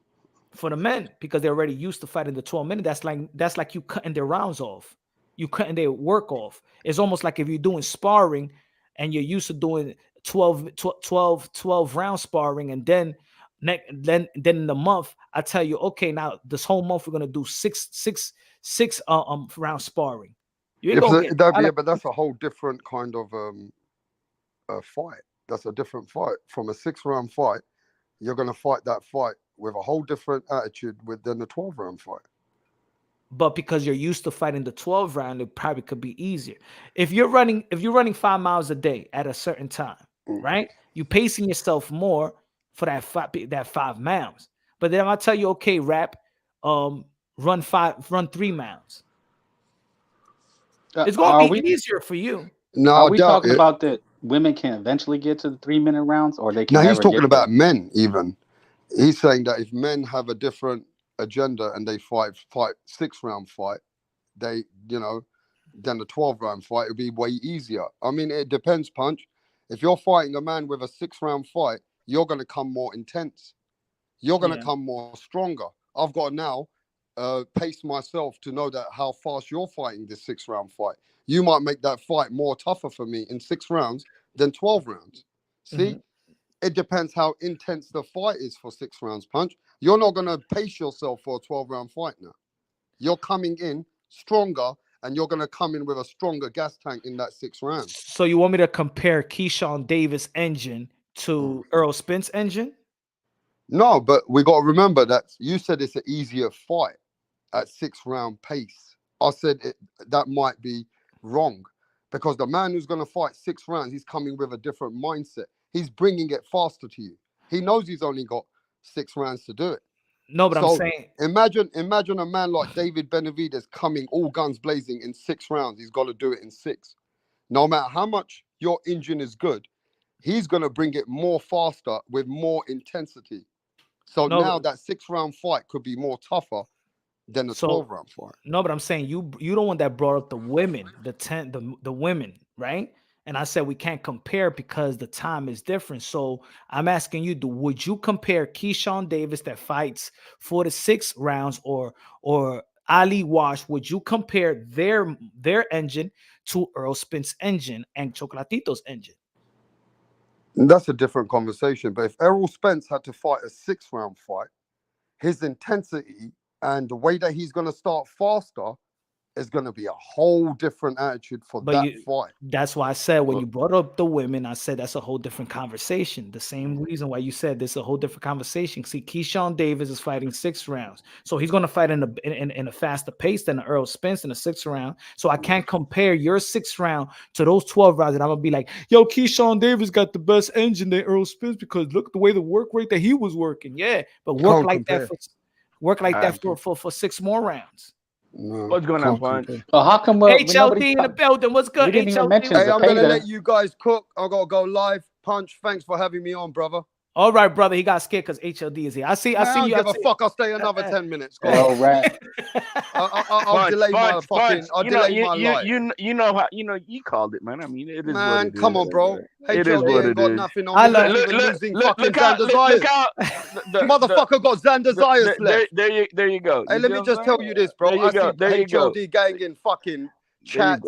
For the men, because they're already used to fighting the 12 minutes. That's like you cutting their rounds off. You cutting their work off. It's almost like if you're doing sparring and you're used to doing 12 round sparring, and then in the month, I tell you, okay, now this whole month we're gonna do six round sparring. You ain't gonna get But that's a whole different kind of fight. That's a different fight. From a 6-round fight, you're gonna fight that fight with a whole different attitude than the 12-round fight. But because you're used to fighting the 12 round, it probably could be easier. If you're running 5 miles a day at a certain time, right? You're pacing yourself more for that 5 miles. But then I'll tell you, okay, rap, run 3 miles. It's gonna be easier for you. No, Are I we doubt talking it. about that women can eventually get to the 3-minute rounds, or they can No, he's never talking get about there? men. Even he's saying that if men have a different agenda and they fight 6-round fight, they than the 12-round fight, it'll be way easier. I mean, it depends, Punch. If you're fighting a man with a 6-round fight, you're gonna come more intense. You're gonna Yeah. come more stronger. I've got to now pace myself to know that how fast you're fighting this 6-round fight. You might make that fight more tougher for me in 6 rounds than 12 rounds. See, it depends how intense the fight is for 6 rounds, Punch. You're not gonna pace yourself for a 12-round fight now. You're coming in stronger, and you're gonna come in with a stronger gas tank in that 6 rounds. So you want me to compare Keyshawn Davis engine to Errol Spence engine? No, but we got to remember that you said it's an easier fight at 6-round pace. I said that might be wrong, because the man who's going to fight 6 rounds, he's coming with a different mindset. He's bringing it faster to you. He knows he's only got 6 rounds to do it. No, but So I'm saying, imagine a man like David Benavidez coming all guns blazing in 6 rounds. He's got to do it in 6. No matter how much your engine is good, he's going to bring it more faster with more intensity. So no, now that 6-round fight could be more tougher than the so 12-round fight. no, but I'm saying you don't want that brought up the women, the women, right? And I said we can't compare because the time is different. So I'm asking you, would you compare Keyshawn Davis that fights 4 to 6 rounds or Ali Wash? Would you compare their engine to Earl Spence engine and Chocolatito's engine? And that's a different conversation. But if Errol Spence had to fight a 6-round fight, his intensity and the way that he's going to start faster it's going to be a whole different attitude for that fight. That's why I said when you brought up the women, I said that's a whole different conversation. The same reason why you said this is a whole different conversation. See, Keyshawn Davis is fighting 6 rounds, so he's going to fight in a faster pace than Errol Spence in the 6th round. So I can't compare your 6th round to those 12 rounds, and I'm gonna be like, yo, Keyshawn Davis got the best engine than Errol Spence because look at the way the work rate that he was working. Yeah, but work like that for 6 more rounds. No, what's going on, Punch? Well, how come HLD in the building? What's good? We didn't even mention Hey, I'm Zepeda. gonna let you guys cook. I gotta go live. Punch, thanks for having me on, brother. All right, brother. He got scared because HLD is here. I see Man, I you. don't give a fuck. I'll stay another 10 minutes. Go Yo, on. Rat. I'll delay my fucking. I'll delay my life. You know how you called it, man. I mean, it is. Man, what it come is, on, bro. It is HLD what ain't it got is. nothing on me. Losing fucking Xander Zayas. Motherfucker got Xander Zayas left. There you go. Hey, let me just tell you this, bro. I see HLD gang in fucking chat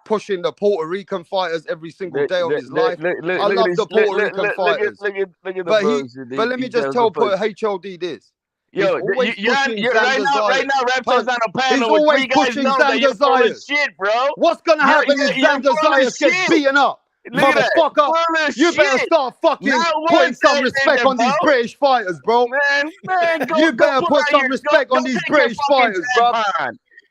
pushing the Puerto Rican fighters every single day of his life. I love the Puerto Rican fighters. But let me just tell HLD this. Yo, you're right now, Raptor's on a panel with 3 guys know that you're full of shit, bro. What's gonna happen if Xander Zayas gets beaten up? Motherfucker, you better start fucking putting some respect on these British fighters, bro. Man, you better put some respect on these British fighters, bro.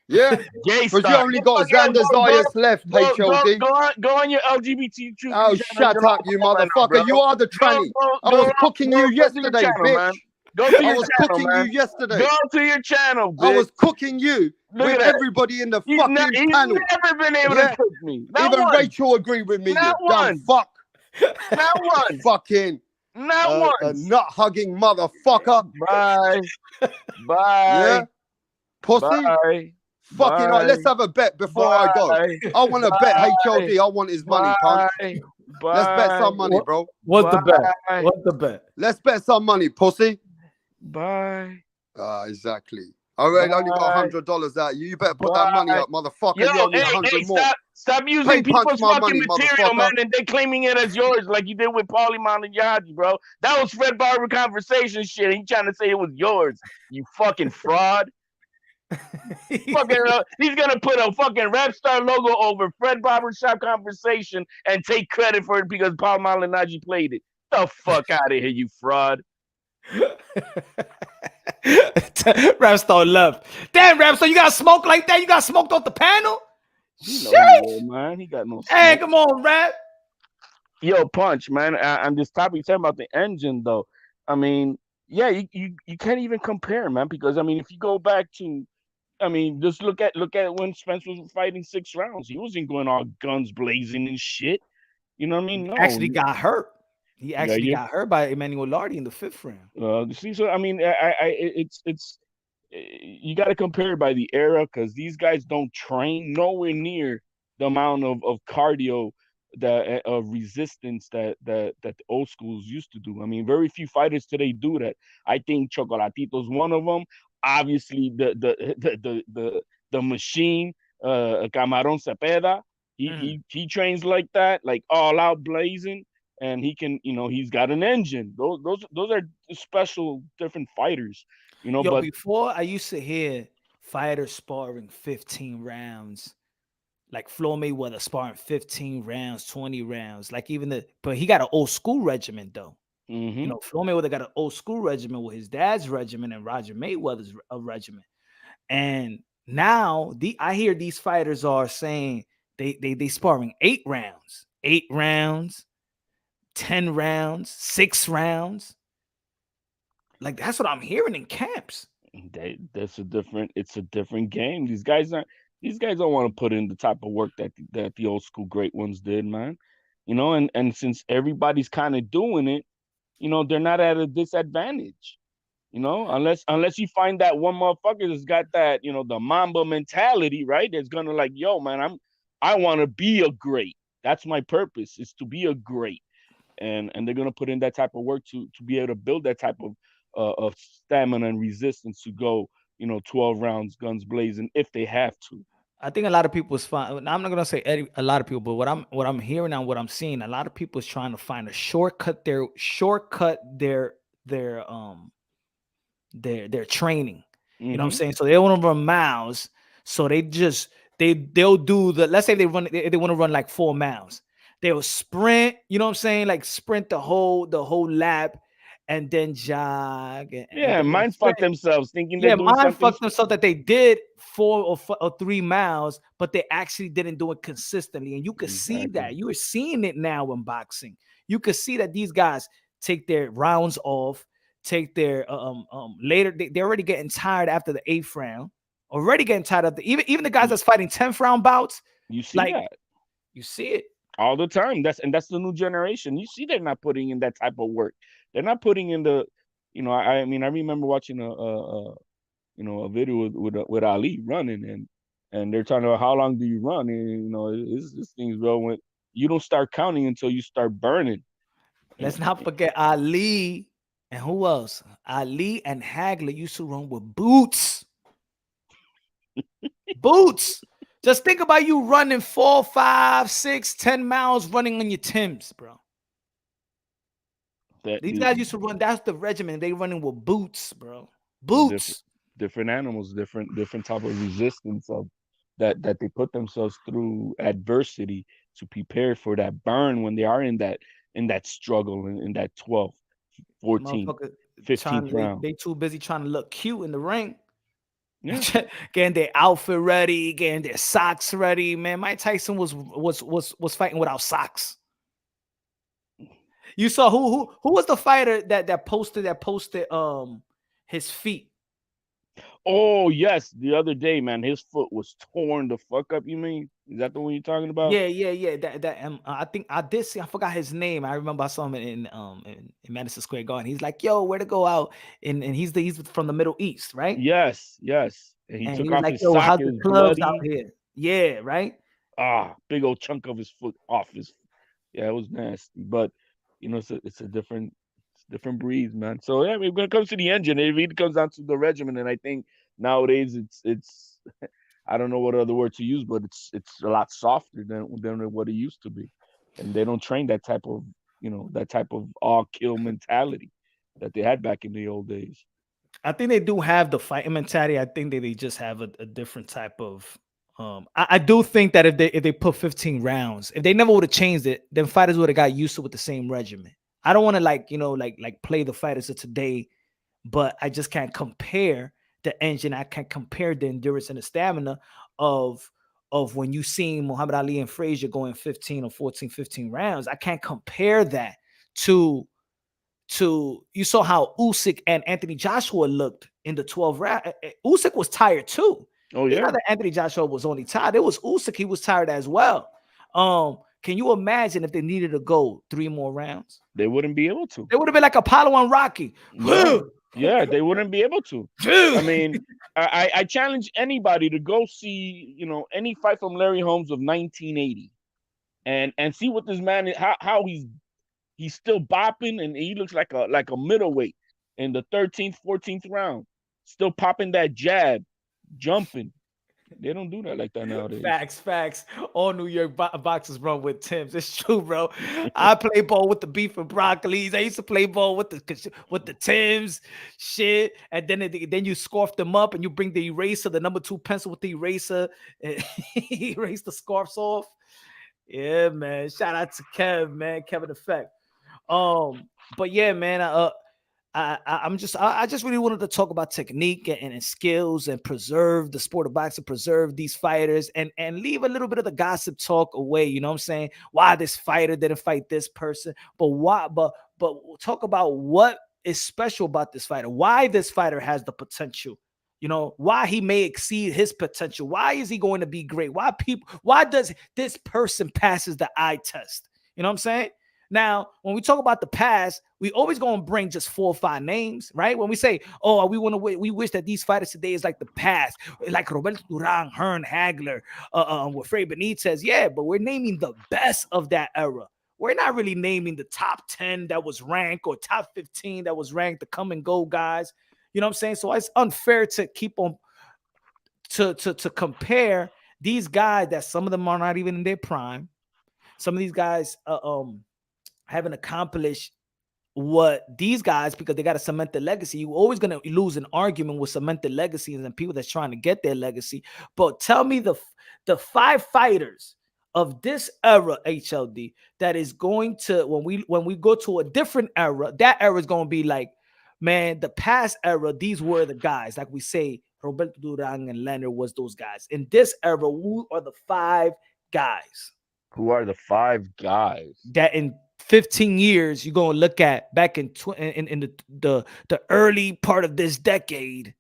Yeah, because you only got Xander Zayas left, HLD. Go on your LGBT truth. Oh, shut up, you motherfucker. You are the tranny. I was cooking you yesterday, bitch. I was cooking you yesterday. Go to your channel, bitch. I was cooking you with everybody in the fucking panel. He's never been able to cook me. Even Rachel agreed with me. Not you dumb fuck. Not one. Fucking. Not one. Nut hugging motherfucker. Bye. Yeah. Pussy. Bye. Fucking right, let's have a bet before I go. I want to bet HLD. I want his money, Punch. Let's bet some money, bro. What's the bet? What's the bet? Let's bet some money, pussy. Bye. Exactly. I only got $100 out. You better put that money up, motherfucker. You owe me 100 more. Stop using people's fucking material, man, and they claiming it as yours like you did with Paulie Malignaggi, bro. That was Fred Barber conversation shit. He trying to say it was yours, you fucking fraud. He's gonna put a fucking rap star logo over Fred Barbershop conversation and take credit for it because Paul Malignaggi played it. The fuck out of here, you fraud. Rapstar left. Damn, Rapstar, you got smoked like that? You got smoked off the panel? Shit, man. He got no smoke. Hey, come on, Rap. Yo, Punch, man. I'm just talking about the engine, though. I mean, yeah, you can't even compare, man, because I mean, if you go back to, I mean, just look at when Spence was fighting 6 rounds. He wasn't going all guns blazing and shit. You know what I mean? No. Actually got hurt. He actually got hurt by Emmanuel Lardy in the 5th round. See, so I mean, it's you got to compare it by the era because these guys don't train nowhere near the amount of cardio of resistance that the old schools used to do. I mean, very few fighters today do that. I think Chocolatito's one of them. Obviously, the machine, Camarón Cepeda, he trains like that, like all out blazing. And he can, he's got an engine. Those are special, different fighters, But before I used to hear fighters sparring 15 rounds, like Floyd Mayweather sparring 15 rounds, 20 rounds, like but he got an old school regimen though. Mm-hmm. Floyd Mayweather got an old school regimen with his dad's regimen and Roger Mayweather's regimen. And now I hear these fighters are saying they sparring 8 rounds. 10 rounds, 6 rounds. Like that's what I'm hearing in camps. It's a different game. These guys don't want to put in the type of work that the old school great ones did, man. And since everybody's kind of doing it, they're not at a disadvantage. Unless you find that one motherfucker that's got that, the Mamba mentality, right? That's gonna like, yo, man, I want to be a great. That's my purpose, is to be a great. And they're gonna put in that type of work to be able to build that type of stamina and resistance to go, 12 rounds, guns blazing, if they have to. I think a lot of people is fine. I'm not gonna say a lot of people, but what I'm hearing and what I'm seeing, a lot of people is trying to find a shortcut their training. You know what I'm saying? So they don't run miles. So they just they'll do the, let's say they want to run like 4 miles. They'll sprint, you know what I'm saying? Like sprint the whole lap and then jog and Yeah, then mind sprint. fuck themselves thinking they're Yeah, doing mine something. fucked themselves that they did 4 or 3 miles, but they actually didn't do it consistently. And you could see Exactly. that. You are seeing it now in boxing. You could see that these guys take their rounds off, take their later. They're already getting tired after the 8th round. Already getting tired of the even the guys that's fighting 10th round bouts. You see Like that you see it. all the time. That's the new generation. You see, they're not putting in that type of work. They're not putting in the, I mean, I remember watching a video with Ali running, and they're talking about how long do you run, and this thing's real. When you don't start counting until you start burning. Let's not forget Ali and who else? Ali and Hagler used to run with boots. Boots. Just think about you running 4, 5, 6, 10 miles running on your Timbs, bro. These guys used to run. That's the regimen. They running with boots, bro. Boots. Different animals, different type of resistance of that they put themselves through adversity to prepare for that burn when they are in that struggle in that 12th, 14th, 15th round. They too busy trying to look cute in the ring. Yeah. Getting their outfit ready, getting their socks ready. Man, Mike Tyson was fighting without socks. You saw who was the fighter that posted his feet? Oh yes, the other day, man, his foot was torn the fuck up. You mean, is that the one you're talking about? Yeah. I think I did see. I forgot his name. I remember I saw him in Madison Square Garden. He's like, "Yo, where to go out?" And he's from the Middle East, right? Yes. And he And took he was off like, his "Yo, sock. how's It the was clubs out bloody. here?" Yeah, right. Big old chunk of his foot off his. Yeah, it was nasty. But it's a different breed, man. So yeah, I mean, when it comes to the engine, it really comes down to the regimen, and I think nowadays it's I don't know what other word to use, but it's a lot softer than what it used to be, and they don't train that type of all kill mentality that they had back in the old days. I think they do have the fighting mentality. I think that they just have a different type of. I do think that if they put 15 rounds, if they never would have changed it, then fighters would have got used to with the same regimen. I don't want to like play the fighters of today, but I just can't compare the engine. I can't compare the endurance and the stamina of when you seen Muhammad Ali and Frazier going 15 or 14, 15 rounds. I can't compare that to you saw how Usyk and Anthony Joshua looked in the 12 round. Usyk was tired too. Oh It's yeah, not that Anthony Joshua was only tired. It was Usyk. He was tired as well. Can you imagine if they needed to go 3 more rounds? they wouldn't be able to. It would have been like Apollo and Rocky. No, yeah, they wouldn't be able to. I mean, I challenge anybody to go see any fight from Larry Holmes of 1980, and see what this man is, how he's still bopping, and he looks like a middleweight in the 13th, 14th round, still popping that jab, jumping. They don't do that like that nowadays. Facts. All New York boxers run with Timbs. It's true, bro. I play ball with the beef and broccolis. I used to play ball with the Timbs, shit. And then you scarf them up and you bring the eraser, the number 2 pencil with the eraser, and erase the scarves off. Yeah, man. Shout out to Kevin Effect. But yeah, man. I just really wanted to talk about technique and skills and preserve the sport of boxing, preserve these fighters, and leave a little bit of the gossip talk away. You know what I'm saying? Why this fighter didn't fight this person, but why? But talk about what is special about this fighter. Why this fighter has the potential. You know, why he may exceed his potential. Why is he going to be great? Why does this person passes the eye test? You know what I'm saying? Now, when we talk about the past, we always going to bring just 4 or 5 names, right? When we say, "Oh, we wish that these fighters today is like the past, like Roberto Duran, Hearn, Hagler, with Frey Benitez." Yeah, but we're naming the best of that era. We're not really naming the top 10 that was ranked or top 15 that was ranked, the come and go guys. You know what I'm saying? So it's unfair to keep on to compare these guys that some of them are not even in their prime. Some of these guys haven't accomplished what these guys, because they got a cemented legacy, you're always going to lose an argument with cemented legacies and people that's trying to get their legacy. But tell me the 5 fighters of this era, HLD, that is going to, when we go to a different era, that era is going to be like, man, the past era, these were the guys. Like we say, Roberto Duran and Leonard was those guys. In this era, who are the 5 guys Who are the 5 guys? that in 15 years you're going to look at back in the early part of this decade?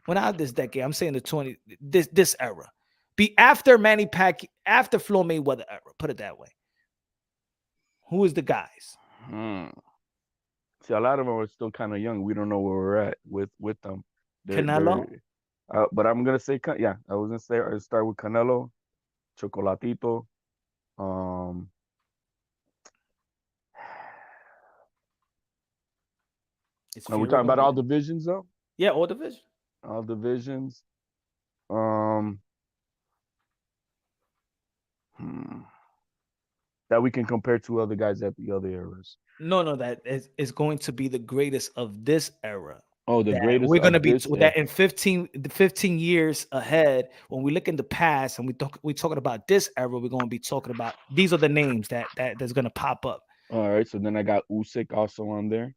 Well, not this decade, I'm saying this era, be after Manny Pacquiao, after Floyd Mayweather era, put it that way. Who is the guys? See, a lot of them are still kind of young. We don't know where we're at with them. Canelo? But I'm gonna say, yeah, I was gonna say, I'll start with Canelo, Chocolatito. Are we talking about all divisions though? Yeah, all divisions. All divisions. That we can compare to other guys at the other eras. No, that is going to be the greatest of this era. Oh, the greatest. We're going to be that in 15 years ahead. When we look in the past and we're talking about this era, we're going to be talking about, these are the names that's going to pop up. All right, so then I got Usyk also on there.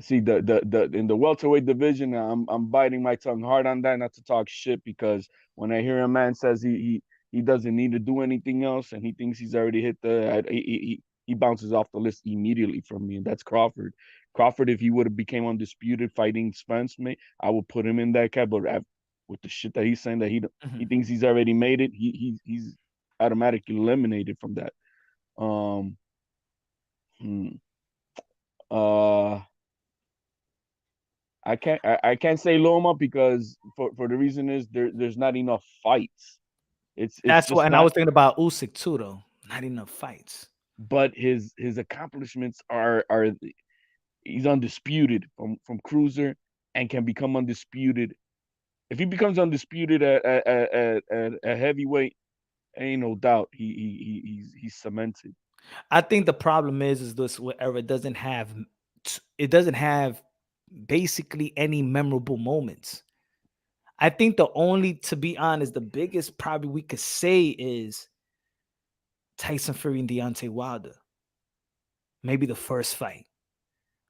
See, the in the welterweight division, I'm biting my tongue hard on that, not to talk shit, because when I hear a man says he doesn't need to do anything else and he thinks he's already hit he bounces off the list immediately from me, and that's Crawford. Crawford, if he would have became undisputed fighting Spence, I would put him in that cat. But with the shit that he's saying that he thinks he's already made it, he's automatically eliminated from that. I can't say Loma, because for the reason is there's not enough fights. That's what, and I was thinking about Usyk too, though. Not enough fights. But his accomplishments are he's undisputed from cruiser and can become undisputed. If he becomes undisputed at heavyweight, ain't no doubt he's cemented. I think the problem is this era doesn't have basically any memorable moments. I think to be honest, the biggest probably we could say is Tyson Fury and Deontay Wilder. Maybe the first fight,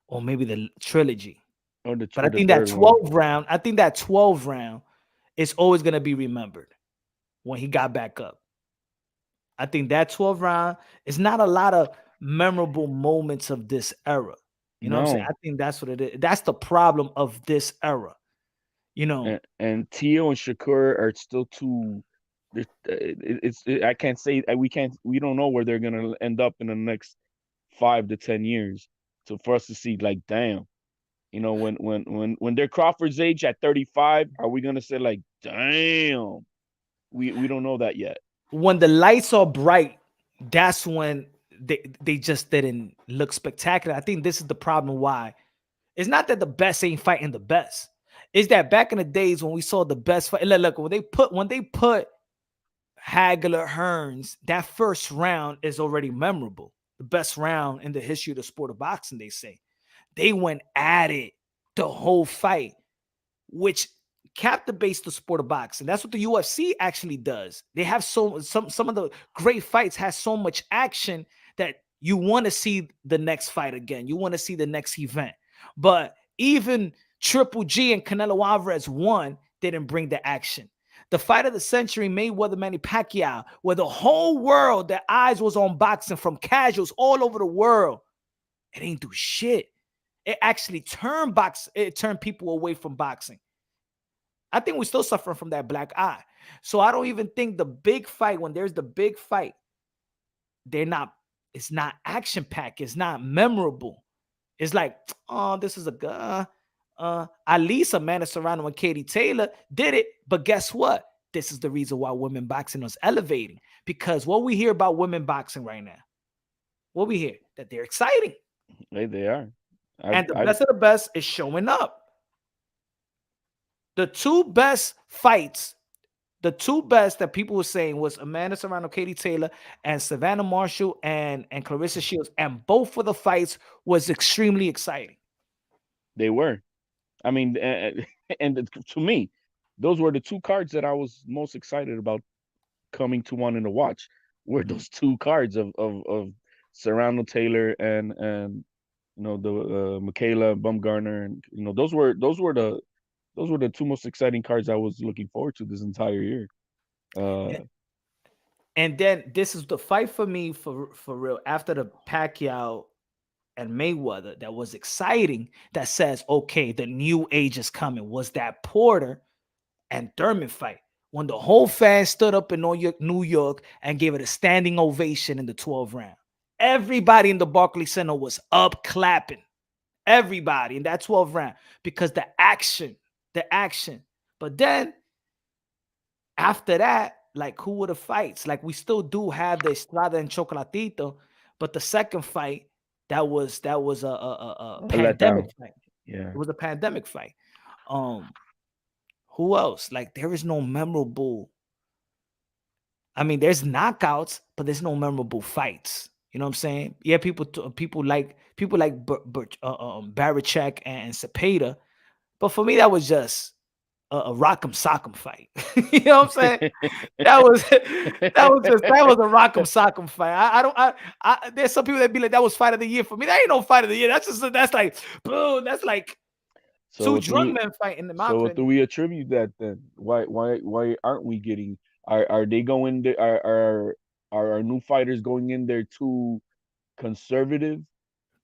or maybe the trilogy. But I think that 12 round is always going to be remembered when he got back up. I think that 12 round is not a lot of memorable moments of this era. You know what I'm saying? I think that's what it is. That's the problem of this era. You know, and Tio and Shakur are still too. I can't say we don't know where they're gonna end up in the next 5 to 10 years. So for us to see, like, damn, you know, when they're Crawford's age at 35, are we gonna say like, damn? We don't know that yet. When the lights are bright, that's when they just didn't look spectacular. I think this is the problem. Why? It's not that the best ain't fighting the best. It's that back in the days when we saw the best fight. Look, when they put Hagler, Hearns, that first round is already memorable. The best round in the history of the sport of boxing, they say. They went at it the whole fight, which captivates the sport of boxing. That's what the UFC actually does. They have some of the great fights has so much action that you want to see the next fight again. You want to see the next event. But even Triple G and Canelo Alvarez won, didn't bring the action. The fight of the century, Mayweather Manny Pacquiao, where the whole world, their eyes was on boxing from casuals all over the world. It ain't do shit. It actually turned people away from boxing. I think we're still suffering from that black eye. So I don't even think the big fight, when there's the big fight, it's not action packed. It's not memorable. It's like, oh, this is at least Amanda Serrano and Katie Taylor did it. But guess what? This is the reason why women boxing is elevating. Because what we hear about women boxing right now, what we hear, that they're exciting. They are. And the best of the best is showing up. The 2 best fights The two best that people were saying was Amanda Serrano, Katie Taylor, and Savannah Marshall and Clarissa Shields. And both of the fights was extremely exciting. They were. I mean, and to me, those were the two cards that I was most excited about coming to wanting to watch. Were those two cards of Serrano Taylor and the Michaela Bumgarner, and those were the two most exciting cards I was looking forward to this entire year. And then this is the fight for me for real after the Pacquiao and Mayweather that was exciting. That says, okay, the new age is coming. Was that Porter and Thurman fight when the whole fan stood up in New York and gave it a standing ovation in the 12th round. Everybody in the Barclays Center was up clapping. Everybody in that 12th round because the action. But then after that, like who were the fights? Like we still do have the Estrada and Chocolatito, but the second fight that was a pandemic fight. Yeah, It was a pandemic fight. Who else? Like there is no memorable. I mean, there's knockouts, but there's no memorable fights. You know what I'm saying? Yeah, people like Barichek and Cepeda, but for me that was just a rock'em sock'em fight. You know what I'm saying? That was a rock'em sock'em fight. I there's some people that be like that was fight of the year for me. That ain't no fight of the year. That's like boom. That's like two drunk men fighting in my So opinion. do we attribute that then? Why aren't we getting? Are they going there? Are our new fighters going in there too conservative?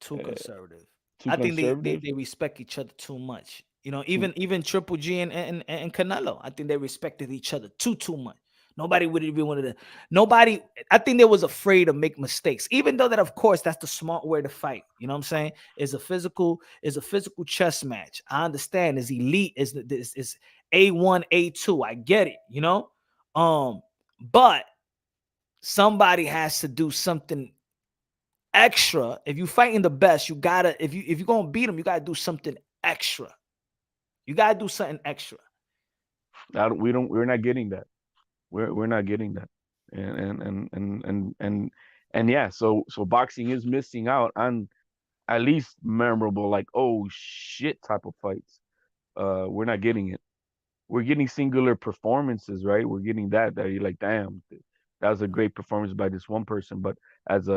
Too conservative. Too I think conservative? they respect each other too much. You know, Too- even Triple G and Canelo. I think they respected each other too much. Nobody would even wanted to. Nobody. I think they was afraid to make mistakes. Even though that, of course, that's the smart way to fight. You know what I'm saying? Is a physical chess match. I understand. Is elite. Is A1, A2. I get it. You know. But somebody has to do something extra. If you fighting the best, you gotta. If you're gonna beat them, you gotta do something extra. You gotta do something extra. We're not getting that. We're not getting that. And yeah. So boxing is missing out on at least memorable, like oh shit type of fights. We're not getting it. We're getting singular performances, right? We're getting that you're like, damn, that was a great performance by this one person. But as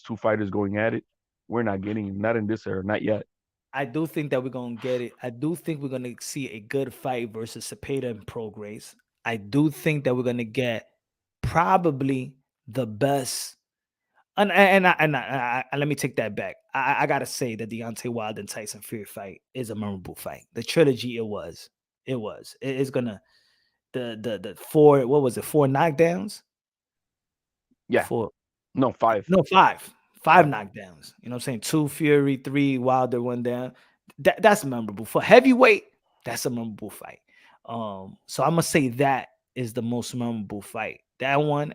two fighters going at it, we're not getting it. Not in this era, not yet. I do think that we're gonna get it. I do think we're gonna see a good fight versus Cepeda and Prograis. I do think that we're gonna get probably the best. And let me take that back. I gotta say that Deontay Wilder and Tyson Fury fight is a memorable fight. The trilogy, it was. It's gonna the four. What was it? 4 knockdowns. Yeah. Four. No, 5. No, five knockdowns. You know what I'm saying? 2 Fury, 3 Wilder, 1 down. That's memorable. For heavyweight, that's a memorable fight. So I'm gonna say that is the most memorable fight. That one,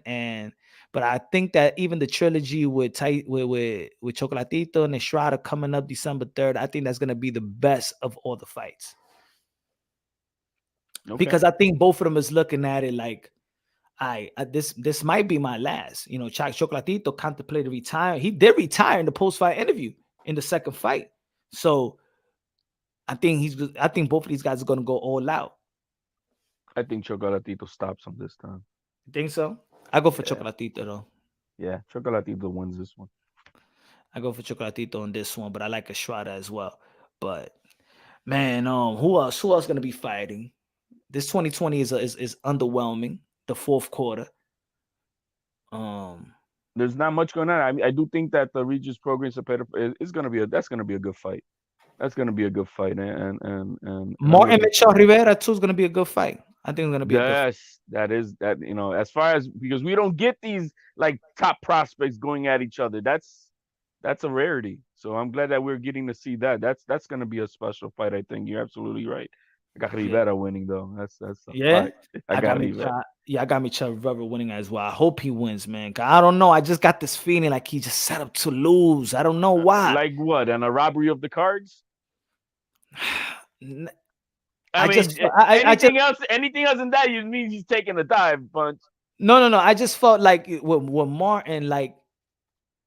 but I think that even the trilogy with Chocolatito and Estrada coming up December 3rd, I think that's gonna be the best of all the fights. Okay. Because I think both of them is looking at it like, this might be my last. You know, Chocolatito contemplated retire. He did retire in the post-fight interview in the second fight. So I think both of these guys are gonna go all out. I think Chocolatito stops him this time. You think so? I go for Chocolatito though. Yeah, Chocolatito wins this one. I go for Chocolatito on this one, but I like Estrada as well. But man, who else gonna be fighting? This 2020 is underwhelming. The fourth quarter. There's not much going on. I do think that the Regis program is gonna be a good fight. That's gonna be a good fight, and Martin Michel Rivera too is gonna be a good fight. I think it's gonna be a good fight. Yes, that is that. As far as because we don't get these like top prospects going at each other. That's a rarity. So I'm glad that we're getting to see that. That's gonna be a special fight. I think you're absolutely right. I got Rivera winning though. That's a fact. I got Rivera. I got Michel Rivera winning as well. I hope he wins, man. I don't know. I just got this feeling like he just set up to lose. I don't know why. Like what? And a robbery of the cards? I mean, just anything else than that, you mean he's taking a dive punch. no. I just felt like with Martin, like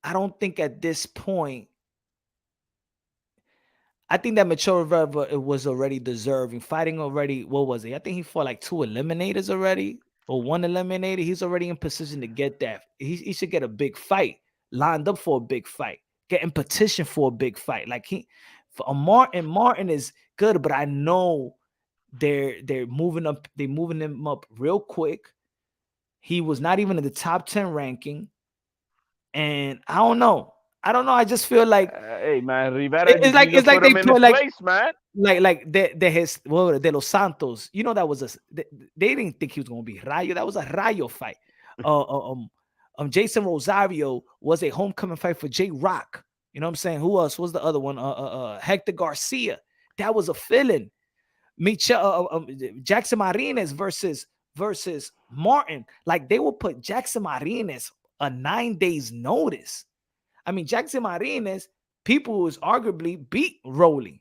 I don't think at this point. I think that Mature Rivera was already deserving, fighting already. What was it? I think he fought like 2 eliminators already, or 1 eliminator. He's already in position to get that. He should get a big fight, lined up for a big fight, get in petition for a big fight. Like for a Martin is good, but I know they're moving up. They're moving him up real quick. He was not even in the top 10 ranking, and I don't know. I just feel like hey man, Rivera it's like put him they in his put like place, man. like de his de los Santos. You know that was they didn't think he was gonna be Rayo. That was a Rayo fight. Jason Rosario was a homecoming fight for J Rock. You know what I'm saying? Who else was the other one? Hector Garcia. That was a fill-in. Jackson Martinez versus Martin. Like they will put Jackson Martinez a 9 days notice. I mean, Jackson Martinez, people was arguably beat Rolly,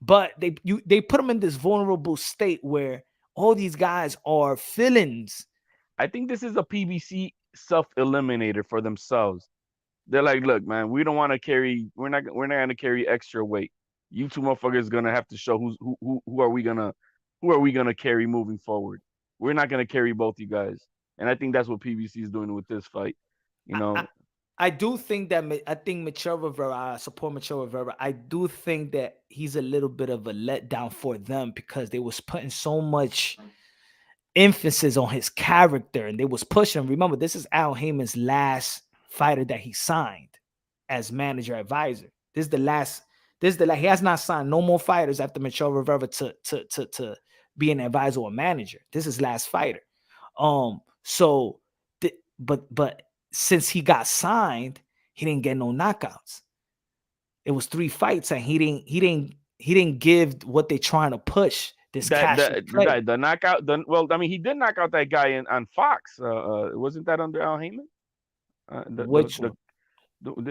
but they put him in this vulnerable state where all these guys are fill-ins. I think this is a PBC self-eliminator for themselves. They're like, look, man, we don't want to carry. We're not going to carry extra weight. You two motherfuckers gonna have to show who are we gonna carry moving forward. We're not gonna carry both you guys, and I think that's what PBC is doing with this fight. You know, I do think that Mature Rivera, I support Mature Rivera. I do think that he's a little bit of a letdown for them because they was putting so much emphasis on his character and they was pushing. Remember, this is Al Heyman's last fighter that he signed as manager advisor. This is the last. He has not signed no more fighters after Mature Rivera to be an advisor or manager. This is his last fighter. But since he got signed, he didn't get no knockouts. It was 3 fights, and he didn't give what they're trying to push. This the knockout. Well, I mean, he did knock out that guy on Fox. Wasn't that under Al Heyman? Which one?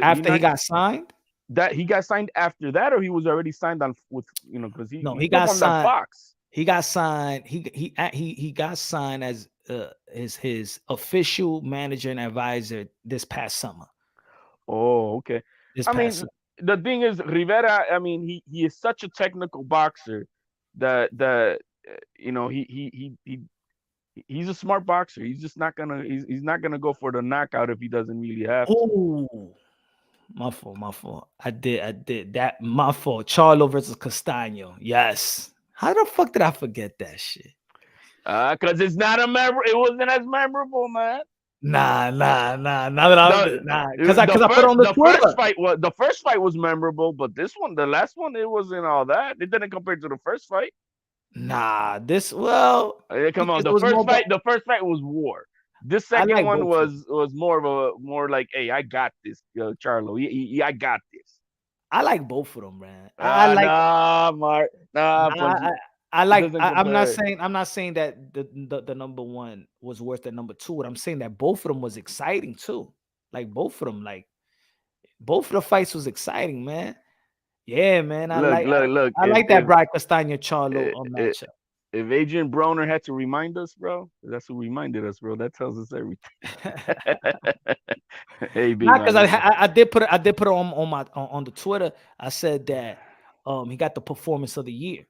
After he got signed? That he got signed after that, or he was already signed on with because he got signed on Fox. He got signed. He got signed as his official manager and advisor this past summer. Oh, okay. The thing is, Rivera. I mean, he is such a technical boxer that you know he's a smart boxer. He's just not gonna he's not gonna go for the knockout if he doesn't really have to. Oh, my fault. I did that. My fault. Charlo versus Castaño. Yes. How the fuck did I forget that shit? Because it's not it wasn't as memorable, man. Nah. Because I put it on the Twitter. The first fight was memorable, but this one, the last one, it wasn't all that. It didn't compare to the first fight. Nah, come on. The first fight was war. This second one was more like, hey, I got this, Charlo. I got this. I like both of them, man. Mark. I'm not saying that the number one was worse than number two. But I'm saying that both of them was exciting too. Like both of the fights was exciting, man. Yeah, man. I like that Brian Castaño Charlo matchup. If Adrian Broner had to remind us, bro, that's who reminded us, bro. That tells us everything. Hey, because I did put it on the Twitter. I said that he got the performance of the year.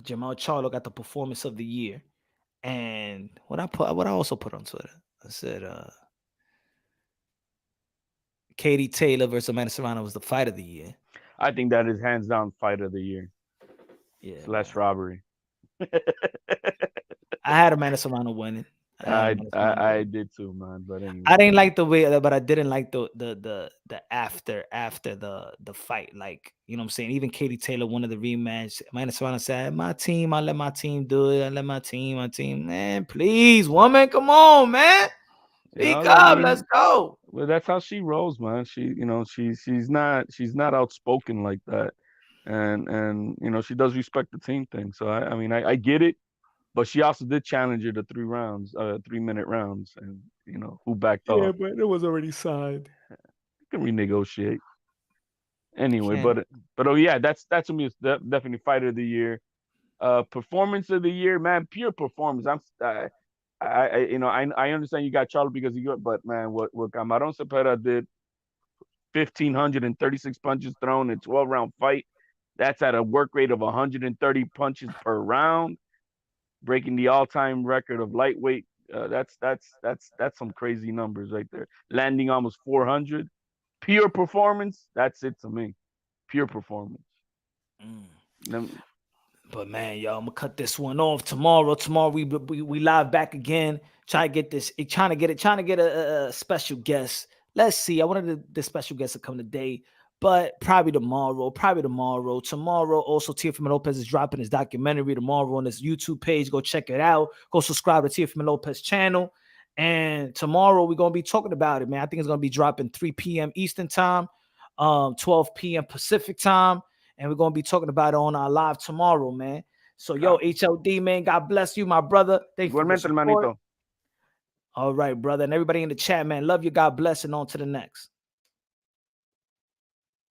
Jamal Charlo got the performance of the year, and what I also put on Twitter, I said Katie Taylor versus Amanda Serrano was the fight of the year. I think that is hands down fight of the year. Yeah. / robbery. I had Amanda Serrano winning. I did too, man. But anyway. I didn't like the way, but I didn't like the after the fight. Like, you know what I'm saying? Even Katie Taylor, one of the rematch, Amanda Serrano said, my team, I let my team do it. I let my team. Man, please, woman, come on, man. Speak up, let's go. Well, that's how she rolls, man. She's not outspoken like that. And she does respect the team thing. So I get it. But she also did challenge her to 3 rounds, 3-minute rounds, and who backed off. Yeah, but it was already signed. You can renegotiate. Anyway, Can't. but oh yeah, that's to me is definitely fighter of the year. Performance of the year, man, pure performance. I understand you got Charlo because you got, but man, what Camarón Cepeda did, 1,536 punches thrown in 12-round fight. That's at a work rate of 130 punches per round, breaking the all-time record of lightweight. That's some crazy numbers right there. Landing almost 400. Pure performance. That's it to me. Pure performance. But man, yo, I'm gonna cut this one off tomorrow. Tomorrow we live back again. Trying to get a special guest. Let's see. I wanted the special guest to come today, but probably tomorrow. Tomorrow, also Teofimo Lopez is dropping his documentary tomorrow on his YouTube page. Go check it out. Go subscribe to Teofimo Lopez channel. And tomorrow we're gonna be talking about it, man. I think it's gonna be dropping 3 p.m. Eastern time, 12 p.m. Pacific time. And we're going to be talking about it on our live tomorrow, man. So, yo, HLD, man, God bless you, my brother. Thank you for the support. All right, brother. And everybody in the chat, man, love you. God bless, and on to the next.